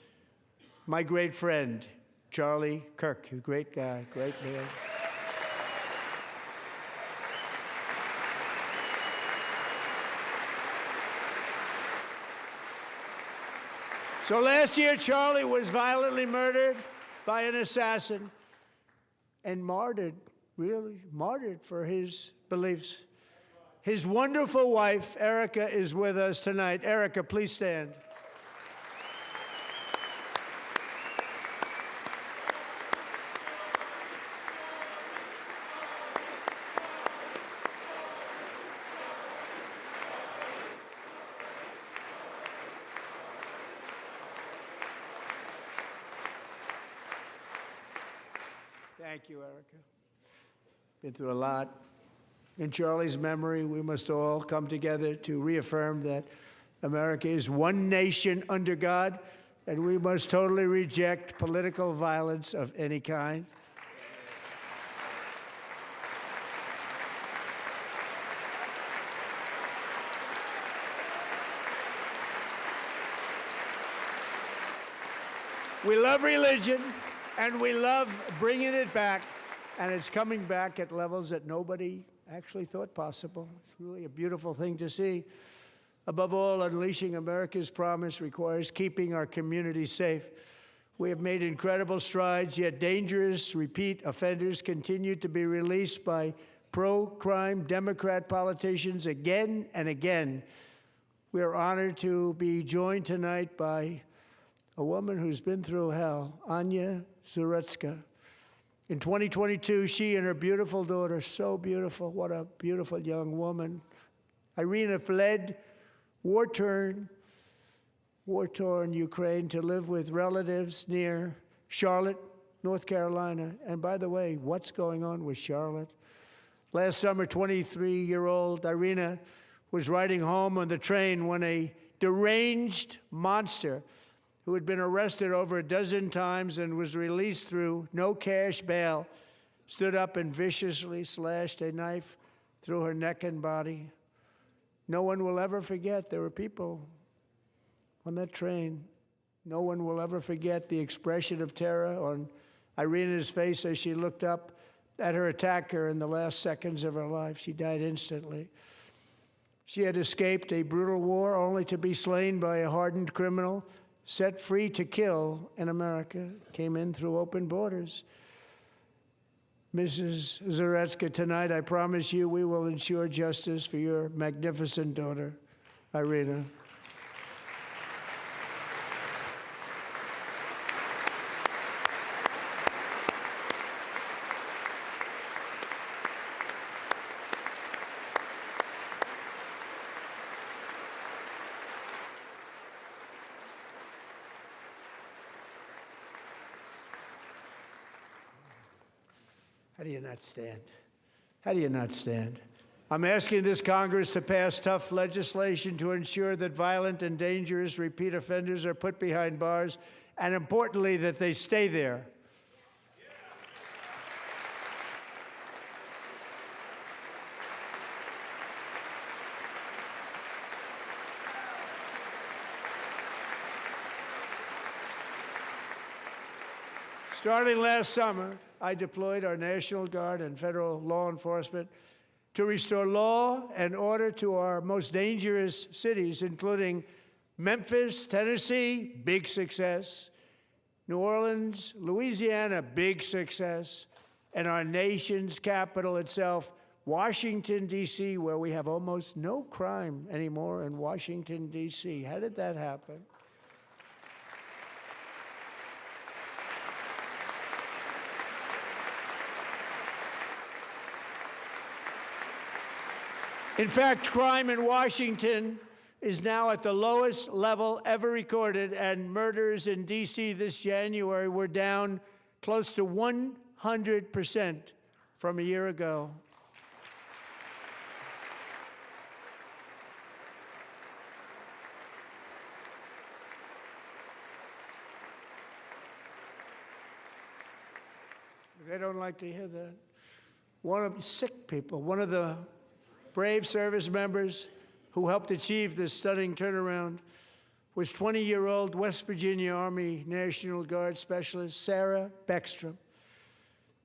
my great friend, Charlie Kirk, a great guy, great man. So last year, Charlie was violently murdered by an assassin and martyred, really martyred for his beliefs. His wonderful wife, Erica, is with us tonight. Erica, please stand. Thank you, Erica. Been through a lot. In Charlie's memory, we must all come together to reaffirm that America is one nation under God, and we must totally reject political violence of any kind. We love religion, and we love bringing it back, and it's coming back at levels that nobody actually thought possible. It's really a beautiful thing to see. Above all, unleashing America's promise requires keeping our communities safe. We have made incredible strides, yet dangerous repeat offenders continue to be released by pro-crime Democrat politicians again and again. We are honored to be joined tonight by a woman who's been through hell, Anya Zarutska. In 2022, she and her beautiful daughter, so beautiful, what a beautiful young woman, Irina, fled war-torn Ukraine to live with relatives near Charlotte, North Carolina. And by the way, what's going on with Charlotte? Last summer, 23-year-old Irina was riding home on the train when a deranged monster who had been arrested over a dozen times and was released through no cash bail, stood up and viciously slashed a knife through her neck and body. No one will ever forget there were people on that train. No one will ever forget the expression of terror on Irina's face as she looked up at her attacker in the last seconds of her life. She died instantly. She had escaped a brutal war only to be slain by a hardened criminal, set free to kill in America, came in through open borders. Mrs. Zarutska, tonight I promise you we will ensure justice for your magnificent daughter, Irina. How do you not stand? How do you not stand? I'm asking this Congress to pass tough legislation to ensure that violent and dangerous repeat offenders are put behind bars, and importantly, that they stay there. Starting last summer, I deployed our National Guard and federal law enforcement to restore law and order to our most dangerous cities, including Memphis, Tennessee, big success, New Orleans, Louisiana, big success, and our nation's capital itself, Washington, D.C., where we have almost no crime anymore in Washington, D.C. How did that happen? In fact, crime in Washington is now at the lowest level ever recorded, and murders in D.C. this January were down close to 100% from a year ago. They don't like to hear that. One of sick people, one of the brave service members who helped achieve this stunning turnaround was 20-year-old West Virginia Army National Guard Specialist Sarah Beckstrom.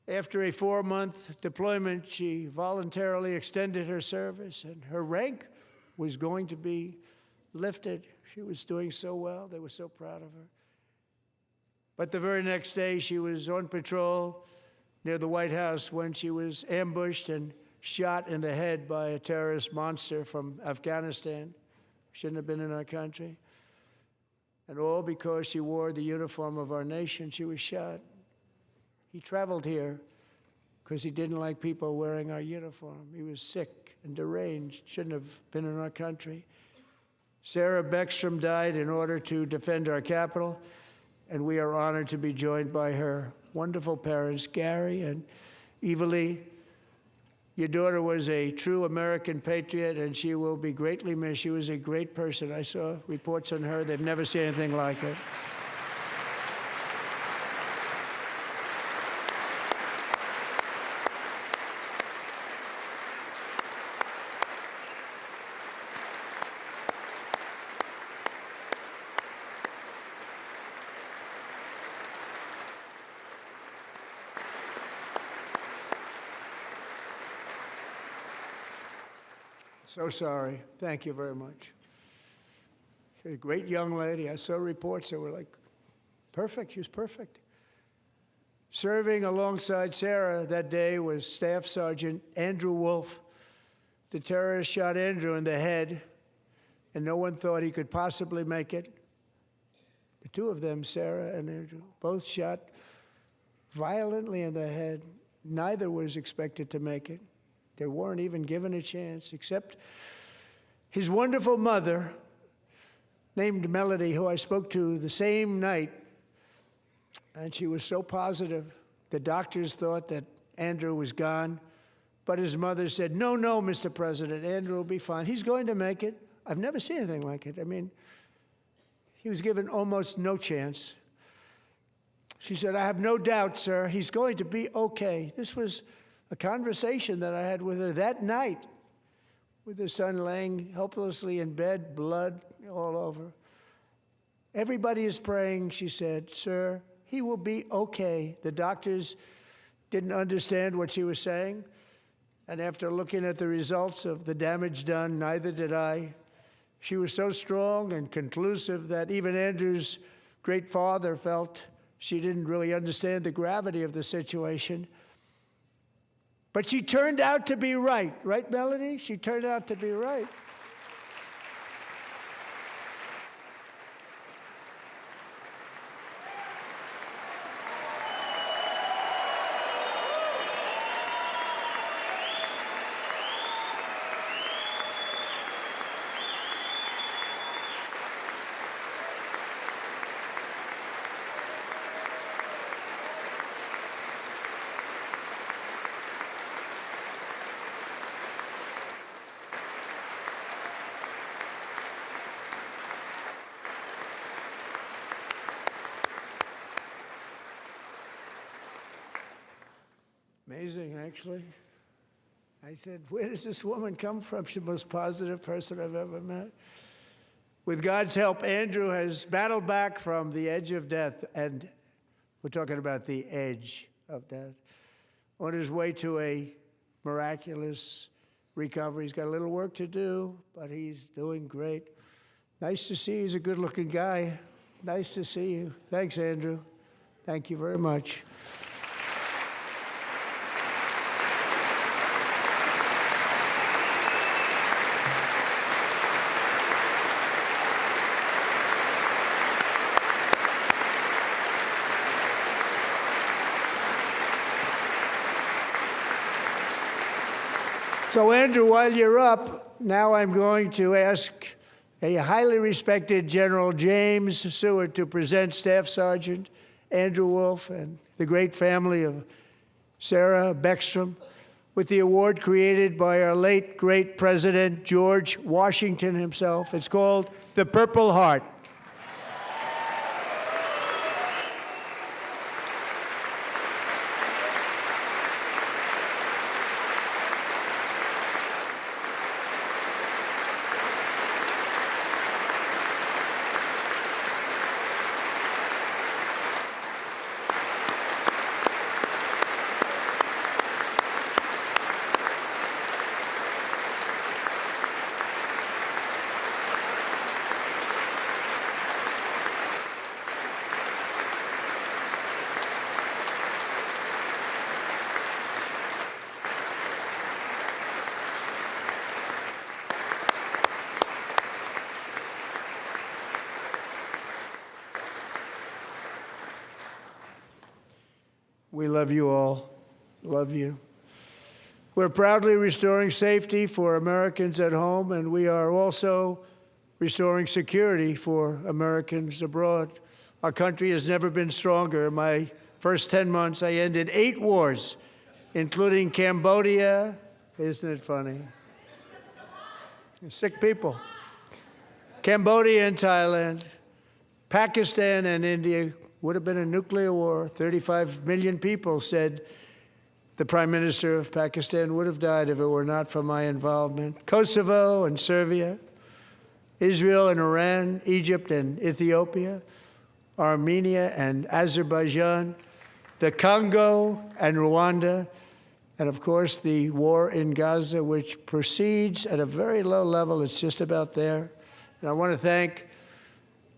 After a 4-month deployment, she voluntarily extended her service, and her rank was going to be lifted. She was doing so well. They were so proud of her. But the very next day, she was on patrol near the White House when she was ambushed and shot in the head by a terrorist monster from Afghanistan. Shouldn't have been in our country. And all because she wore the uniform of our nation. She was shot. He traveled here because he didn't like people wearing our uniform. He was sick and deranged, shouldn't have been in our country. Sarah Beckstrom died in order to defend our capital, and we are honored to be joined by her wonderful parents, Gary and Eva Lee. Your daughter was a true American patriot, and she will be greatly missed. She was a great person. I saw reports on her. They've never seen anything like it. So sorry. Thank you very much. She's a great young lady. I saw reports that were like, perfect. She was perfect. Serving alongside Sarah that day was Staff Sergeant Andrew Wolf. The terrorist shot Andrew in the head, and no one thought he could possibly make it. The two of them, Sarah and Andrew, both shot violently in the head. Neither was expected to make it. They weren't even given a chance, except his wonderful mother, named Melody, who I spoke to the same night, and she was so positive. The doctors thought that Andrew was gone, but his mother said, no, Mr. President, Andrew will be fine. He's going to make it. I've never seen anything like it. I mean, he was given almost no chance. She said, I have no doubt, sir, he's going to be okay. This was a conversation that I had with her that night, with her son laying helplessly in bed, blood all over. Everybody is praying, she said, sir, he will be okay. The doctors didn't understand what she was saying, and after looking at the results of the damage done, neither did I. She was so strong and conclusive that even Andrew's great father felt she didn't really understand the gravity of the situation. But she turned out to be right. Right, Melody? She turned out to be right. Amazing, actually. I said, where does this woman come from? She's the most positive person I've ever met. With God's help, Andrew has battled back from the edge of death, and we're talking about the edge of death, on his way to a miraculous recovery. He's got a little work to do, but he's doing great. Nice to see you. He's a good-looking guy. Nice to see you. Thanks, Andrew. Thank you very much. So, Andrew, while you're up, now I'm going to ask a highly respected General James Seward to present Staff Sergeant Andrew Wolf and the great family of Sarah Beckstrom with the award created by our late, great President George Washington himself. It's called the Purple Heart. We love you all. Love you. We're proudly restoring safety for Americans at home, and we are also restoring security for Americans abroad. Our country has never been stronger. In my first 10 months, I ended 8 wars, including Cambodia. Isn't it funny? Sick people. Cambodia and Thailand, Pakistan and India. Would have been a nuclear war. 35 million people said the Prime Minister of Pakistan would have died if it were not for my involvement. Kosovo and Serbia, Israel and Iran, Egypt and Ethiopia, Armenia and Azerbaijan, the Congo and Rwanda, and of course the war in Gaza, which proceeds at a very low level. It's just about there. And I want to thank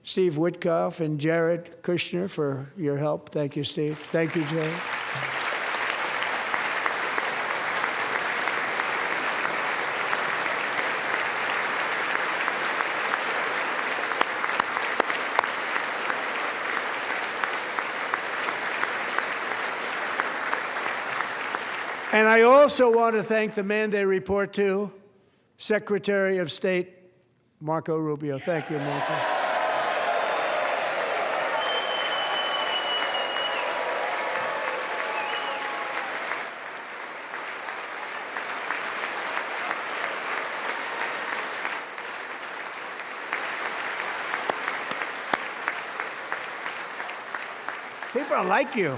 Steve Witkoff and Jared Kushner for your help. Thank you, Steve. Thank you, Jared. And I also want to thank the man they report to, Secretary of State Marco Rubio. Thank you, Marco. People like you.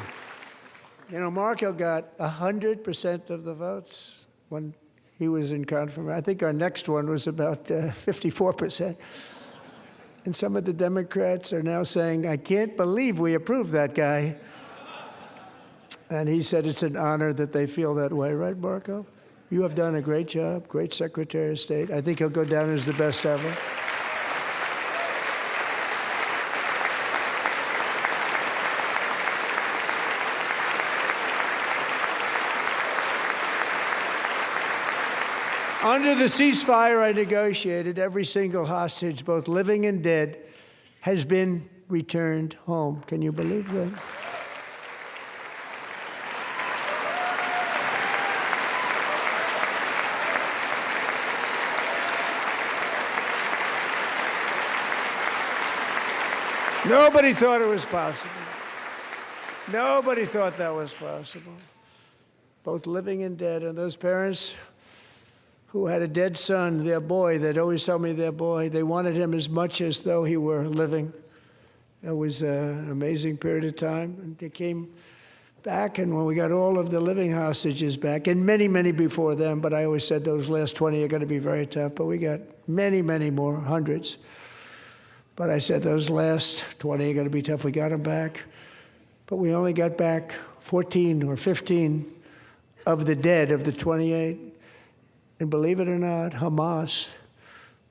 You know, Marco got 100% of the votes when he was in confirmation. I think our next one was about 54%. And some of the Democrats are now saying, I can't believe we approved that guy. And he said it's an honor that they feel that way, right, Marco? You have done a great job, great Secretary of State. I think he'll go down as the best ever. Under the ceasefire I negotiated, every single hostage, both living and dead, has been returned home. Can you believe that? Nobody thought it was possible. Nobody thought that was possible. Both living and dead. And those parents who had a dead son, their boy, they'd always tell me their boy, they wanted him as much as though he were living. It was an amazing period of time. And they came back, and when we got all of the living hostages back, and many, many before them, but I always said those last 20 are going to be very tough, but we got many, many more, hundreds. But I said those last 20 are going to be tough. We got them back. But we only got back 14 or 15 of the dead of the 28. And believe it or not, Hamas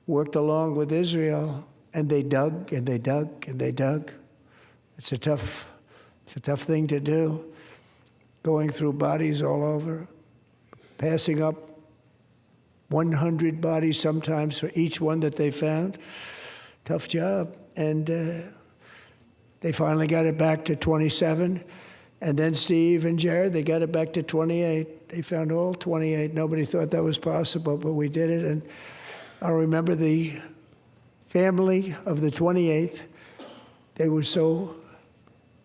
worked along with Israel, and they dug and they dug and they dug. It's a tough thing to do, going through bodies all over, passing up 100 bodies sometimes for each one that they found. Tough job. And they finally got it back to 27. And then Steve and Jared, they got it back to 28. They found all 28. Nobody thought that was possible, but we did it. And I remember the family of the 28th. They were so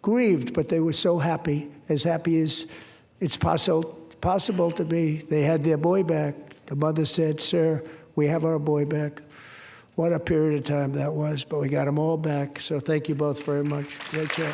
grieved, but they were so happy as it's possible to be. They had their boy back. The mother said, "Sir, we have our boy back." What a period of time that was, but we got them all back. So thank you both very much. Great job.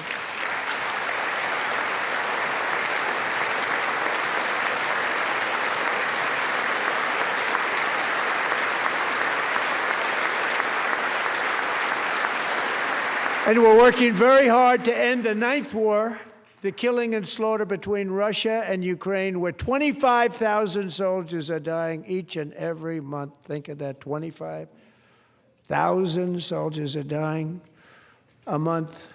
And we're working very hard to end the 9th war, the killing and slaughter between Russia and Ukraine, where 25,000 soldiers are dying each and every month. Think of that, 25,000 soldiers are dying a month.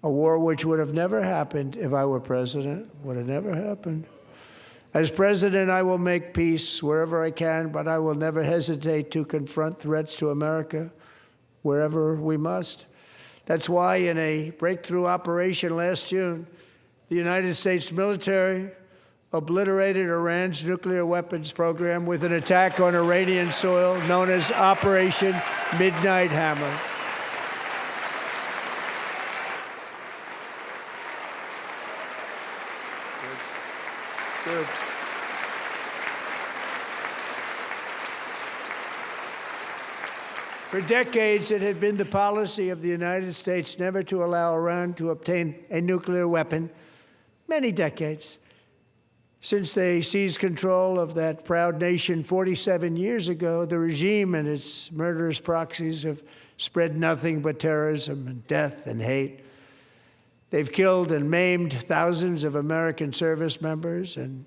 A war which would have never happened if I were president, would have never happened. As president, I will make peace wherever I can, but I will never hesitate to confront threats to America wherever we must. That's why in a breakthrough operation last June, the United States military obliterated Iran's nuclear weapons program with an attack on Iranian soil known as Operation Midnight Hammer. Good. For decades, it had been the policy of the United States never to allow Iran to obtain a nuclear weapon. Many decades. Since they seized control of that proud nation 47 years ago, the regime and its murderous proxies have spread nothing but terrorism and death and hate. They've killed and maimed thousands of American service members and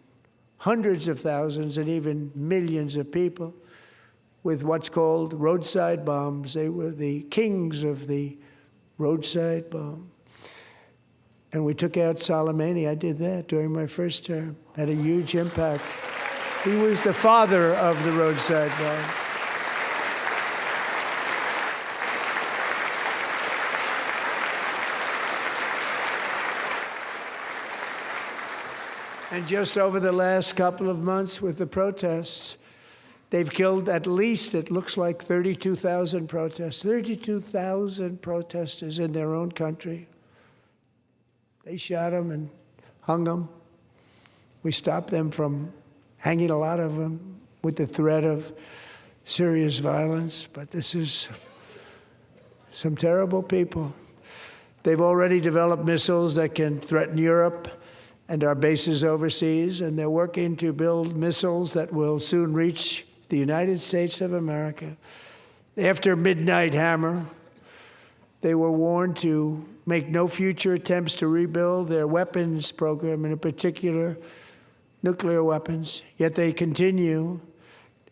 hundreds of thousands and even millions of people with what's called roadside bombs. They were the kings of the roadside bomb. And we took out Soleimani. I did that during my first term. Had a huge impact. He was the father of the roadside bomb. And just over the last couple of months with the protests, they've killed at least, it looks like, 32,000 protesters. 32,000 protesters in their own country. They shot them and hung them. We stopped them from hanging a lot of them with the threat of serious violence. But this is some terrible people. They've already developed missiles that can threaten Europe and our bases overseas, and they're working to build missiles that will soon reach the United States of America. After Midnight Hammer, they were warned to make no future attempts to rebuild their weapons program, and in particular, nuclear weapons. Yet they continue,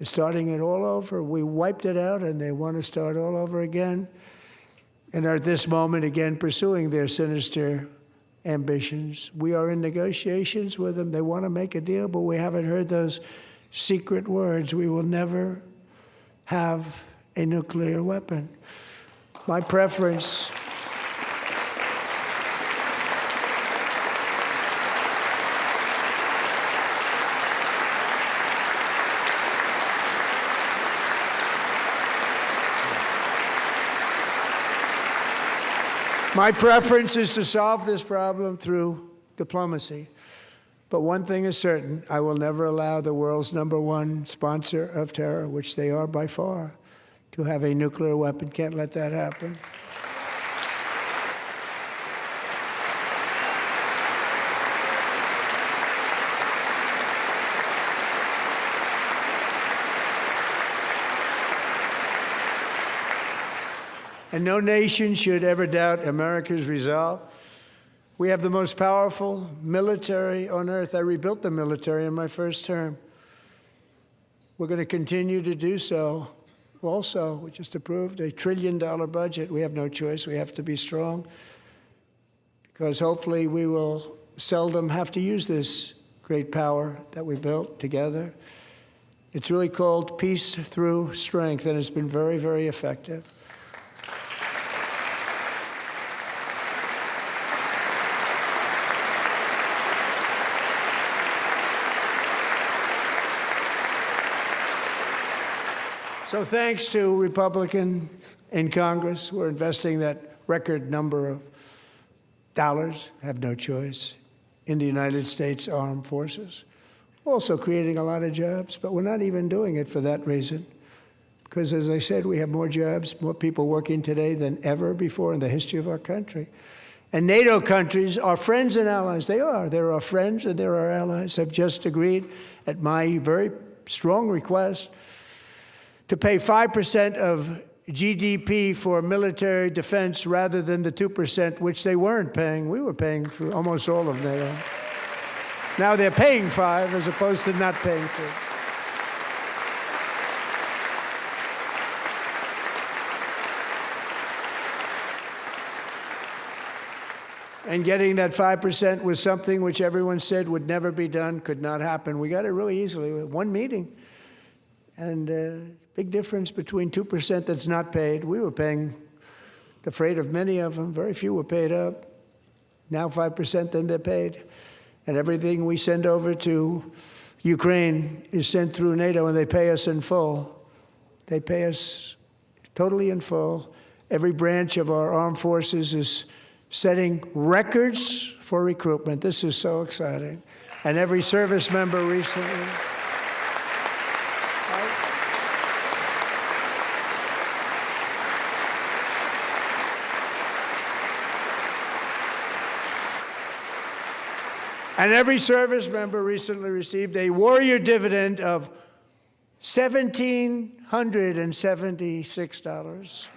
starting it all over. We wiped it out, and they want to start all over again, and are at this moment again pursuing their sinister ambitions. We are in negotiations with them. They want to make a deal, but we haven't heard those secret words. We will never have a nuclear weapon. My preference is to solve this problem through diplomacy. But one thing is certain, I will never allow the world's #1 sponsor of terror, which they are by far, to have a nuclear weapon. Can't let that happen. And no nation should ever doubt America's resolve. We have the most powerful military on earth. I rebuilt the military in my first term. We're going to continue to do so. Also, we just approved a $1 trillion budget. We have no choice. We have to be strong, because hopefully we will seldom have to use this great power that we built together. It's really called peace through strength, and it's been very, very effective. So thanks to Republicans in Congress, we're investing that record number of dollars, have no choice, in the United States Armed Forces. Also creating a lot of jobs, but we're not even doing it for that reason. Because as I said, we have more jobs, more people working today than ever before in the history of our country. And NATO countries are friends and allies. They are. They're our friends and they're our allies. Have just agreed, at my very strong request, to pay 5% of GDP for military defense rather than the 2%, which they weren't paying. We were paying for almost all of NATO. Now they're paying 5 as opposed to not paying 2. And getting that 5% was something which everyone said would never be done, could not happen. We got it really easily with one meeting. And big difference between 2% that's not paid. We were paying the freight of many of them. Very few were paid up. Now 5%, then they're paid. And everything we send over to Ukraine is sent through NATO, and they pay us in full. They pay us totally in full. Every branch of our armed forces is setting records for recruitment. This is so exciting. and every service member recently. And every service member recently received a warrior dividend of $1,776.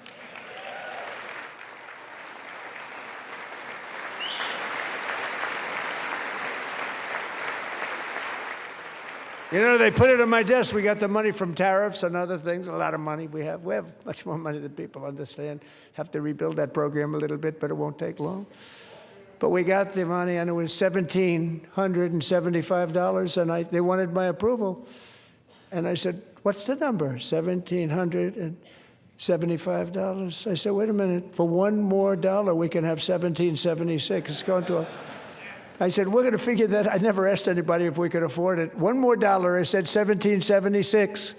You know, they put it on my desk. We got the money from tariffs and other things, a lot of money we have. We have much more money than people understand. Have to rebuild that program a little bit, but it won't take long. But we got the money, and it was $1,775, and they wanted my approval. And I said, what's the number? $1,775. I said, wait a minute. For one more dollar, we can have $1,776. It's going to I said, we're going to figure that. I never asked anybody if we could afford it. One more dollar, I said $1,776.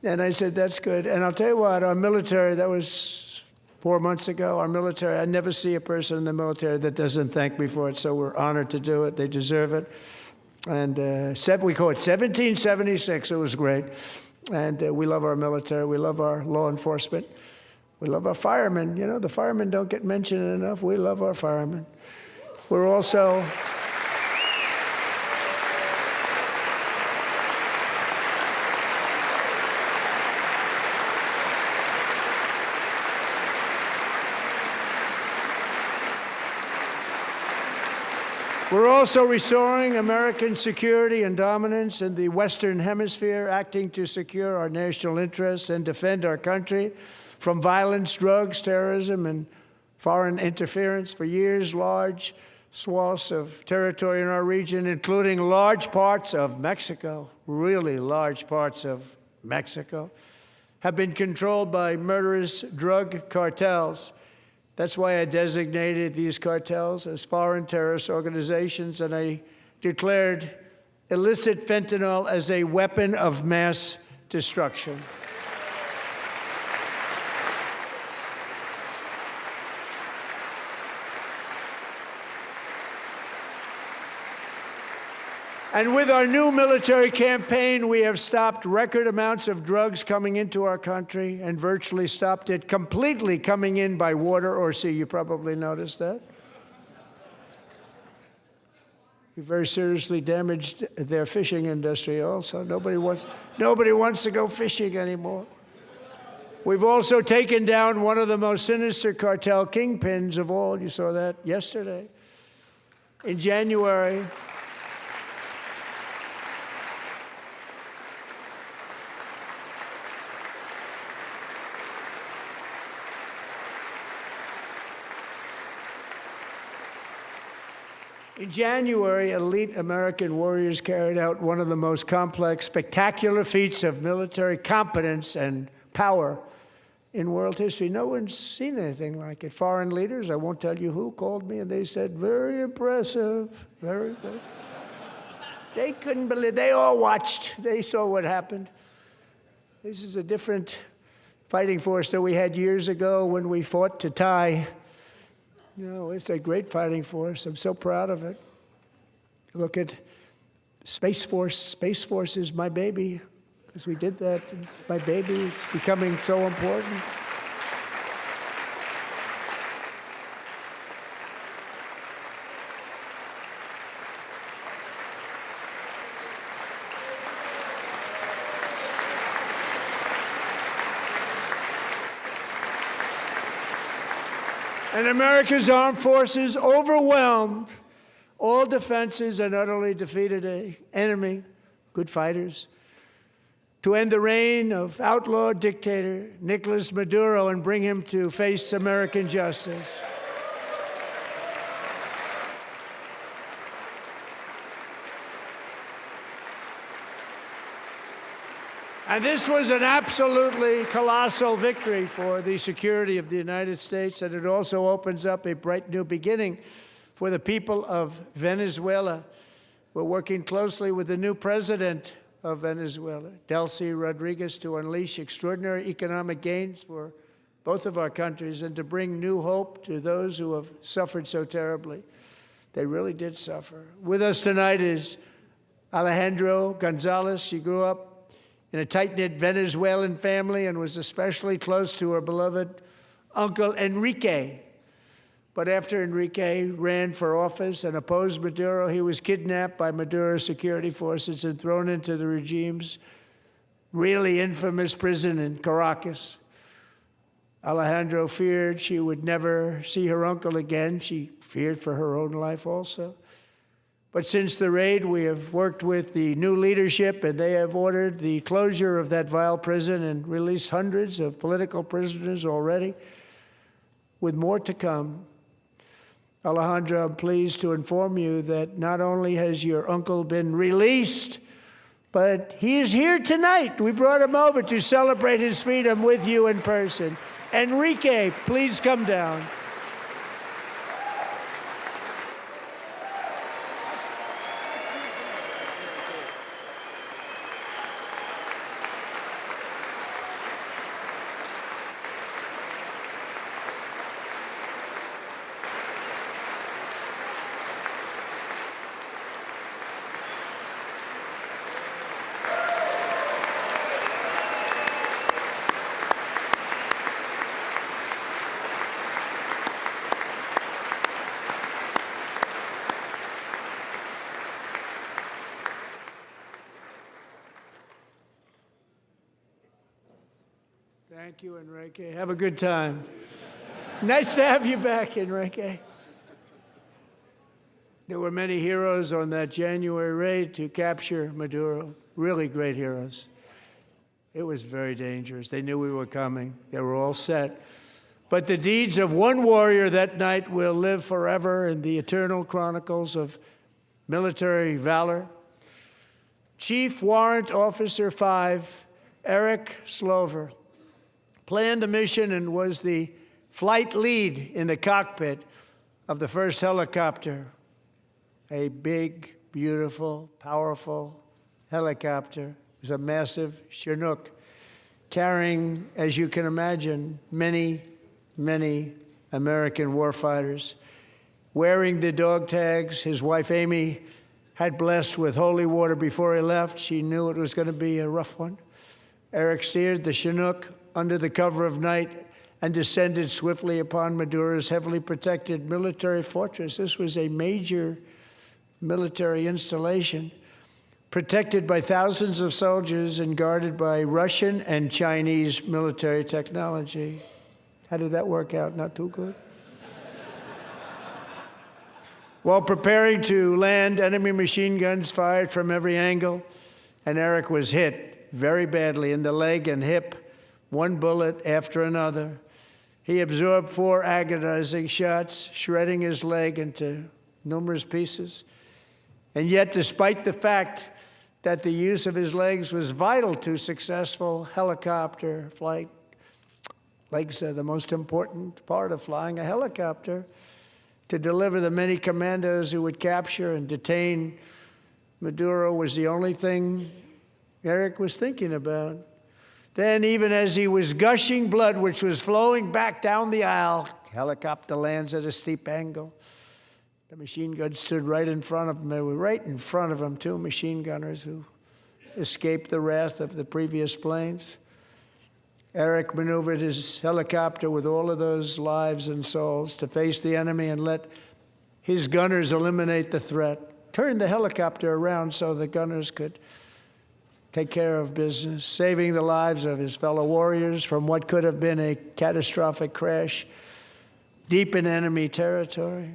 And I said, that's good. And I'll tell you what, our military, that was 4 months ago, our military, I never see a person in the military that doesn't thank me for it, so we're honored to do it. They deserve it. And we call it 1776. It was great. And we love our military. We love our law enforcement. We love our firemen. You know, the firemen don't get mentioned enough. We love our firemen. We're also restoring American security and dominance in the Western Hemisphere, acting to secure our national interests and defend our country from violence, drugs, terrorism, and foreign interference. For years, large swaths of territory in our region, including large parts of Mexico, really large parts of Mexico, have been controlled by murderous drug cartels. That's why I designated these cartels as foreign terrorist organizations, and I declared illicit fentanyl as a weapon of mass destruction. And with our new military campaign, we have stopped record amounts of drugs coming into our country and virtually stopped it completely coming in by water or sea. You probably noticed that. We very seriously damaged their fishing industry also. Nobody wants to go fishing anymore. We've also taken down one of the most sinister cartel kingpins of all. You saw that yesterday. In January, elite American warriors carried out one of the most complex, spectacular feats of military competence and power in world history. No one's seen anything like it. Foreign leaders, I won't tell you who, called me and they said, very impressive, very good. They couldn't believe, they all watched, they saw what happened. This is a different fighting force that we had years ago when we fought to tie. You know, it's a great fighting force. I'm so proud of it. Look at Space Force. Space Force is my baby, because we did that. My baby is becoming so important. And America's armed forces overwhelmed all defenses and utterly defeated an enemy, good fighters, to end the reign of outlaw dictator Nicolas Maduro and bring him to face American justice. And this was an absolutely colossal victory for the security of the United States, and it also opens up a bright new beginning for the people of Venezuela. We're working closely with the new president of Venezuela, Delcy Rodriguez, to unleash extraordinary economic gains for both of our countries and to bring new hope to those who have suffered so terribly. They really did suffer. With us tonight is Alejandro Gonzalez. She grew up in a tight-knit Venezuelan family and was especially close to her beloved uncle Enrique. But after Enrique ran for office and opposed Maduro, he was kidnapped by Maduro's security forces and thrown into the regime's really infamous prison in Caracas. Alejandro feared she would never see her uncle again. She feared for her own life also. But since the raid, we have worked with the new leadership, and they have ordered the closure of that vile prison and released hundreds of political prisoners already, with more to come. Alejandro, I'm pleased to inform you that not only has your uncle been released, but he is here tonight. We brought him over to celebrate his freedom with you in person. Enrique, please come down. Thank you, Enrique. Have a good time. Nice to have you back, Enrique. There were many heroes on that January raid to capture Maduro, really great heroes. It was very dangerous. They knew we were coming. They were all set. But the deeds of one warrior that night will live forever in the eternal chronicles of military valor. Chief Warrant Officer 5, Eric Slover, planned the mission and was the flight lead in the cockpit of the first helicopter, a big, beautiful, powerful helicopter. It was a massive Chinook carrying, as you can imagine, many, many American warfighters. Wearing the dog tags his wife Amy had blessed with holy water before he left. She knew it was going to be a rough one. Eric steered the Chinook under the cover of night and descended swiftly upon Maduro's heavily protected military fortress. This was a major military installation, protected by thousands of soldiers and guarded by Russian and Chinese military technology. How did that work out? Not too good. While preparing to land, enemy machine guns fired from every angle, and Eric was hit very badly in the leg and hip, one bullet after another. He absorbed 4 agonizing shots, shredding his leg into numerous pieces. And yet, despite the fact that the use of his legs was vital to successful helicopter flight, legs are the most important part of flying a helicopter, to deliver the many commandos who would capture and detain Maduro was the only thing Eric was thinking about. Then, even as he was gushing blood, which was flowing back down the aisle, helicopter lands at a steep angle. The machine guns stood right in front of him. They were right in front of him, 2 machine gunners who escaped the wrath of the previous planes. Eric maneuvered his helicopter with all of those lives and souls to face the enemy and let his gunners eliminate the threat. Turned the helicopter around so the gunners could take care of business, saving the lives of his fellow warriors from what could have been a catastrophic crash deep in enemy territory.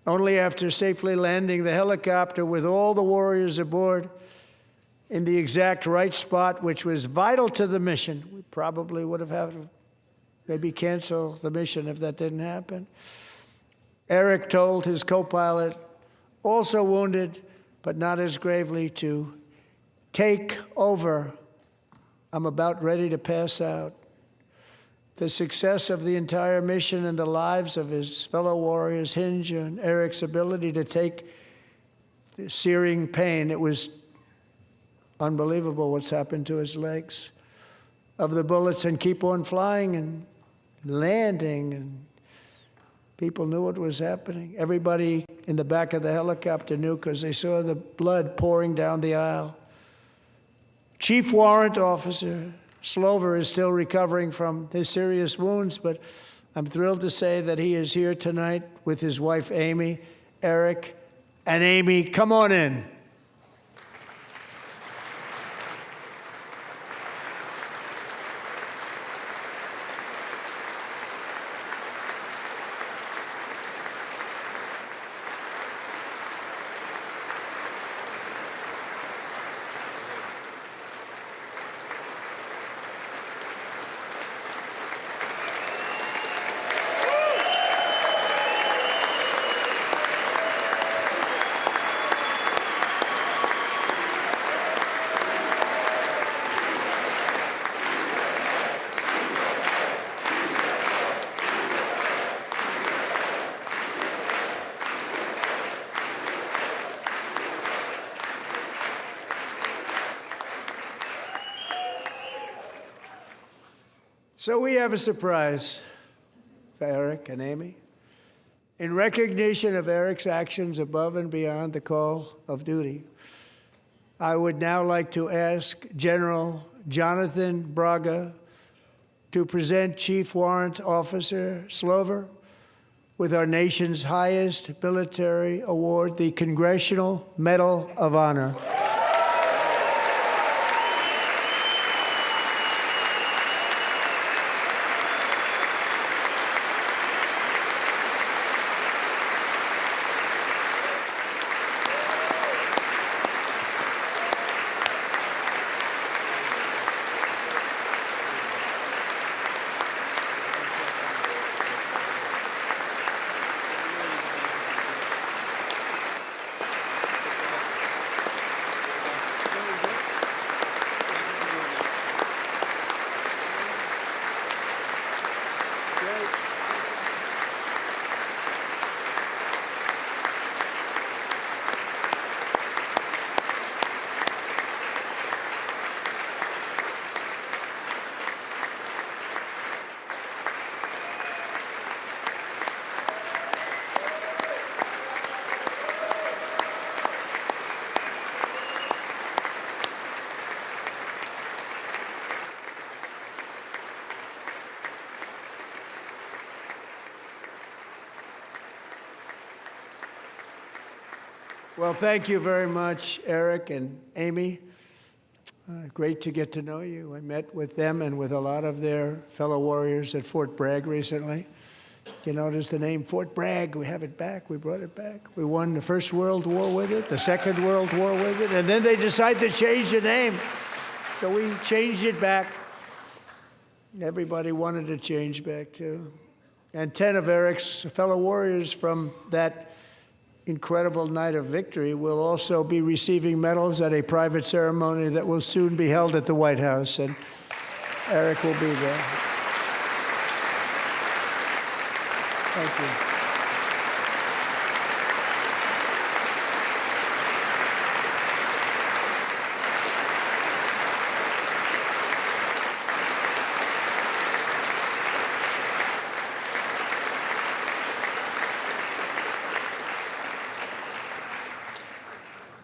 Only after safely landing the helicopter with all the warriors aboard in the exact right spot, which was vital to the mission. We probably would have had to maybe cancel the mission if that didn't happen. Eric told his co-pilot, also wounded, but not as gravely, to take over. I'm about ready to pass out. The success of the entire mission and the lives of his fellow warriors hinge on Eric's ability to take the searing pain. It was unbelievable what's happened to his legs of the bullets and keep on flying and landing and People knew what was happening. Everybody in the back of the helicopter knew because they saw the blood pouring down the aisle. Chief Warrant Officer Slover is still recovering from his serious wounds, but I'm thrilled to say that he is here tonight with his wife, Amy, Eric, and Amy. Come on in. So we have a surprise for Eric and Amy. In recognition of Eric's actions above and beyond the call of duty, I would now like to ask General Jonathan Braga to present Chief Warrant Officer Slover with our nation's highest military award, the Congressional Medal of Honor. Well, thank you very much, Eric and Amy. Great to get to know you. I met with them and with a lot of their fellow warriors at Fort Bragg recently. You notice the name Fort Bragg, we have it back, we brought it back. We won the First World War with it, the Second World War with it, and then they decided to change the name. So we changed it back. Everybody wanted to change back too. And 10 of Eric's fellow warriors from that incredible night of victory will also be receiving medals at a private ceremony that will soon be held at the White House, and Eric will be there. Thank you.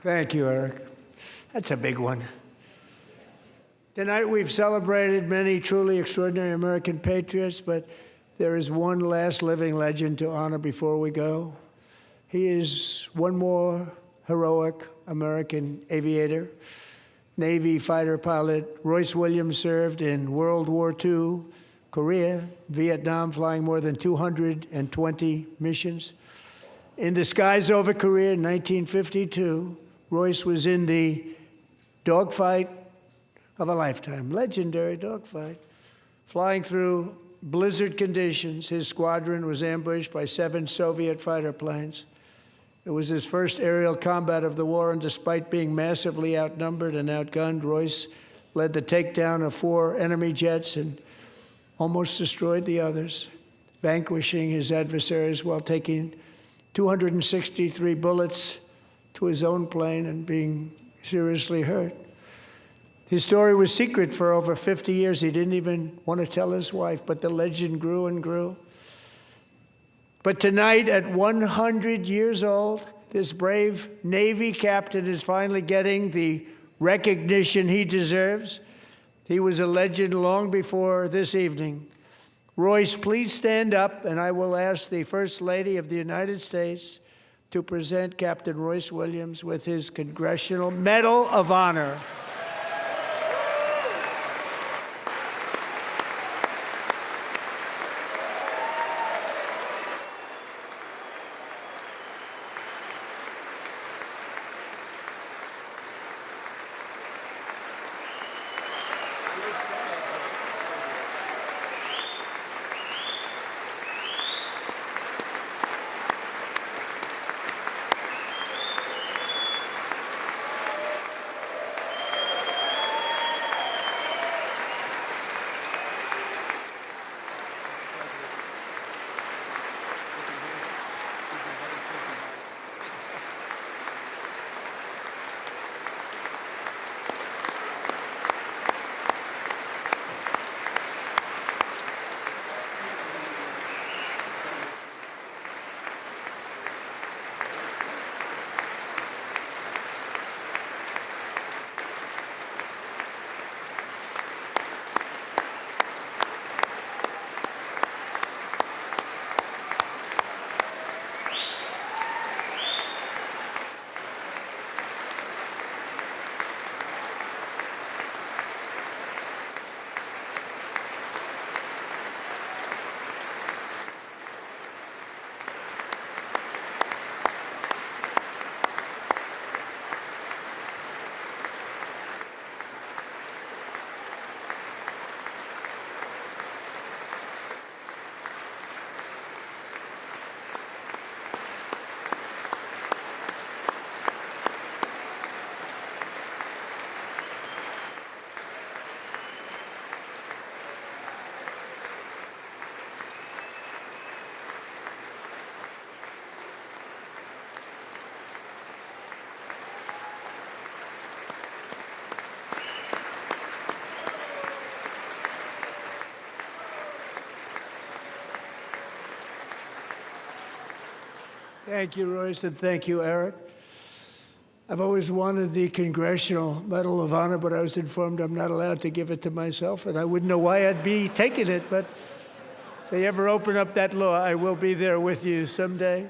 Thank you, Eric. That's a big one. Tonight we've celebrated many truly extraordinary American patriots, but there is one last living legend to honor before we go. He is one more heroic American aviator, Navy fighter pilot. Royce Williams served in World War II, Korea, Vietnam, flying more than 220 missions. In the skies over Korea in 1952, Royce was in the dogfight of a lifetime, legendary dogfight. Flying through blizzard conditions, his squadron was ambushed by 7 Soviet fighter planes. It was his first aerial combat of the war, and despite being massively outnumbered and outgunned, Royce led the takedown of 4 enemy jets and almost destroyed the others, vanquishing his adversaries while taking 263 bullets to his own plane and being seriously hurt. His story was secret for over 50 years. He didn't even want to tell his wife, but the legend grew and grew. But tonight, at 100 years old, this brave Navy captain is finally getting the recognition he deserves. He was a legend long before this evening. Royce, please stand up, and I will ask the First Lady of the United States to present Captain Royce Williams with his Congressional Medal of Honor. Thank you, Royce, and thank you, Eric. I've always wanted the Congressional Medal of Honor, but I was informed I'm not allowed to give it to myself, and I wouldn't know why I'd be taking it, but if they ever open up that law, I will be there with you someday.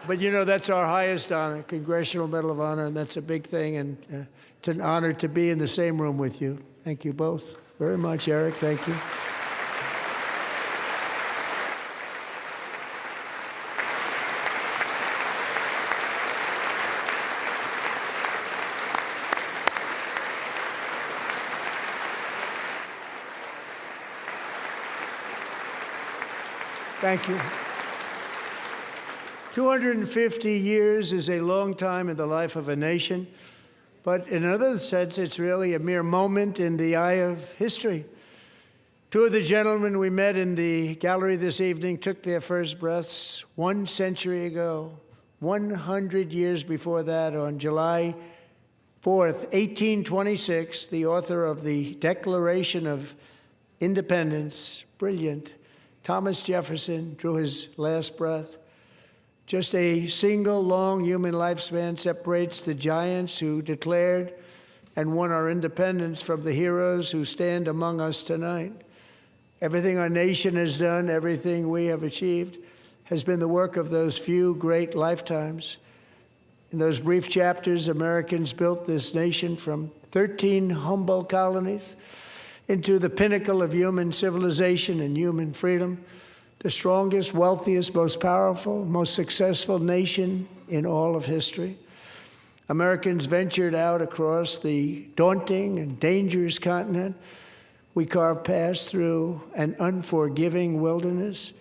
But you know, that's our highest honor, Congressional Medal of Honor, and that's a big thing, and it's an honor to be in the same room with you. Thank you both very much, Eric. Thank you. Thank you. 250 years is a long time in the life of a nation, but in another sense, it's really a mere moment in the eye of history. Two of the gentlemen we met in the gallery this evening took their first breaths 1 century ago, 100 years before that, on July 4th, 1826, the author of the Declaration of Independence, brilliant, Thomas Jefferson, drew his last breath. Just a single long human lifespan separates the giants who declared and won our independence from the heroes who stand among us tonight. Everything our nation has done, everything we have achieved, has been the work of those few great lifetimes. In those brief chapters, Americans built this nation from 13 humble colonies into the pinnacle of human civilization and human freedom, the strongest, wealthiest, most powerful, most successful nation in all of history. Americans ventured out across the daunting and dangerous continent. We carved paths through an unforgiving wilderness,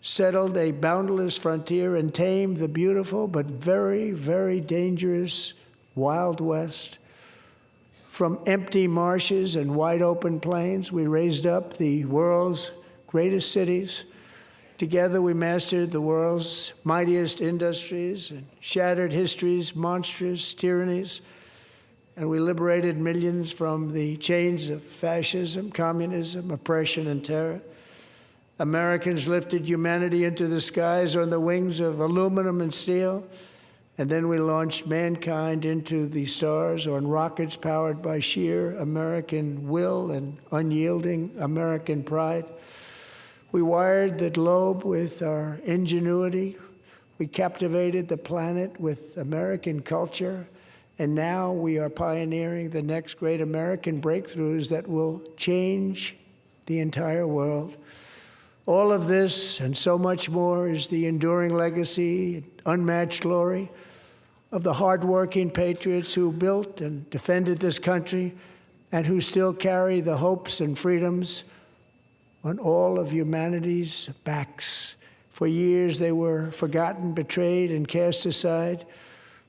settled a boundless frontier, and tamed the beautiful but very, very dangerous Wild West. From empty marshes and wide open plains, we raised up the world's greatest cities. Together, we mastered the world's mightiest industries and shattered history's monstrous tyrannies. And we liberated millions from the chains of fascism, communism, oppression, and terror. Americans lifted humanity into the skies on the wings of aluminum and steel, and then we launched mankind into the stars on rockets powered by sheer American will and unyielding American pride. We wired the globe with our ingenuity. We captivated the planet with American culture. And now we are pioneering the next great American breakthroughs that will change the entire world. All of this and so much more is the enduring legacy, unmatched glory of the hardworking patriots who built and defended this country and who still carry the hopes and freedoms on all of humanity's backs. For years they were forgotten, betrayed, and cast aside.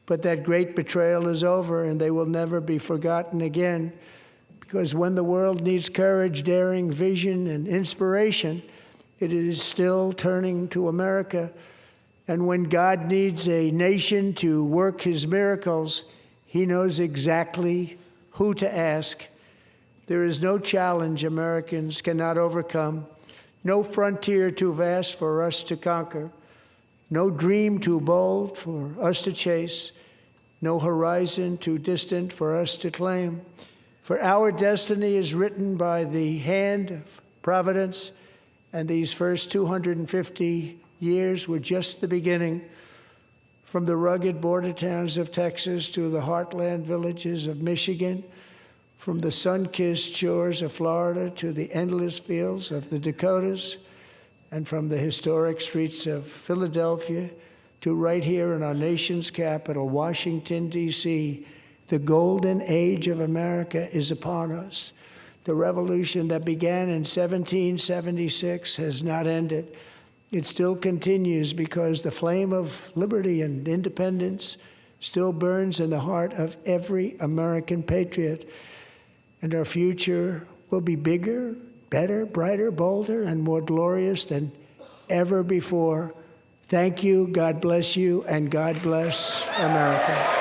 But that great betrayal is over, and they will never be forgotten again. Because when the world needs courage, daring, vision, and inspiration, it is still turning to America. And when God needs a nation to work his miracles, he knows exactly who to ask. There is no challenge Americans cannot overcome, no frontier too vast for us to conquer, no dream too bold for us to chase, no horizon too distant for us to claim. For our destiny is written by the hand of providence, and these first 250 years were just the beginning. From the rugged border towns of Texas to the heartland villages of Michigan, from the sun-kissed shores of Florida to the endless fields of the Dakotas, and from the historic streets of Philadelphia to right here in our nation's capital, Washington, D.C., the golden age of America is upon us. The revolution that began in 1776 has not ended. It still continues because the flame of liberty and independence still burns in the heart of every American patriot. And our future will be bigger, better, brighter, bolder, and more glorious than ever before. Thank you, God bless you, and God bless America.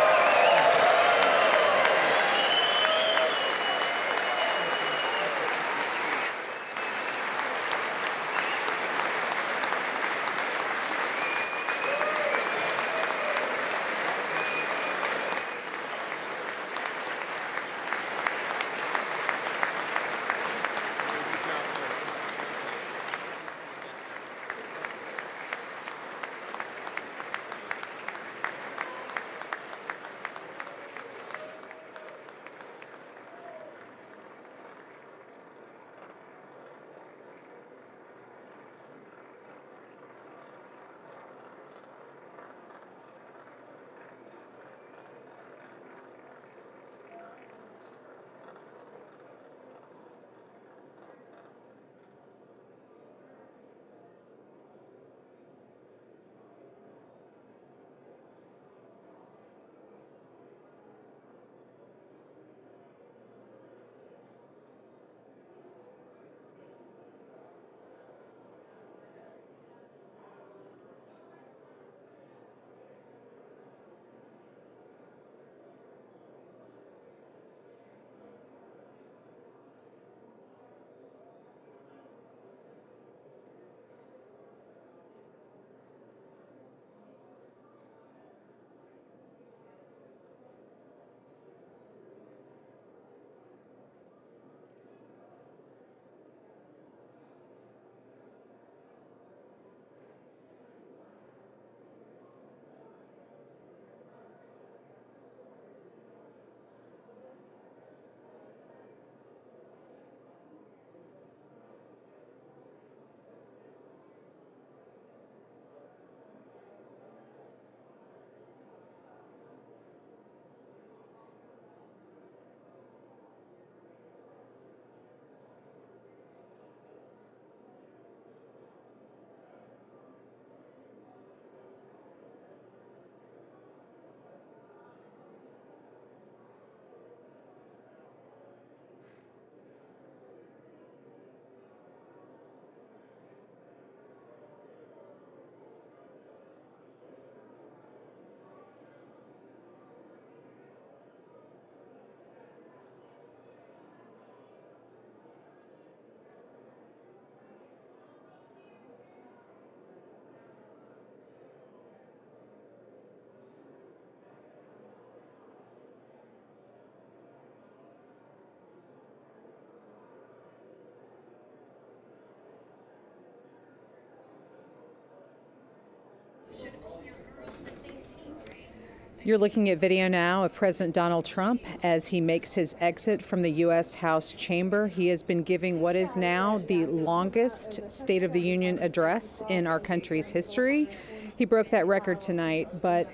You're looking at video now of President Donald Trump as he makes his exit from the U.S. House chamber. He has been giving what is now the longest State of the Union address in our country's history. He broke that record tonight, but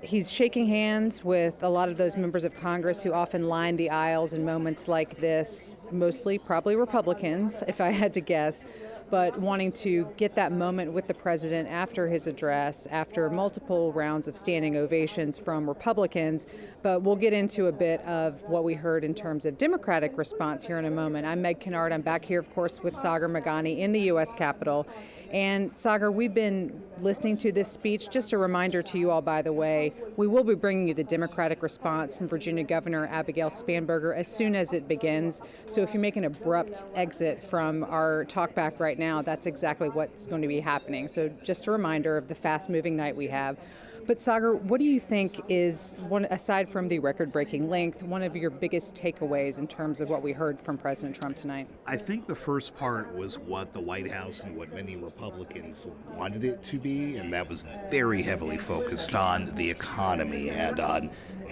he's shaking hands with a lot of those members of Congress who often line the aisles in moments like this, mostly probably Republicans, if I had to guess, but wanting to get that moment with the president after his address, after multiple rounds of standing ovations from Republicans. But we'll get into a bit of what we heard in terms of Democratic response here in a moment. I'm Meg Kennard. I'm back here, of course, with Sagar Meghani in the U.S. Capitol. And Sagar, we've been listening to this speech. Just a reminder to you all, by the way, we will be bringing you the Democratic response from Virginia Governor Abigail Spanberger as soon as it begins. So if you make an abrupt exit from our talkback right now, that's exactly what's going to be happening. So just a reminder of the fast-moving night we have. But Sagar, what do you think is, one, aside from the record-breaking length, one of your biggest takeaways in terms of what we heard from President Trump tonight? I think the first part was what the White House and what many Republicans wanted it to be, and that was very heavily focused on the economy and on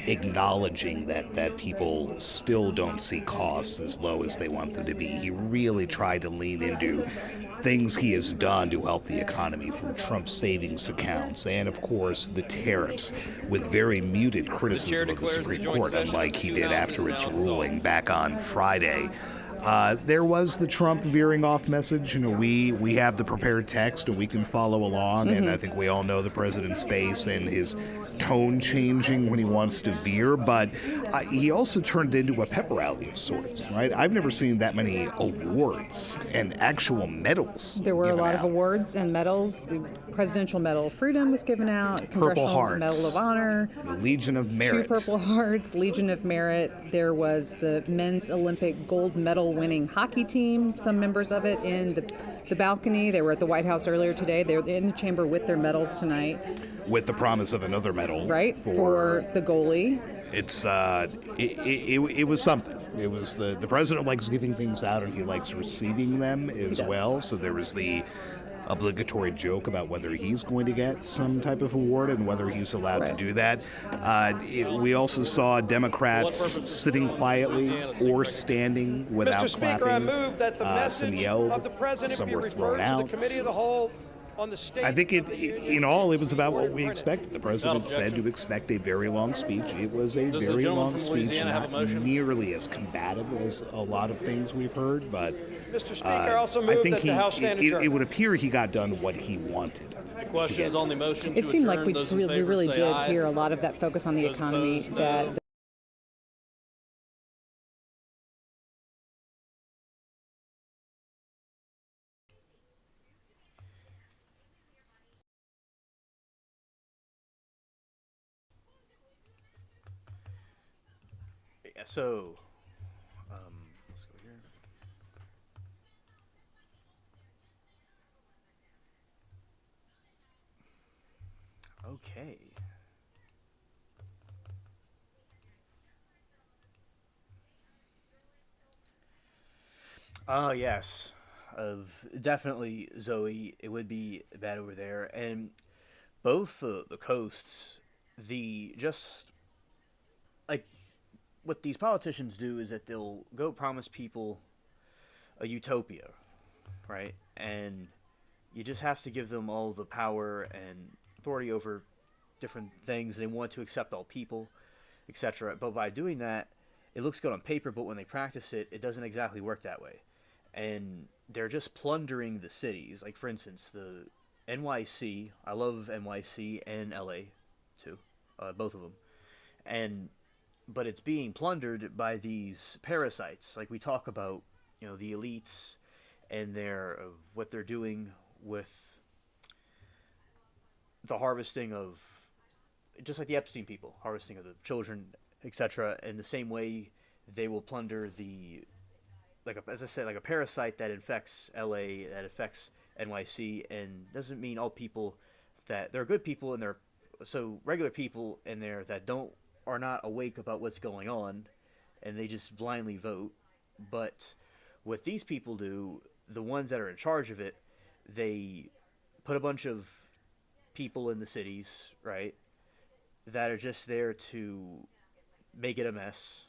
acknowledging that people still don't see costs as low as they want them to be. He really tried to lean into things he has done to help the economy, from Trump's savings accounts and, of course, the tariffs, with very muted criticism of the Supreme Court, unlike he did after its ruling back on Friday. There was the Trump veering off message. You know, we have the prepared text and we can follow along, and I think we all know the president's face and his tone changing when he wants to veer, but he also turned it into a pep rally of sorts, right? I've never seen that many awards and actual medals. There were a lot of out. awards and medals. The Presidential Medal of Freedom was given out, Purple Congressional Hearts, Medal of Honor, the Legion of Merit. 2 Purple Hearts, Legion of Merit. There was the men's Olympic gold medal winning hockey team, some members of it in the balcony. They were at the White House earlier today. They're in the chamber with their medals tonight. With the promise of another medal. Right, for the goalie. It's it was something. It was the president likes giving things out and he likes receiving them as well. So there was the obligatory joke about whether he's going to get some type of award and whether he's allowed to do that. We also saw Democrats sitting quietly or standing without Mr. Speaker, I clapping. move that the Some message yelled, of the president some be were thrown referred to the out. committee of the whole on the state. I think in all, it was about what we expected. The president said to expect a very long speech. It was a very long speech, not nearly as combative as a lot of things we've heard, but Mr. Speaker, I also I move think that the House stand adjourned. it would appear he got done what he wanted. Questions on the motion to It seemed like adjourn. we Those in really favor say did aye. hear a lot of that focus on the Those economy. opposed, no. That Yeah, so, let's go here. Okay. Yes. Definitely, Zoe, it would be bad over there. And both the coasts, just like what these politicians do is that they'll go promise people a utopia, right? And you just have to give them all the power and authority over different things. They want to accept all people, etc. But by doing that, it looks good on paper, but when they practice it, it doesn't exactly work that way. And they're just plundering the cities. Like, for instance, the NYC. I love NYC and LA, too. Both of them. But it's being plundered by these parasites. Like we talk about, the elites and what they're doing with the harvesting of, just like the Epstein people, harvesting of the children, etc. In the same way, they will plunder as I said, like a parasite that infects LA, that affects NYC, and doesn't mean all people that there are good people and so regular people in there that are not awake about what's going on, and they just blindly vote. But what these people do, the ones that are in charge of it, they put a bunch of people in the cities, right? that are just there to make it a mess,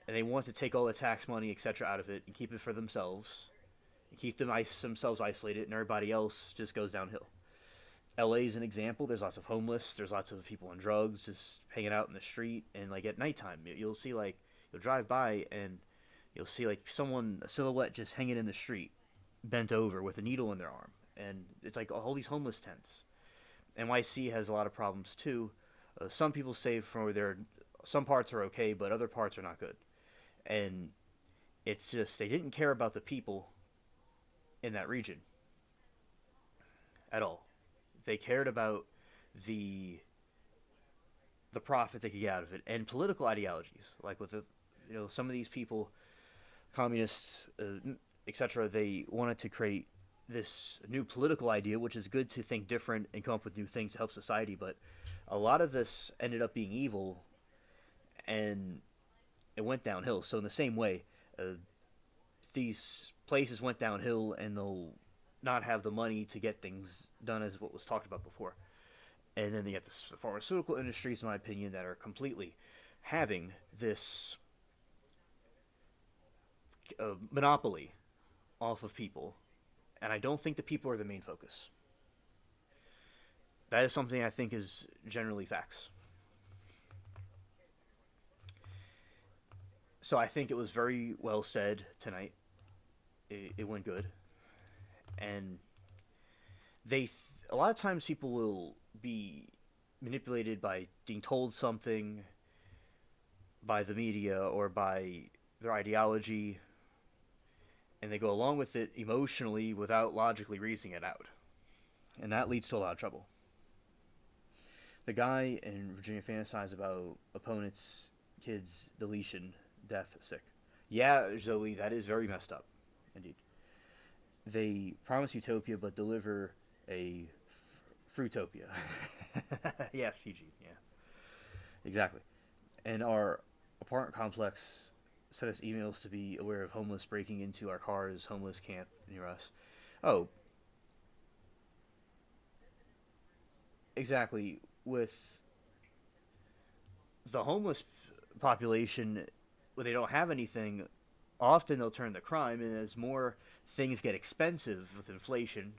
and they want to take all the tax money, etc., out of it and keep it for themselves, and keep themselves isolated, and everybody else just goes downhill. LA is an example. There's lots of homeless. There's lots of people on drugs just hanging out in the street. And like at nighttime, you'll see like you'll drive by and you'll see like someone, a silhouette, just hanging in the street, bent over with a needle in their arm. And it's like all these homeless tents. NYC has a lot of problems too. Some people say from there, some parts are okay, but other parts are not good. And it's just they didn't care about the people in that region at all. They cared about the profit they could get out of it, and political ideologies. Like with the, some of these people, communists, etc. They wanted to create this new political idea, which is good to think different and come up with new things to help society. But a lot of this ended up being evil, and it went downhill. So in the same way, these places went downhill, and they'll not have the money to get things done as what was talked about before. And then you have the pharmaceutical industries, in my opinion, that are completely having this monopoly off of people. And I don't think the people are the main focus. That is something I think is generally facts. So I think it was very well said tonight. It went good. And a lot of times people will be manipulated by being told something by the media or by their ideology, and they go along with it emotionally without logically reasoning it out. And that leads to a lot of trouble. The guy in Virginia fantasized about opponents' kids' deletion, death, sick. Yeah, Zoe, that is very messed up. Indeed. They promise utopia but deliver a fruitopia. Yes, Eugene, yeah. Exactly. And our apartment complex sent us emails to be aware of homeless breaking into our cars, homeless camp near us. Oh. Exactly. With the homeless population, when they don't have anything, often they'll turn to crime, and as more things get expensive with inflation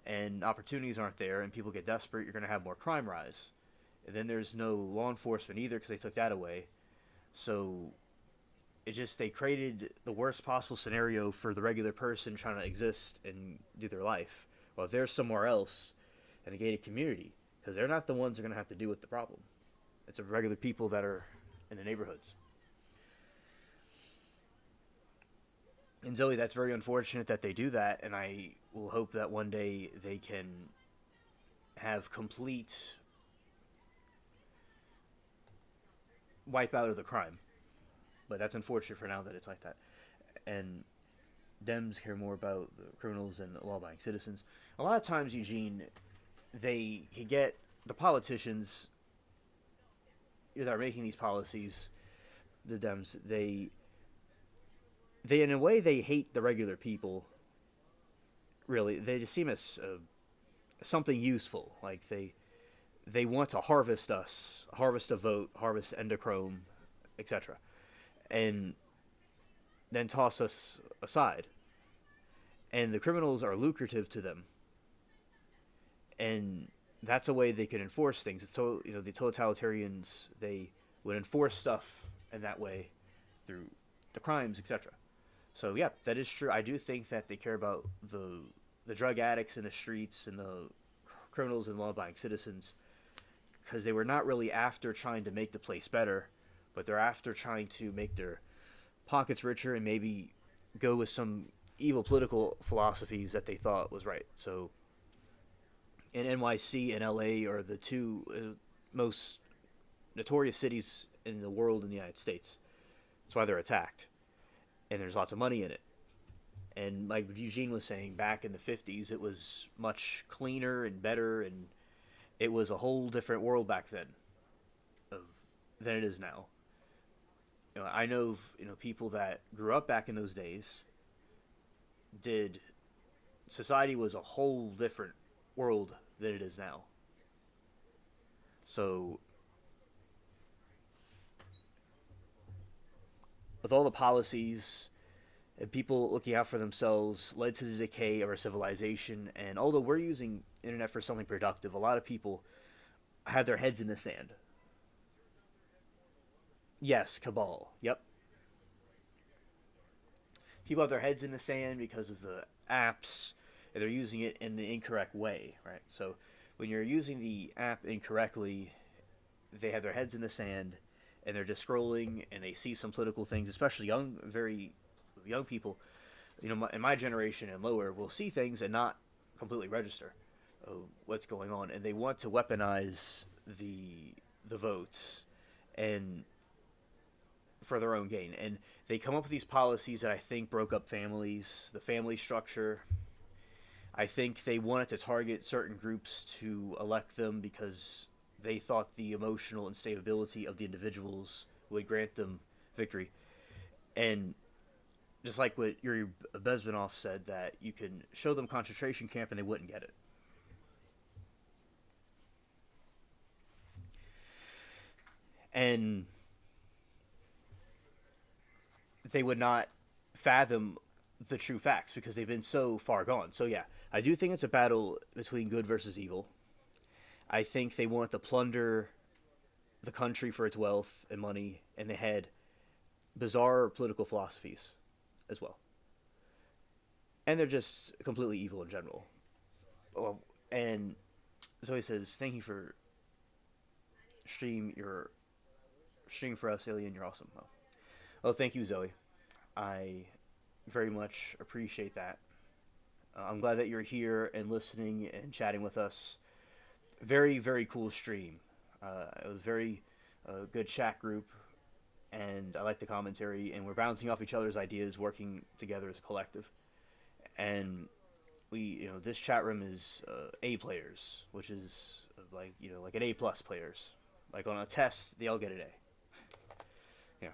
and opportunities aren't there and people get desperate, you're going to have more crime rise. And then there's no law enforcement either because they took that away. So it just, they created the worst possible scenario for the regular person trying to exist and do their life. Well, if they're somewhere else in a gated community, because they're not the ones that are going to have to deal with the problem. It's the regular people that are in the neighborhoods. And Zoe, that's very unfortunate that they do that, and I will hope that one day they can have complete wipe out of the crime. But that's unfortunate for now that it's like that. And Dems care more about the criminals than the law-abiding citizens. A lot of times, Eugene, they can get the politicians that are making these policies, the Dems, they in a way they hate the regular people. Really, they just seem as something useful. Like they want to harvest us, harvest a vote, harvest endochrome, etc., and then toss us aside. And the criminals are lucrative to them, and that's a way they can enforce things. So the totalitarians, they would enforce stuff in that way through the crimes, etc. So yeah, that is true. I do think that they care about the drug addicts in the streets and the criminals and law-abiding citizens, because they were not really after trying to make the place better, but they're after trying to make their pockets richer and maybe go with some evil political philosophies that they thought was right. So in NYC and LA are the two most notorious cities in the world in the United States. That's why they're attacked. And there's lots of money in it. And like Eugene was saying, back in the 50s, it was much cleaner and better, and it was a whole different world back then than it is now. I know people that grew up back in those days. Society was a whole different world than it is now. So with all the policies and people looking out for themselves led to the decay of our civilization. And although we're using internet for something productive, a lot of people have their heads in the sand. Yes, cabal. Yep. People have their heads in the sand because of the apps, and they're using it in the incorrect way, right? So when you're using the app incorrectly, they have their heads in the sand, and they're just scrolling, and they see some political things, especially young, very young people, in my generation and lower, will see things and not completely register what's going on, and they want to weaponize the votes and for their own gain. And they come up with these policies that I think broke up families, the family structure. I think they wanted to target certain groups to elect them because they thought the emotional instability of the individuals would grant them victory. And just like what Yuri Bezmenov said, that you can show them concentration camp and they wouldn't get it. And they would not fathom the true facts because they've been so far gone. So yeah, I do think it's a battle between good versus evil. I think they want to plunder the country for its wealth and money, and they had bizarre political philosophies as well. And they're just completely evil in general. And Zoe says, thank you for stream for us, Alien. You're awesome. Oh, thank you, Zoe. I very much appreciate that. I'm glad that you're here and listening and chatting with us. Very, very cool stream. It was very good chat group, and I like the commentary, and we're bouncing off each other's ideas, working together as a collective. And we, this chat room is A players, which is like an A plus players. Like on a test, they all get an A. Yeah.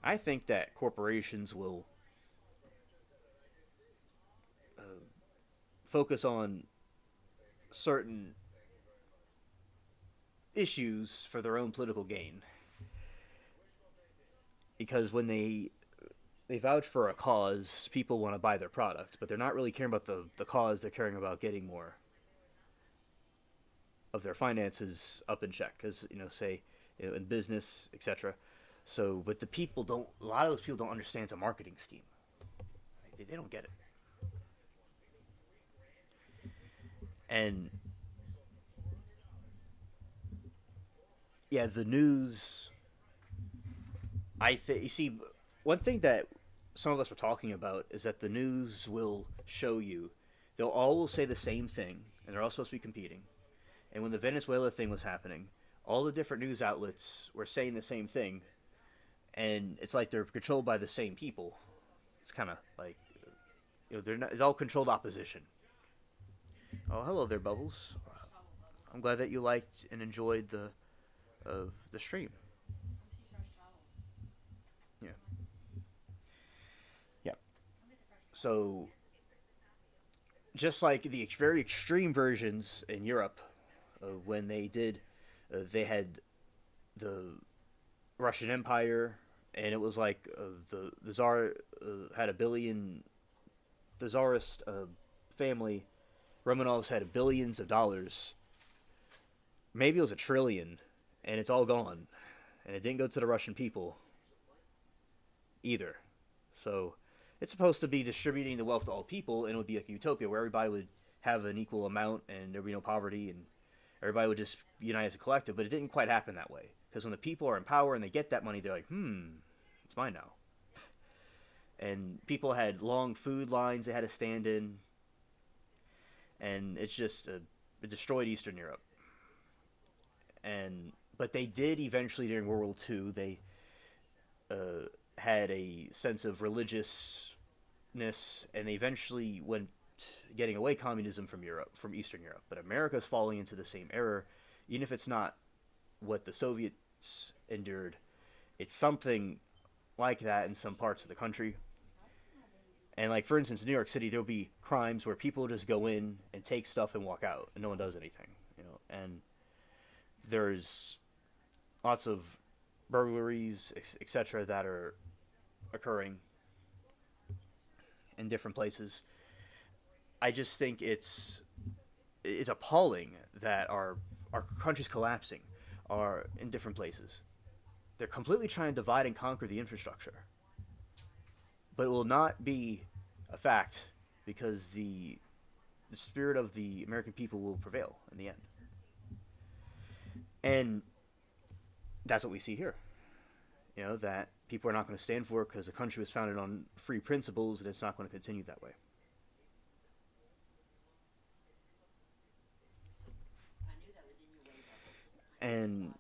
I think that corporations will focus on certain issues for their own political gain. Because when they vouch for a cause, people want to buy their product, but they're not really caring about the cause, they're caring about getting more of their finances up in check. Because, say, in business, etc. So, but a lot of those people don't understand it's a marketing scheme. They don't get it. And yeah, the news, you see, one thing that some of us were talking about is that the news will show you, they'll all say the same thing, and they're all supposed to be competing. And when the Venezuela thing was happening, all the different news outlets were saying the same thing, and it's like they're controlled by the same people. It's kind of like, it's all controlled opposition. Oh, hello there, Bubbles. I'm glad that you liked and enjoyed the stream. Yeah. Yeah. So, just like the very extreme versions in Europe, when they had the Russian Empire, and it was like the Tsar had the Tsarist family. Romanovs had billions of dollars. Maybe it was $1 trillion, and it's all gone. And it didn't go to the Russian people either. So it's supposed to be distributing the wealth to all people, and it would be like a utopia where everybody would have an equal amount, and there would be no poverty, and everybody would just unite as a collective. But it didn't quite happen that way. Because when the people are in power and they get that money, they're like, it's mine now. And people had long food lines they had to stand in. And it's just it destroyed Eastern Europe. But they did eventually, during World War II, they had a sense of religiousness, and they eventually went getting away communism from Eastern Europe. But America's falling into the same error, even if it's not what the Soviets endured. It's something like that in some parts of the country. And like, for instance, in New York City, there'll be crimes where people just go in and take stuff and walk out, and no one does anything, And there's lots of burglaries, etc., that are occurring in different places. I just think it's appalling that our country's collapsing are in different places. They're completely trying to divide and conquer the infrastructure, but it will not be a fact because the spirit of the American people will prevail in the end. And that's what we see here. You know, that people are not going to stand for it because the country was founded on free principles and it's not going to continue that way. And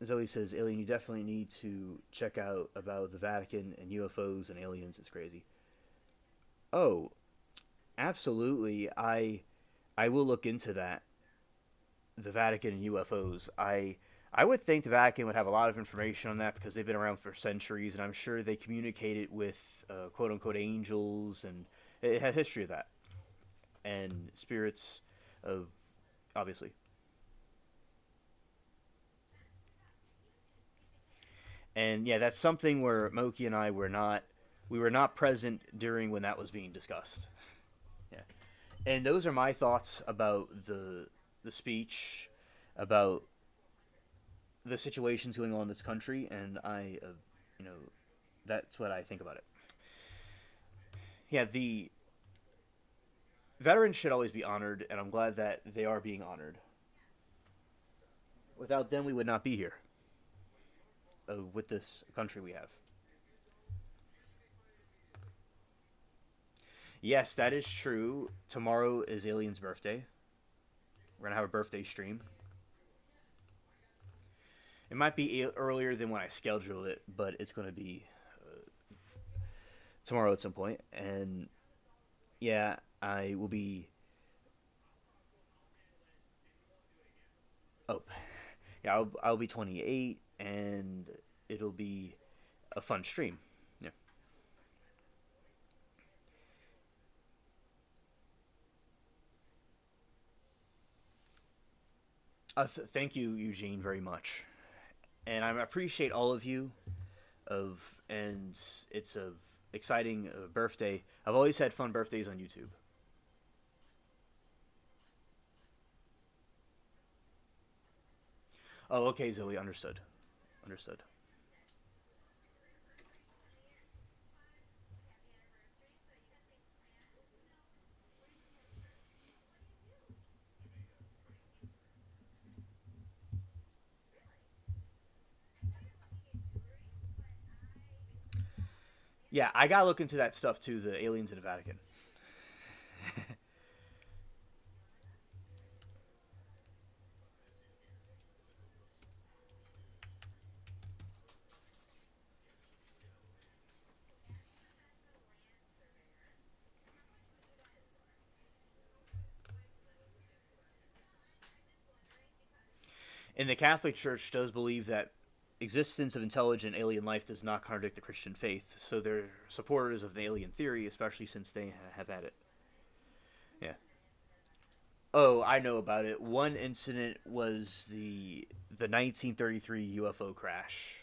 Zoe says, Alien, you definitely need to check out about the Vatican and UFOs and aliens. It's crazy. Oh, absolutely. I will look into that. The Vatican and UFOs. I would think the Vatican would have a lot of information on that because they've been around for centuries, and I'm sure they communicated with quote unquote angels, and it has history of that and spirits of obviously. And yeah, that's something where Moki and I were not present during when that was being discussed. Yeah, and those are my thoughts about the speech, about the situations going on in this country, and you know, that's what I think about it. Yeah, the veterans should always be honored, and I'm glad that they are being honored. Without them, we would not be here with this country we have. Yes, that is true. Tomorrow is Alien's birthday. We're gonna have a birthday stream. It might be earlier than when I scheduled it, but it's gonna be tomorrow at some point. And yeah, I will be. Oh, yeah, I'll be 28, and it'll be a fun stream. Yeah. Thank you, Eugene, very much, and I appreciate all of you. And it's a exciting birthday. I've always had fun birthdays on YouTube. Oh, okay, Zoe, understood. Understood. Yeah, I gotta look into that stuff too. The aliens in the Vatican. And the Catholic Church does believe that existence of intelligent alien life does not contradict the Christian faith. So they're supporters of the alien theory, especially since they have had it. Yeah. Oh, I know about it. One incident was the 1933 UFO crash.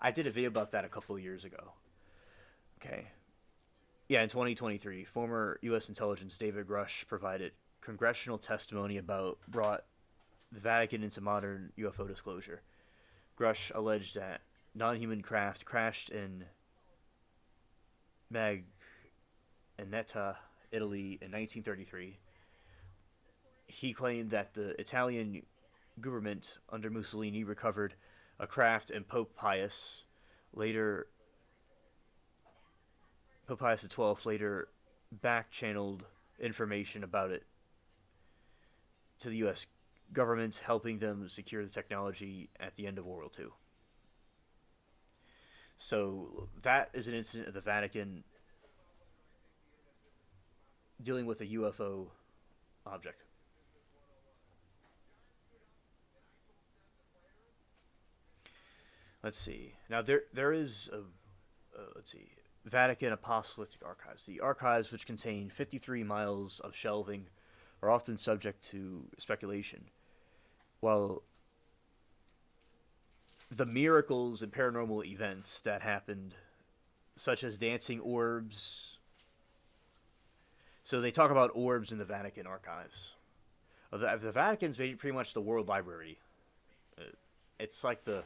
I did a video about that a couple of years ago. Okay. Yeah, in 2023, former U.S. intelligence David Grush provided congressional testimony about brought the Vatican into modern UFO disclosure. Grush alleged that non-human craft crashed in Magneta, Italy in 1933. He claimed that the Italian government under Mussolini recovered a craft, and Pope Pius XII later back-channeled information about it to the U.S. government, helping them secure the technology at the end of World War II. So that is an incident of the Vatican dealing with a UFO object. Let's see. Now there is a let's see, Vatican Apostolic Archives. The archives, which contain 53 miles of shelving, are often subject to speculation. While the miracles and paranormal events that happened, such as dancing orbs. So they talk about orbs in the Vatican archives. The Vatican's pretty much the world library. It's like the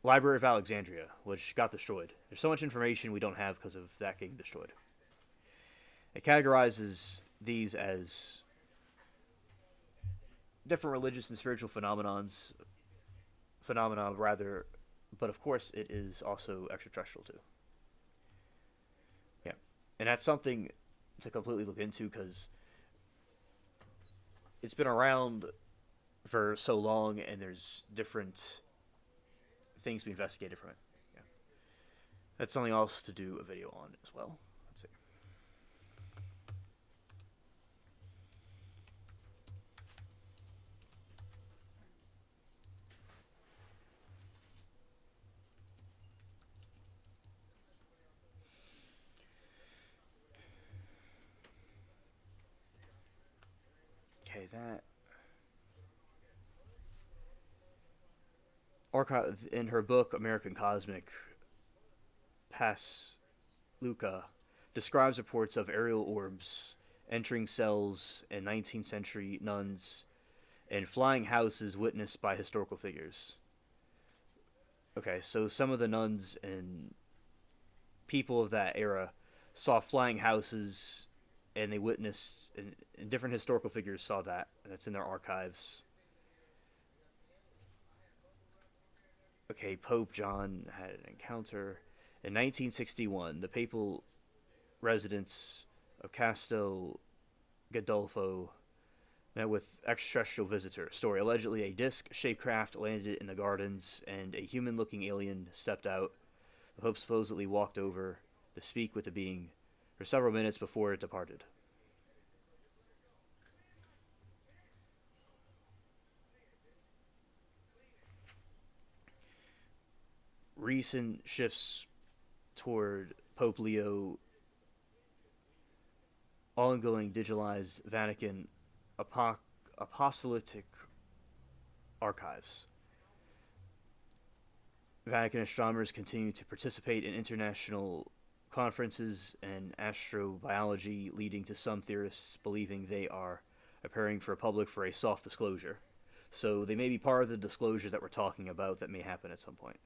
Library of Alexandria, which got destroyed. There's so much information we don't have because of that getting destroyed. It categorizes these as different religious and spiritual phenomena, rather, but of course it is also extraterrestrial too. Yeah, and that's something to completely look into because it's been around for so long, and there's different things we investigated from it. Yeah, that's something else to do a video on as well. Let's see. Okay, that archive in her book American Cosmic, Luca describes reports of aerial orbs entering cells and 19th century nuns and flying houses witnessed by historical figures. Okay, so some of the nuns and people of that era saw flying houses, and they witnessed, and different historical figures saw that. That's in their archives. Okay, Pope John had an encounter. In 1961, the papal residents of Castel Gandolfo met with extraterrestrial visitor. Story: allegedly, a disc-shaped craft landed in the gardens, and a human-looking alien stepped out. The Pope supposedly walked over to speak with the being for several minutes before it departed. Recent shifts toward Pope Leo, ongoing digitalized Vatican apostolic archives. Vatican astronomers continue to participate in international conferences and astrobiology, leading to some theorists believing they are preparing for a public for a soft disclosure. So they may be part of the disclosure that we're talking about that may happen at some point.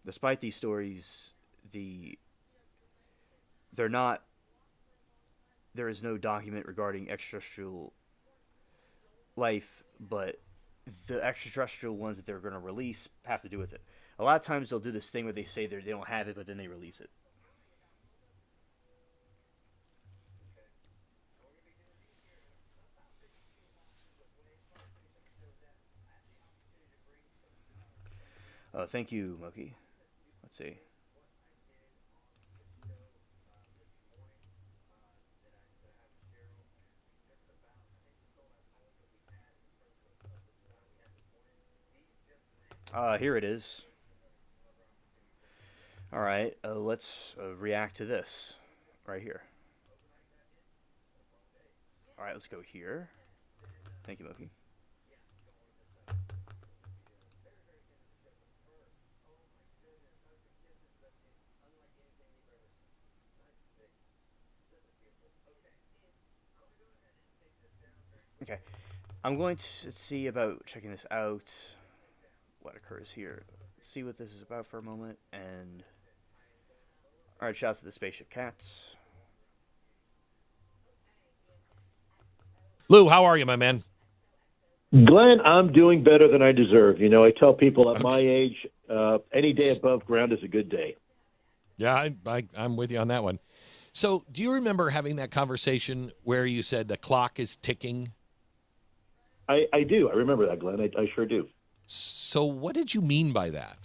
Despite these stories, there is no document regarding extraterrestrial life, but the extraterrestrial ones that they're going to release have to do with it. A lot of times they'll do this thing where they say they don't have it, but then they release it. Thank you, Moki. Let's see. Here it is. All right, let's react to this right here. All right, let's go here. Thank you, Moki. Okay, I'm going to see about checking this out, what occurs here. Let's see what this is about for a moment, and... Alright, shouts to the Spaceship Cats. Lou, how are you, my man? Glenn, I'm doing better than I deserve. You know, I tell people at my age, any day above ground is a good day. Yeah, I'm with you on that one. So do you remember having that conversation where you said the clock is ticking? I do. I remember that, Glenn. I sure do. So what did you mean by that?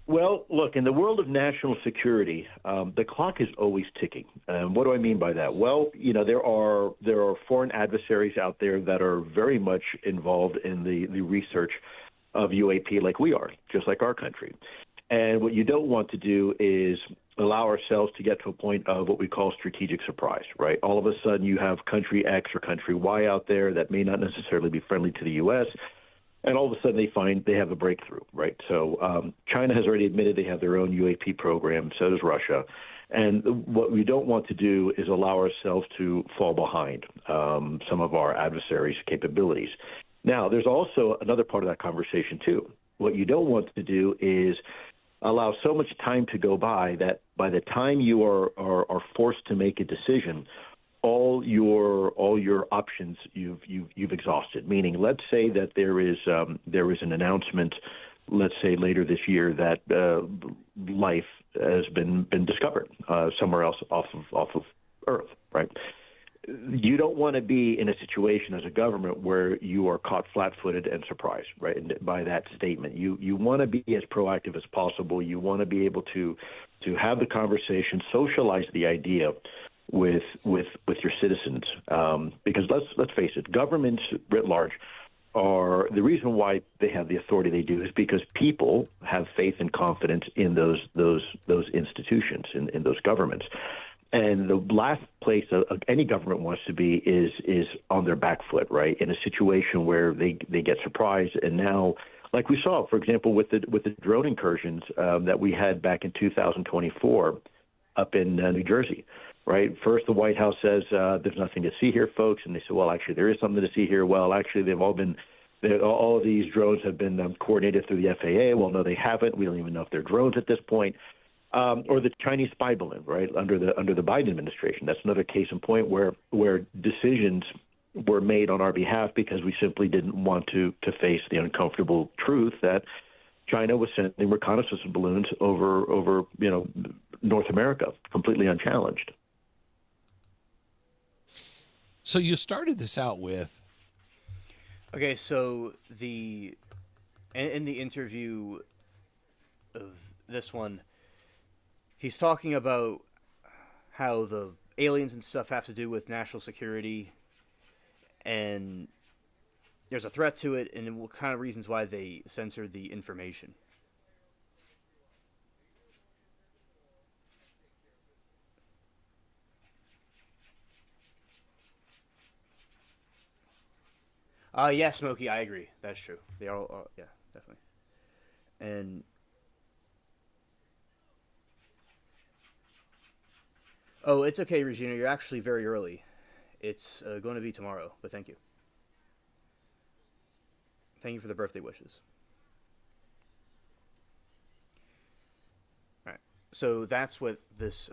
Well, look, in the world of national security, the clock is always ticking. What do I mean by that? Well, you know, there are foreign adversaries out there that are very much involved in the research of UAP like we are, just like our country. And what you don't want to do is allow ourselves to get to a point of what we call strategic surprise, right? All of a sudden you have country X or country Y out there that may not necessarily be friendly to the U.S., And all of a sudden they find they have a breakthrough, right? So China has already admitted they have their own UAP program, so does Russia. And what we don't want to do is allow ourselves to fall behind some of our adversaries' capabilities. Now, there's also another part of that conversation, too. What you don't want to do is allow so much time to go by that by the time you are forced to make a decision, all your options you've exhausted. Meaning, let's say that there is an announcement, let's say later this year, that life has been discovered somewhere else off of Earth, right? You don't want to be in a situation as a government where you are caught flat-footed and surprised, right? And by that statement, you want to be as proactive as possible. You want to be able to have the conversation, socialize the idea with your citizens, because let's face it, governments writ large are the reason why they have the authority they do is because people have faith and confidence in those institutions, in those governments. And the last place any government wants to be is on their back foot, right? In a situation where they get surprised, and now, like we saw, for example, with the drone incursions that we had back in 2024 up in New Jersey, right? First, the White House says there's nothing to see here, folks, and they say, well, actually, there is something to see here. Well, actually, all of these drones have been coordinated through the FAA. Well, no, they haven't. We don't even know if they're drones at this point. Or the Chinese spy balloon, right, under the Biden administration. That's another case in point where decisions were made on our behalf because we simply didn't want to face the uncomfortable truth that China was sending reconnaissance balloons over North America completely unchallenged. So you started this out with. Okay, so in the interview of this one, he's talking about how the aliens and stuff have to do with national security, and there's a threat to it, and what kind of reasons why they censored the information. Yeah, Smokey, I agree. That's true. They all, yeah, definitely. And oh, it's okay, Regina. You're actually very early. It's going to be tomorrow, but thank you. Thank you for the birthday wishes. All right. So that's what this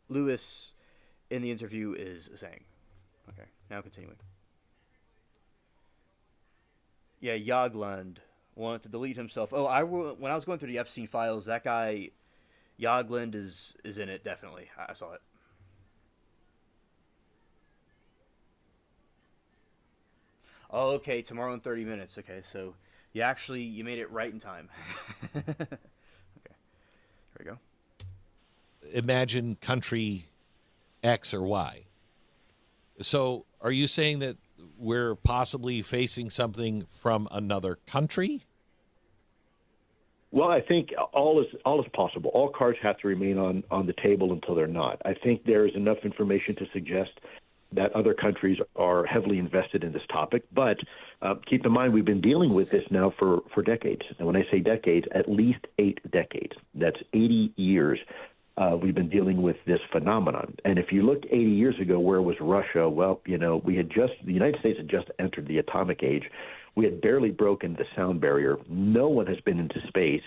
Lewis in the interview is saying. Okay. Now continuing. Yeah, Jagland wanted to delete himself. Oh, when I was going through the Epstein files, that guy Jagland is in it, definitely. I saw it. Oh, okay, tomorrow in 30 minutes. Okay, so you made it right in time. Okay, here we go. Imagine country X or Y. So are you saying that we're possibly facing something from another country? Well, I think all is possible. All cards have to remain on the table until they're not. I think there is enough information to suggest that other countries are heavily invested in this topic. But keep in mind, we've been dealing with this now for decades. And when I say decades, at least 8 decades. That's 80 years we've been dealing with this phenomenon. And if you look 80 years ago, where was Russia? Well, the United States had just entered the atomic age. We had barely broken the sound barrier. No one has been into space.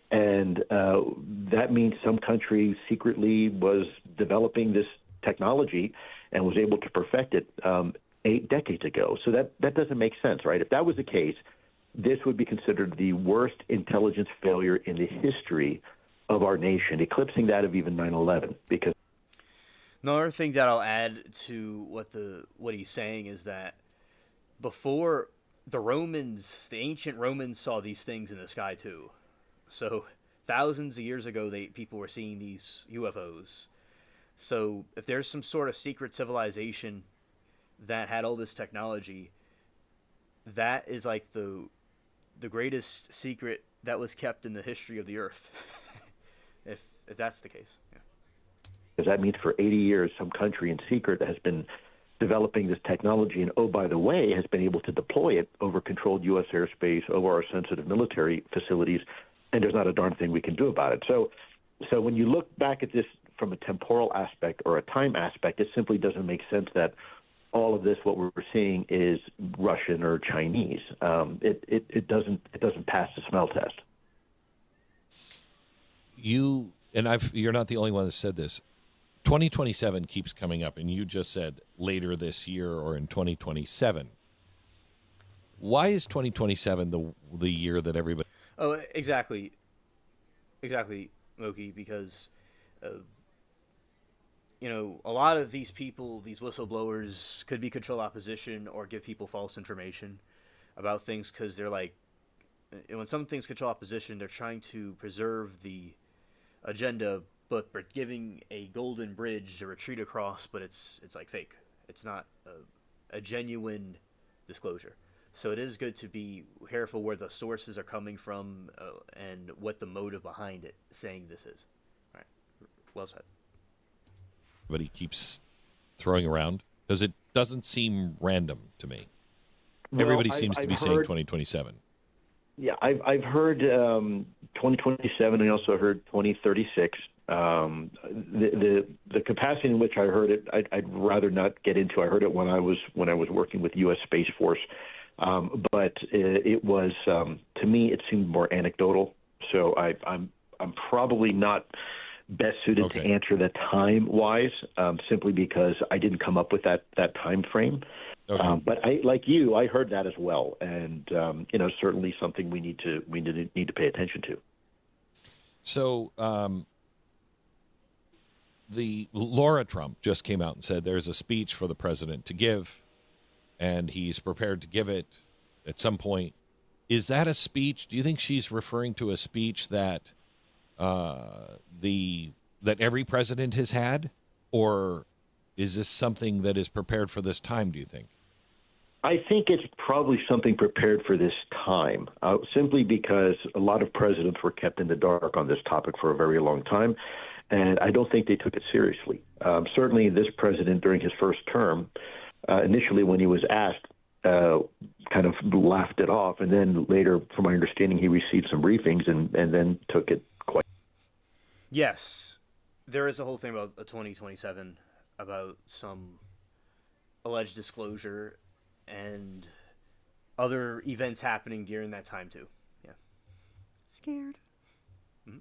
And that means some country secretly was developing this technology and was able to perfect it 8 decades ago. So that doesn't make sense, right? If that was the case, this would be considered the worst intelligence failure in the history of our nation, eclipsing that of even 9/11. Because another thing that I'll add to what he's saying is that before the ancient Romans saw these things in the sky too. So thousands of years ago, people were seeing these UFOs. So if there's some sort of secret civilization that had all this technology, that is like the greatest secret that was kept in the history of the earth. if that's the case. Yeah. Because that means for 80 years, some country in secret has been developing this technology, and oh, by the way, has been able to deploy it over controlled U.S. airspace, over our sensitive military facilities, and there's not a darn thing we can do about it. So when you look back at this from a temporal aspect or a time aspect, it simply doesn't make sense that all of this, what we're seeing, is Russian or Chinese. It doesn't pass the smell test. You're not the only one that said this. 2027 keeps coming up, and you just said later this year or in 2027. Why is 2027 the year that everybody? Oh, exactly, Moki. Because, a lot of these people, these whistleblowers, could be control opposition or give people false information about things because they're like, when some things control opposition, they're trying to preserve the agenda, but giving a golden bridge to retreat across, but it's like fake. It's not a genuine disclosure. So it is good to be careful where the sources are coming from and what the motive behind it saying this is. All right. Well said. But he keeps throwing around because it doesn't seem random to me. Well, Everybody seems to I've be saying heard, 2027. Yeah, I've heard 2027. I also heard 2036. The capacity in which I heard it, I'd rather not get into. I heard it when I was working with U.S. Space Force, but it was to me it seemed more anecdotal. So I'm probably not best suited to answer that time wise, simply because I didn't come up with that time frame. Okay. But like you, I heard that as well, and certainly something we need to pay attention to. So the Laura Trump just came out and said there's a speech for the president to give, and he's prepared to give it at some point. Is that a speech? Do you think she's referring to a speech that that every president has had, or is this something that is prepared for this time, do you think? I think it's probably something prepared for this time, simply because a lot of presidents were kept in the dark on this topic for a very long time, and I don't think they took it seriously. Certainly this president, during his first term, initially when he was asked, kind of laughed it off, and then later, from my understanding, he received some briefings and then took it quite. Yes, there is a whole thing about a 2027, about some alleged disclosure and other events happening during that time too. Yeah. Scared. Mm-hmm.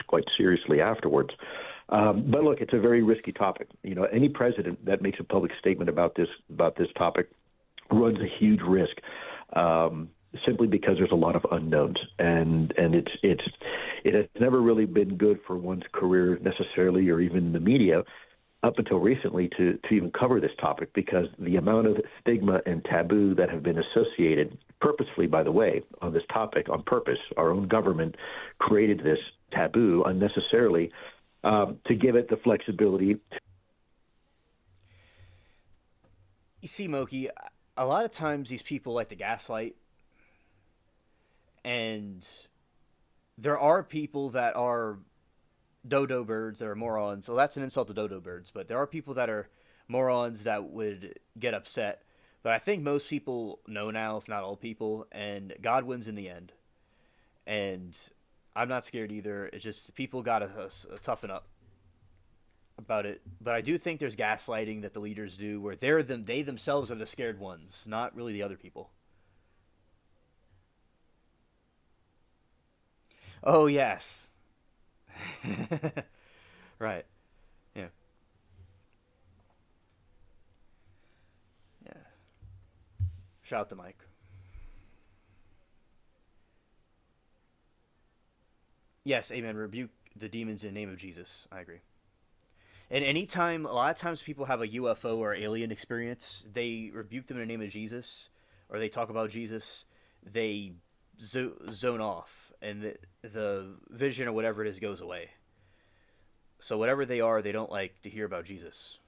Quite seriously afterwards. But look, it's a very risky topic. Any president that makes a public statement about this topic runs a huge risk, simply because there's a lot of unknowns, and it has never really been good for one's career necessarily, or even the media, up until recently, to even cover this topic, because the amount of stigma and taboo that have been associated, purposefully, by the way, on this topic, on purpose. Our own government created this taboo unnecessarily, to give it the flexibility. You see, Moki, a lot of times these people like to gaslight, and there are people that are dodo birds that are morons. So that's an insult to dodo birds, but there are people that are morons that would get upset. But I think most people know now, if not all people, and God wins in the end. And I'm not scared either. It's just people got to toughen up about it. But I do think there's gaslighting that the leaders do, where they themselves are the scared ones, not really the other people. Oh, yes. Right. Yeah. Yeah. Shout out to Mike. Yes, amen. Rebuke the demons in the name of Jesus. I agree. And a lot of times people have a UFO or alien experience, they rebuke them in the name of Jesus, or they talk about Jesus, they zone off, and the vision or whatever it is goes away. So whatever they are, they don't like to hear about Jesus.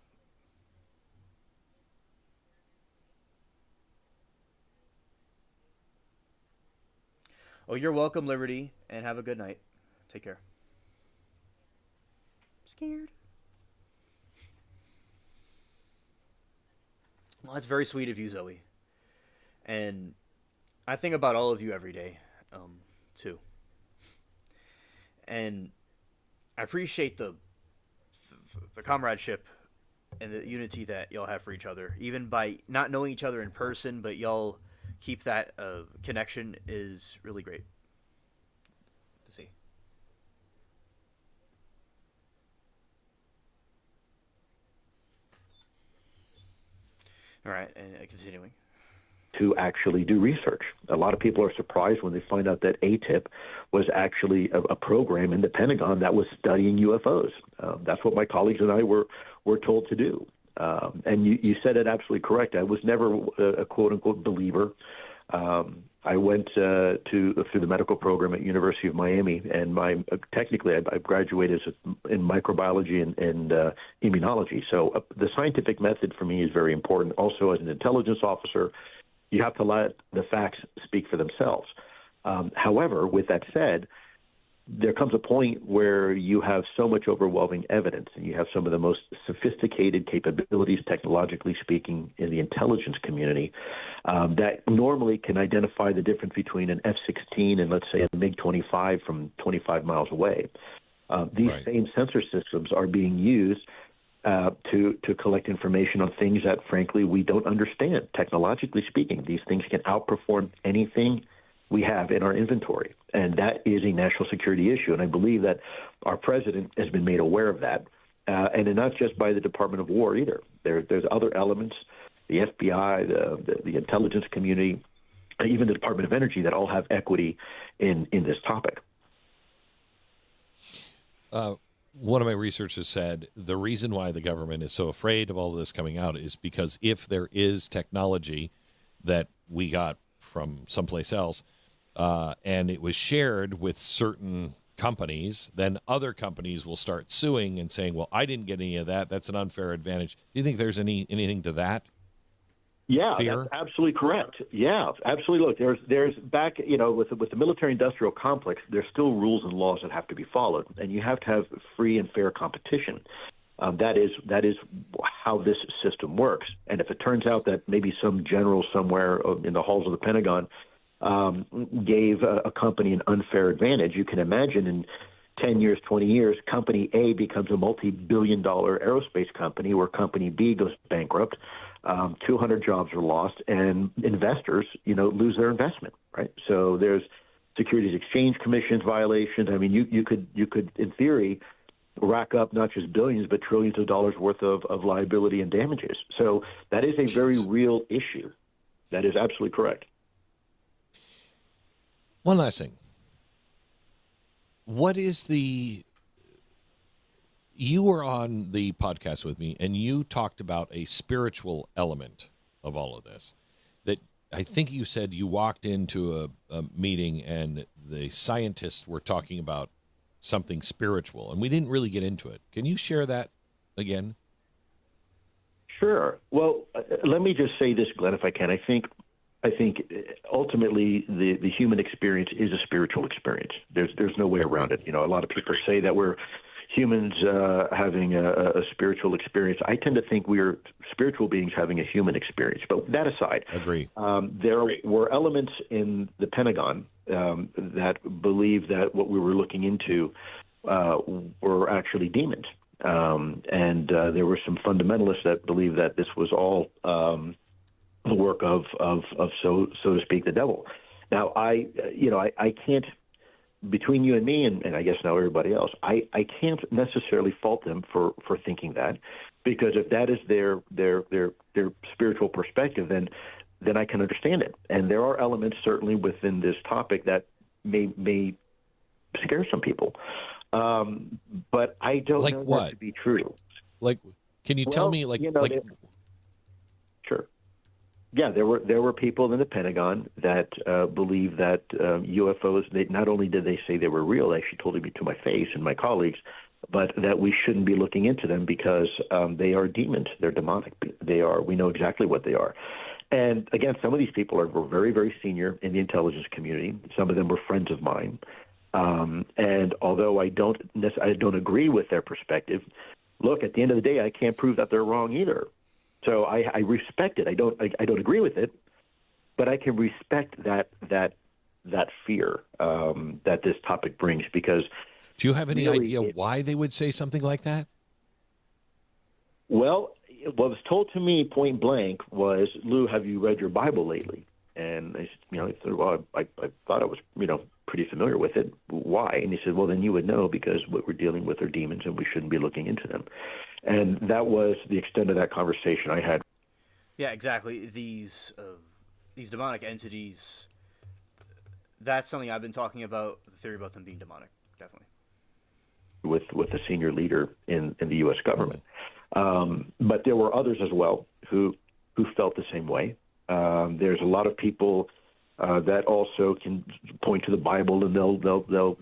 Oh, you're welcome, Liberty, and have a good night. Take care. Scared. Well, that's very sweet of you, Zoe. And I think about all of you every day, too. And I appreciate the comradeship and the unity that y'all have for each other. Even by not knowing each other in person, but y'all keep that connection is really great to see. All right, and continuing. To actually do research. A lot of people are surprised when they find out that ATIP was actually a program in the Pentagon that was studying UFOs. That's what my colleagues and I were told to do. And you said it absolutely correct. I was never a quote-unquote believer. I went through the medical program at University of Miami, and technically I graduated in microbiology and immunology. So the scientific method for me is very important. Also, as an intelligence officer, you have to let the facts speak for themselves. However, with that said, there comes a point where you have so much overwhelming evidence, and you have some of the most sophisticated capabilities, technologically speaking, in the intelligence community that normally can identify the difference between an F-16 and, let's say, a MiG-25 from 25 miles away. These same sensor systems are being used to collect information on things that, frankly, we don't understand. Technologically speaking, these things can outperform anything we have in our inventory, and that is a national security issue. And I believe that our president has been made aware of that, and not just by the Department of War either. There's other elements, the FBI, the intelligence community, even the Department of Energy, that all have equity in this topic. One of my researchers said the reason why the government is so afraid of all of this coming out is because if there is technology that we got from someplace else and it was shared with certain companies, then other companies will start suing and saying, well, I didn't get any of that. That's an unfair advantage. Do you think there's anything to that? Yeah, Fear? that's absolutely correct. Yeah, absolutely. Look, there's back, with the military-industrial complex, there's still rules and laws that have to be followed, and you have to have free and fair competition. That is how this system works. And if it turns out that maybe some general somewhere in the halls of the Pentagon gave a company an unfair advantage, you can imagine in 10 years, 20 years, Company A becomes a multi-billion-dollar aerospace company, where Company B goes bankrupt. 200 jobs are lost, and investors, lose their investment, right? So there's Securities Exchange Commission violations. I mean, you could, in theory, rack up not just billions, but trillions of dollars worth of liability and damages. So that is a very real issue. That is absolutely correct. One last thing. What is you were on the podcast with me, and you talked about a spiritual element of all of this. That I think you said you walked into a meeting and the scientists were talking about something spiritual, and we didn't really get into it. Can you share that again? Sure. Well, let me just say this, Glenn, if I can. I think ultimately the human experience is a spiritual experience. There's no way around it. A lot of people say that we're humans having a spiritual experience. I tend to think we are spiritual beings having a human experience. But that aside, agree. There were elements in the Pentagon that believe that what we were looking into were actually demons. And there were some fundamentalists that believe that this was all the work of so to speak, the devil. Now, I can't, between you and me, and I guess now everybody else, I can't necessarily fault them for thinking that, because if that is their spiritual perspective, then I can understand it. And there are elements certainly within this topic that may scare some people, but I don't know that to be true. Like, can you tell me, Sure. Yeah, there were people in the Pentagon that believe that UFOs, not only did they say they were real, they actually told me to my face and my colleagues, but that we shouldn't be looking into them because they are demons. They're demonic. We know exactly what they are. And again, some of these people were very, very senior in the intelligence community. Some of them were friends of mine. And although I don't agree with their perspective, look, at the end of the day, I can't prove that they're wrong either. So I respect it. I don't agree with it, but I can respect that fear that this topic brings, because do you have any really, idea why they would say something like that? Well, what was told to me point blank was, Lou, have you read your Bible lately? And I said, well, I thought I was, pretty familiar with it. Why? And he said, well, then you would know, because what we're dealing with are demons and we shouldn't be looking into them. And that was the extent of that conversation I had. Yeah, exactly. These demonic entities, that's something I've been talking about, the theory about them being demonic, definitely. With a senior leader in the U.S. government. But there were others as well who felt the same way. There's a lot of people that also can point to the Bible, and they'll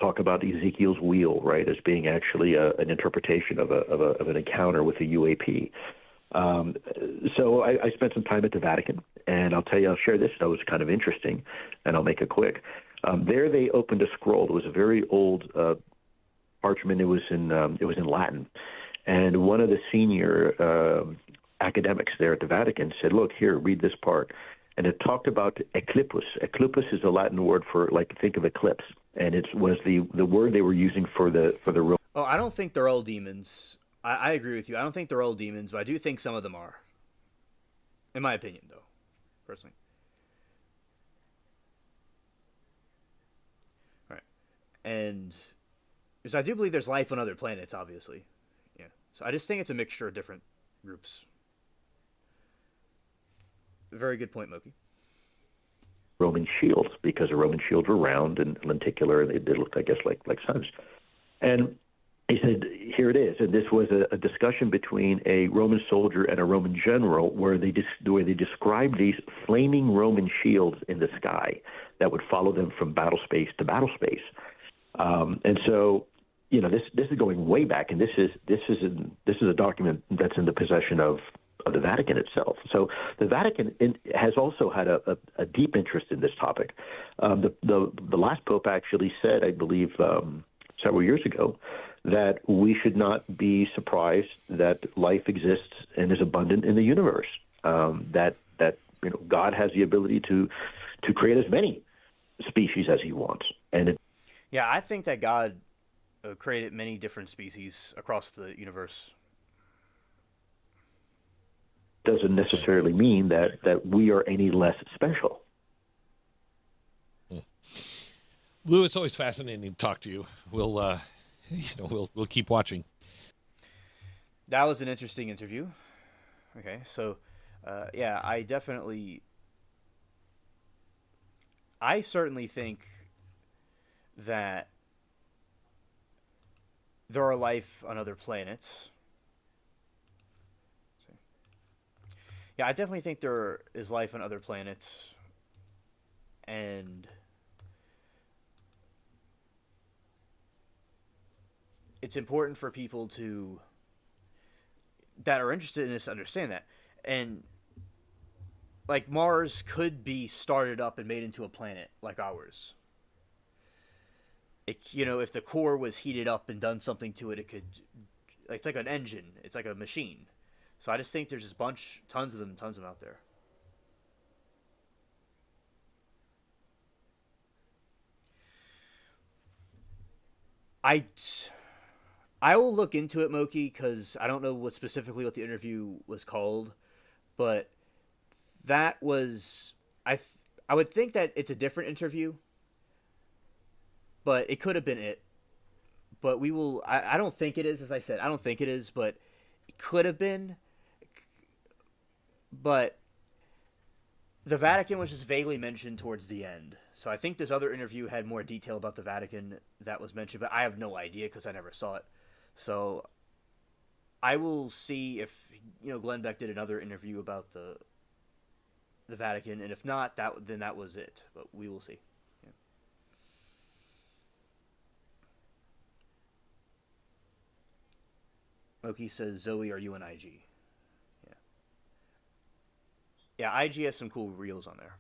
talk about Ezekiel's wheel, right, as being actually an interpretation of an encounter with a UAP. So I spent some time at the Vatican, and I'll share this. That was kind of interesting, and I'll make it quick. There they opened a scroll. It was a very old parchment. It was in Latin, and one of the senior academics there at the Vatican said, "Look here, read this part." And it talked about eclipus. Eclipus is a Latin word for, like, think of eclipse, and it was the word they were using for the real. Oh, I don't think they're all demons. I agree with you. I don't think they're all demons, but I do think some of them are. In my opinion, though, personally. All right, and because I do believe there's life on other planets, obviously. Yeah. So I just think it's a mixture of different groups. Very good point, Moki. Roman shields, because the Roman shields were round and lenticular, and they looked, I guess, like suns. And he said, here it is. And this was a discussion between a Roman soldier and a Roman general, where they described these flaming Roman shields in the sky that would follow them from battle space to battle space. And so, this is going way back, and this is a document that's in the possession of the Vatican itself. So the Vatican has also had a deep interest in this topic. The last pope actually said, I believe, several years ago, that we should not be surprised that life exists and is abundant in the universe. That God has the ability to create as many species as He wants. And yeah, I think that God created many different species across the universe. Doesn't necessarily mean that we are any less special. Lou, it's always fascinating to talk to you. We'll we'll keep watching. That was an interesting interview. Okay, so yeah, I certainly think that there are life on other planets. Yeah, I definitely think there is life on other planets, and it's important for people that are interested in this to understand that. And like, Mars could be started up and made into a planet like ours. If the core was heated up and done something to it, it's like an engine. It's like a machine. So I just think there's just tons of them out there. I will look into it, Moki, because I don't know specifically what the interview was called, but that was I would think that it's a different interview, but it could have been it. But we will. I don't think it is, as I said. I don't think it is, but it could have been. But the Vatican was just vaguely mentioned towards the end. So I think this other interview had more detail about the Vatican that was mentioned, but I have no idea because I never saw it. So I will see if Glenn Beck did another interview about the Vatican, and if not, then that was it. But we will see. Yeah. Moki says, Zoe, are you an IG? Yeah, IG has some cool reels on there.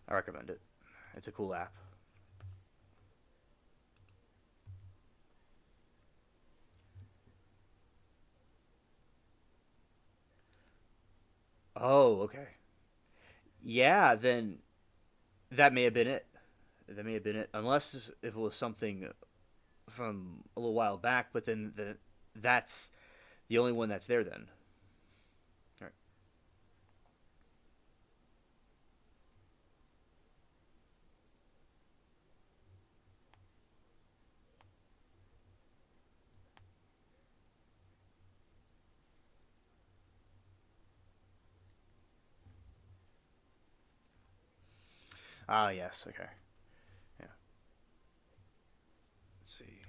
I recommend it. It's a cool app. Oh, okay. Yeah, then that may have been it. That may have been it, unless if it was something from a little while back. But then that's the only one that's there. Then. All right. Ah, yes. Okay. Yeah. Let's see.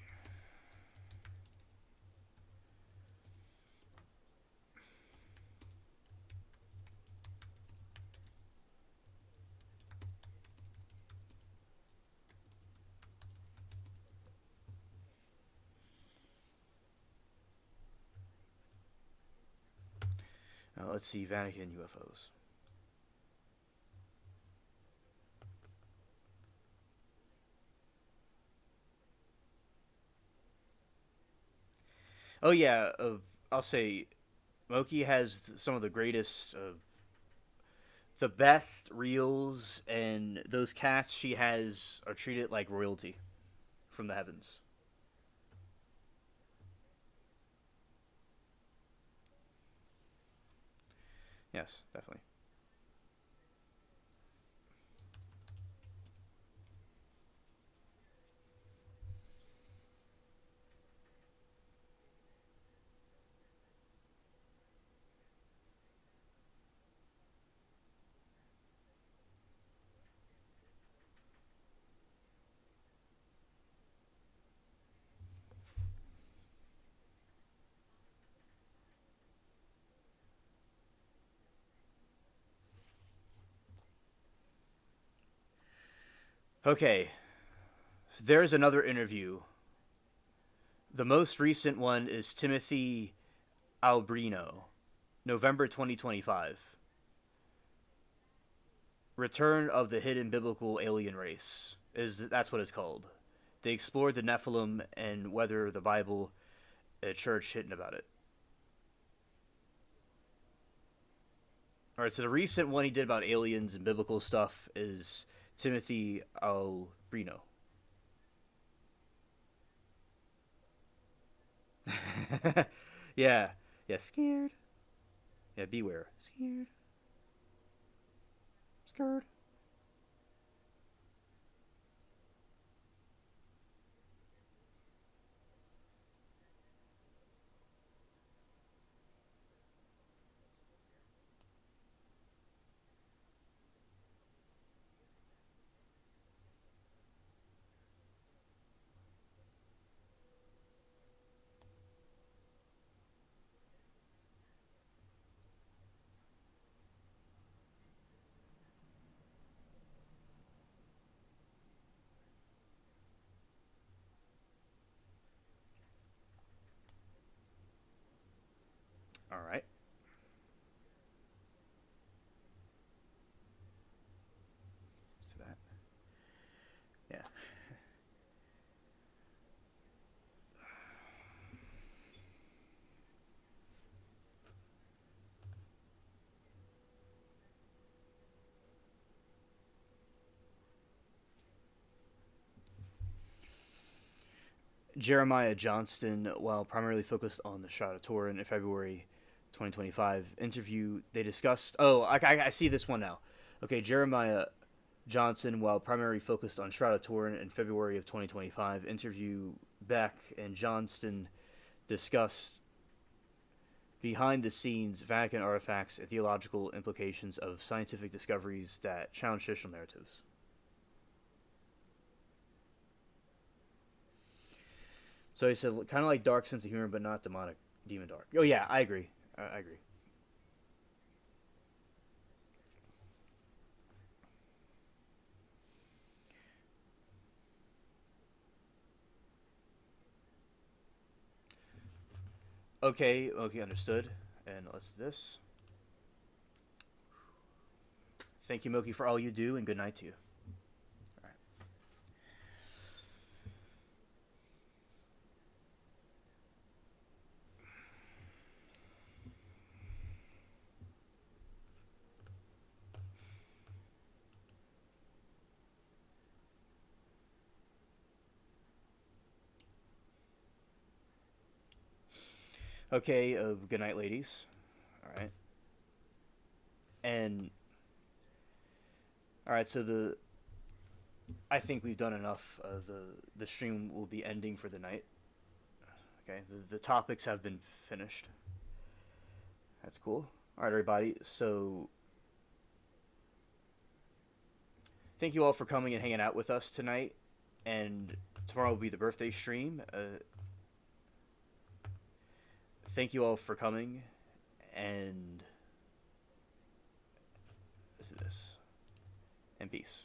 Let's see. Vatican UFOs. Oh yeah. I'll say Moki has some of the greatest, the best reels, and those cats she has are treated like royalty from the heavens. Yes, definitely. Okay, there's another interview. The most recent one is Timothy Albrino, November 2025. Return of the Hidden Biblical Alien Race is that's what it's called. They explored the Nephilim and whether the Bible, a church hidden about it. All right, so the recent one he did about aliens and biblical stuff is Timothy Albrino. Yeah, yeah, scared. Yeah, beware, scared, scared. All right. So that. Yeah. Jeremiah Johnston, while primarily focused on the Shroud of Turin in February 2025 interview, they discussed. Oh, I see this one now. Okay, Jeremiah Johnson, while primarily focused on Shroud of Turin in February of 2025 interview, Beck and Johnston discussed behind the scenes Vatican artifacts and theological implications of scientific discoveries that challenge traditional narratives. So he said, kind of like dark sense of humor, but not demonic, demon dark. Oh yeah, I agree. I agree. Okay, okay, understood. And let's do this. Thank you, Moki, for all you do, and good night to you. All right. Okay, good night, ladies. All right. And all right, so I think we've done enough. The stream will be ending for the night. Okay, the topics have been finished. That's cool. All right, everybody. So thank you all for coming and hanging out with us tonight. And tomorrow will be the birthday stream. Thank you all for coming, and let's do this. And peace.